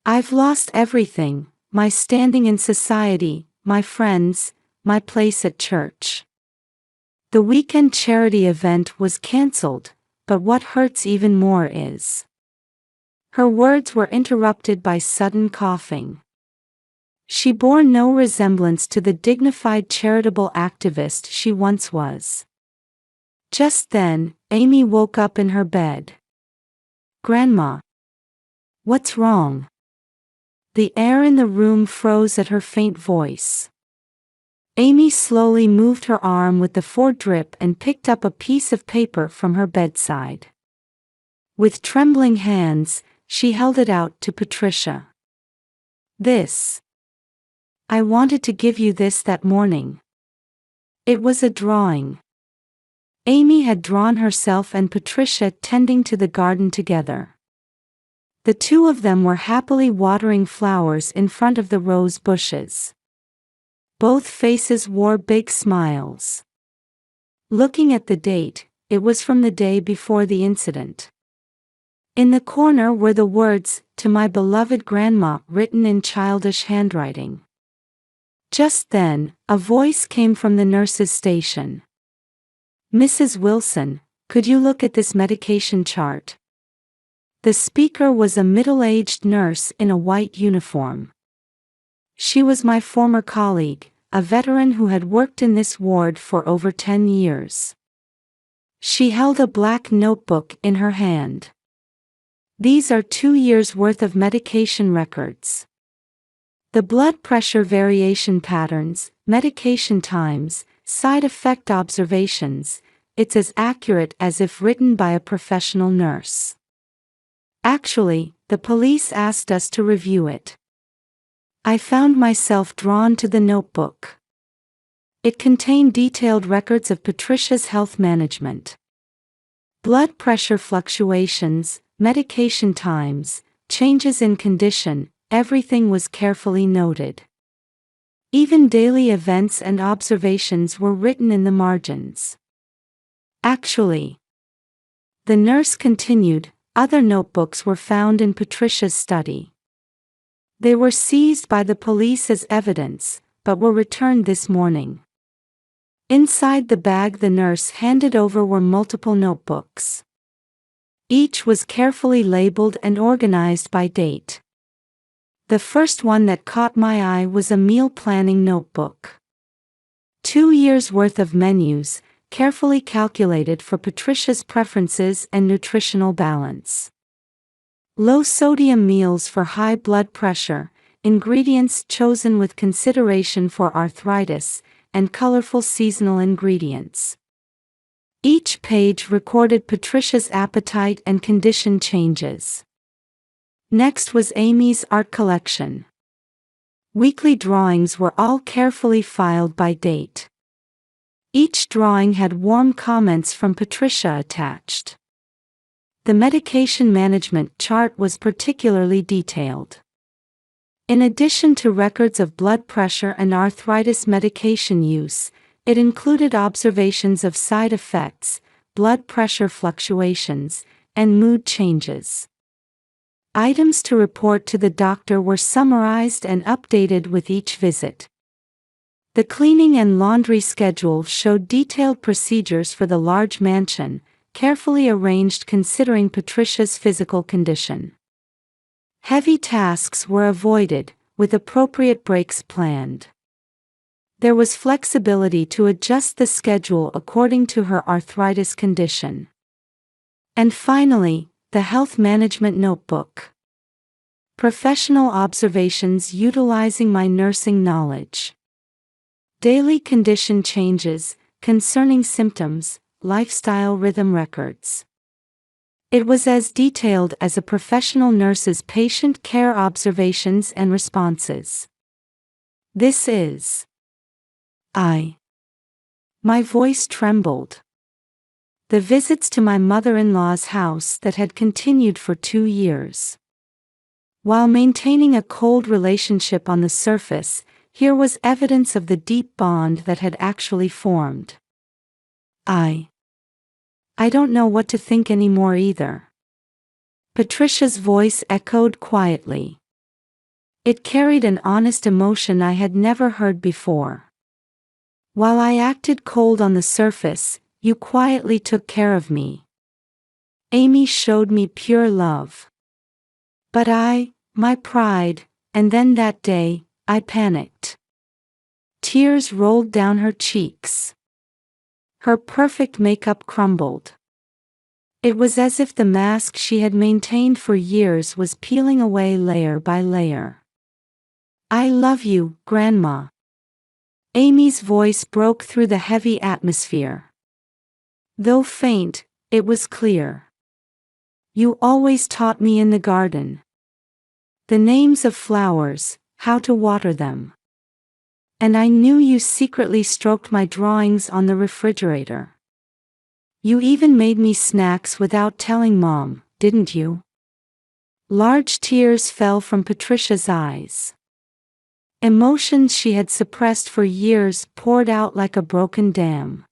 I've lost everything, my standing in society, my friends, my place at church. The weekend charity event was cancelled, but what hurts even more is. Her words were interrupted by sudden coughing. She bore no resemblance to the dignified charitable activist she once was. Just then, Amy woke up in her bed. Grandma. What's wrong? The air in the room froze at her faint voice. Amy slowly moved her arm with the foredrip and picked up a piece of paper from her bedside. With trembling hands, she held it out to Patricia. This. I wanted to give you this that morning. It was a drawing. Amy had drawn herself and Patricia tending to the garden together. The two of them were happily watering flowers in front of the rose bushes. Both faces wore big smiles. Looking at the date, it was from the day before the incident. In the corner were the words, "To my beloved grandma," written in childish handwriting. Just then, a voice came from the nurse's station. "Mrs. Wilson, could you look at this medication chart?" The speaker was a middle-aged nurse in a white uniform. She was my former colleague, a veteran who had worked in this ward for over 10 years. She held a black notebook in her hand. "These are 2 years' worth of medication records. The blood pressure variation patterns, medication times, side effect observations, it's as accurate as if written by a professional nurse. Actually, the police asked us to review it." I found myself drawn to the notebook. It contained detailed records of Patricia's health management. Blood pressure fluctuations, medication times, changes in condition, everything was carefully noted. Even daily events and observations were written in the margins. Actually, the nurse continued, other notebooks were found in Patricia's study. They were seized by the police as evidence, but were returned this morning. Inside the bag the nurse handed over were multiple notebooks. Each was carefully labeled and organized by date. The first one that caught my eye was a meal planning notebook. 2 years' worth of menus, carefully calculated for Patricia's preferences and nutritional balance. Low-sodium meals for high blood pressure, ingredients chosen with consideration for arthritis, and colorful seasonal ingredients. Each page recorded Patricia's appetite and condition changes. Next was Amy's art collection. Weekly drawings were all carefully filed by date. Each drawing had warm comments from Patricia attached. The medication management chart was particularly detailed. In addition to records of blood pressure and arthritis medication use, it included observations of side effects, blood pressure fluctuations, and mood changes. Items to report to the doctor were summarized and updated with each visit. The cleaning and laundry schedule showed detailed procedures for the large mansion, carefully arranged considering Patricia's physical condition. Heavy tasks were avoided, with appropriate breaks planned. There was flexibility to adjust the schedule according to her arthritis condition. And finally, the health management notebook. Professional observations utilizing my nursing knowledge. Daily condition changes, concerning symptoms, lifestyle rhythm records. It was as detailed as a professional nurse's patient care observations and responses. This is My voice trembled. The visits to my mother-in-law's house that had continued for 2 years. While maintaining a cold relationship on the surface, here was evidence of the deep bond that had actually formed. I don't know what to think anymore either. Patricia's voice echoed quietly. It carried an honest emotion I had never heard before. While I acted cold on the surface, you quietly took care of me. Amy showed me pure love. But my pride, and then that day, I panicked. Tears rolled down her cheeks. Her perfect makeup crumbled. It was as if the mask she had maintained for years was peeling away layer by layer. I love you, Grandma. Amy's voice broke through the heavy atmosphere. Though faint, it was clear. You always taught me in the garden. The names of flowers, how to water them. And I knew you secretly stroked my drawings on the refrigerator. You even made me snacks without telling Mom, didn't you? Large tears fell from Patricia's eyes. Emotions she had suppressed for years poured out like a broken dam.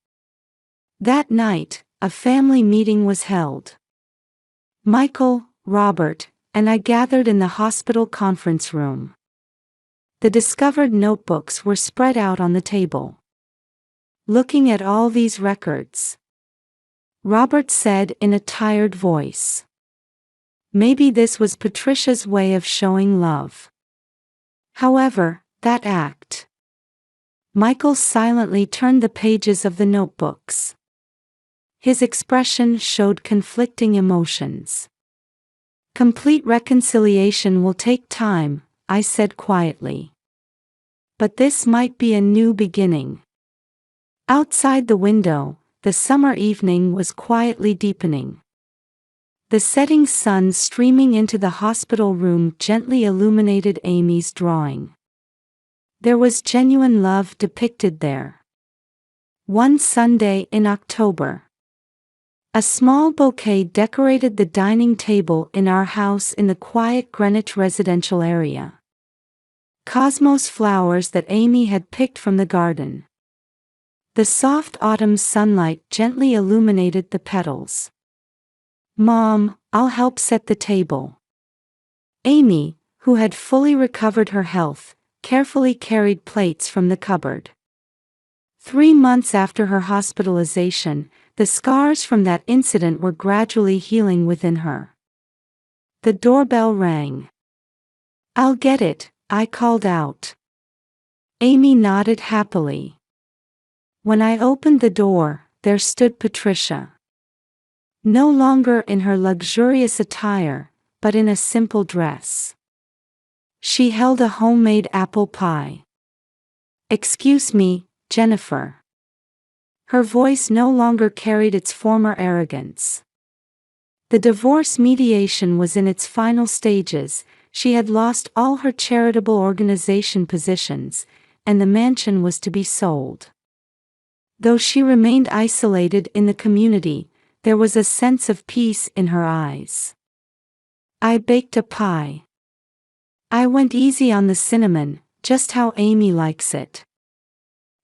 That night, a family meeting was held. Michael, Robert, and I gathered in the hospital conference room. The discovered notebooks were spread out on the table. Looking at all these records, Robert said in a tired voice, maybe this was Patricia's way of showing love. However, that act. Michael silently turned the pages of the notebooks. His expression showed conflicting emotions. Complete reconciliation will take time, I said quietly. But this might be a new beginning. Outside the window, the summer evening was quietly deepening. The setting sun streaming into the hospital room gently illuminated Amy's drawing. There was genuine love depicted there. One Sunday in October, a small bouquet decorated the dining table in our house in the quiet Greenwich residential area. Cosmos flowers that Amy had picked from the garden. The soft autumn sunlight gently illuminated the petals. Mom, I'll help set the table. Amy, who had fully recovered her health, carefully carried plates from the cupboard. 3 months after her hospitalization, the scars from that incident were gradually healing within her. The doorbell rang. I'll get it, I called out. Amy nodded happily. When I opened the door, there stood Patricia. No longer in her luxurious attire, but in a simple dress. She held a homemade apple pie. Excuse me, Jennifer. Her voice no longer carried its former arrogance. The divorce mediation was in its final stages, she had lost all her charitable organization positions, and the mansion was to be sold. Though she remained isolated in the community, there was a sense of peace in her eyes. I baked a pie. I went easy on the cinnamon, just how Amy likes it.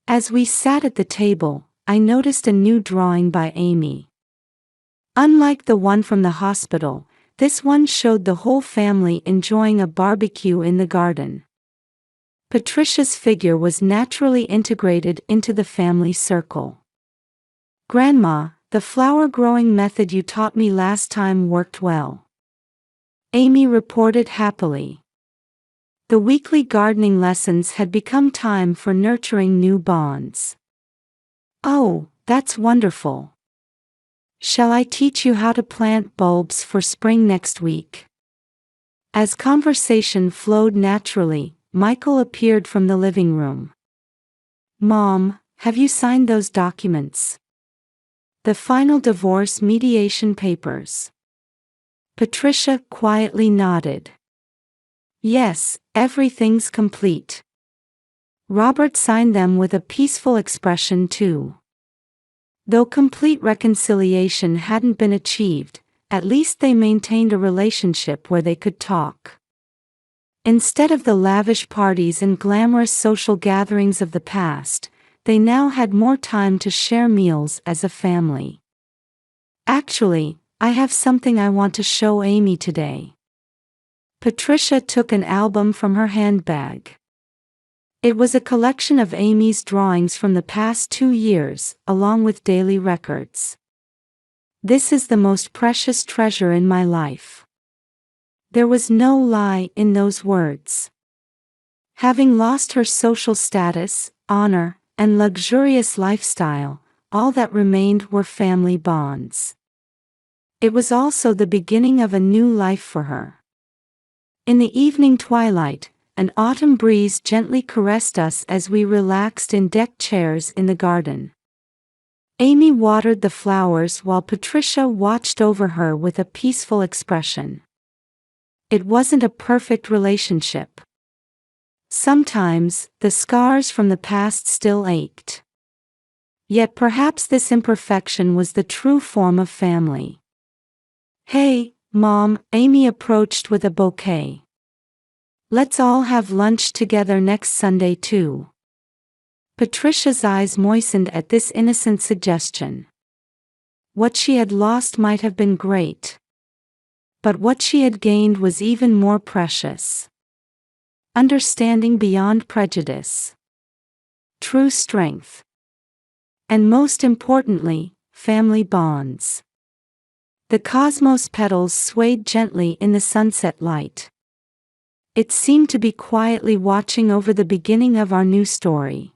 As we sat at the table, I noticed a new drawing by Amy. Unlike the one from the hospital, this one showed the whole family enjoying a barbecue in the garden. Patricia's figure was naturally integrated into the family circle. Grandma, the flower-growing method you taught me last time worked well. Amy reported happily. The weekly gardening lessons had become time for nurturing new bonds. Oh, that's wonderful. Shall I teach you how to plant bulbs for spring next week? As conversation flowed naturally, Michael appeared from the living room. Mom, have you signed those documents? The final divorce mediation papers. Patricia quietly nodded. Yes, everything's complete. Robert signed them with a peaceful expression too. Though complete reconciliation hadn't been achieved, at least they maintained a relationship where they could talk. Instead of the lavish parties and glamorous social gatherings of the past, they now had more time to share meals as a family. Actually, I have something I want to show Amy today. Patricia took an album from her handbag. It was a collection of Amy's drawings from the past 2 years, along with daily records. This is the most precious treasure in my life. There was no lie in those words. Having lost her social status, honor, and luxurious lifestyle, all that remained were family bonds. It was also the beginning of a new life for her. In the evening twilight, an autumn breeze gently caressed us as we relaxed in deck chairs in the garden. Amy watered the flowers while Patricia watched over her with a peaceful expression. It wasn't a perfect relationship. Sometimes, the scars from the past still ached. Yet perhaps this imperfection was the true form of family. "Hey, Mom," Amy approached with a bouquet. "Let's all have lunch together next Sunday too." Patricia's eyes moistened at this innocent suggestion. What she had lost might have been great, but what she had gained was even more precious. Understanding beyond prejudice. True strength. And most importantly, family bonds. The cosmos petals swayed gently in the sunset light. It seemed to be quietly watching over the beginning of our new story.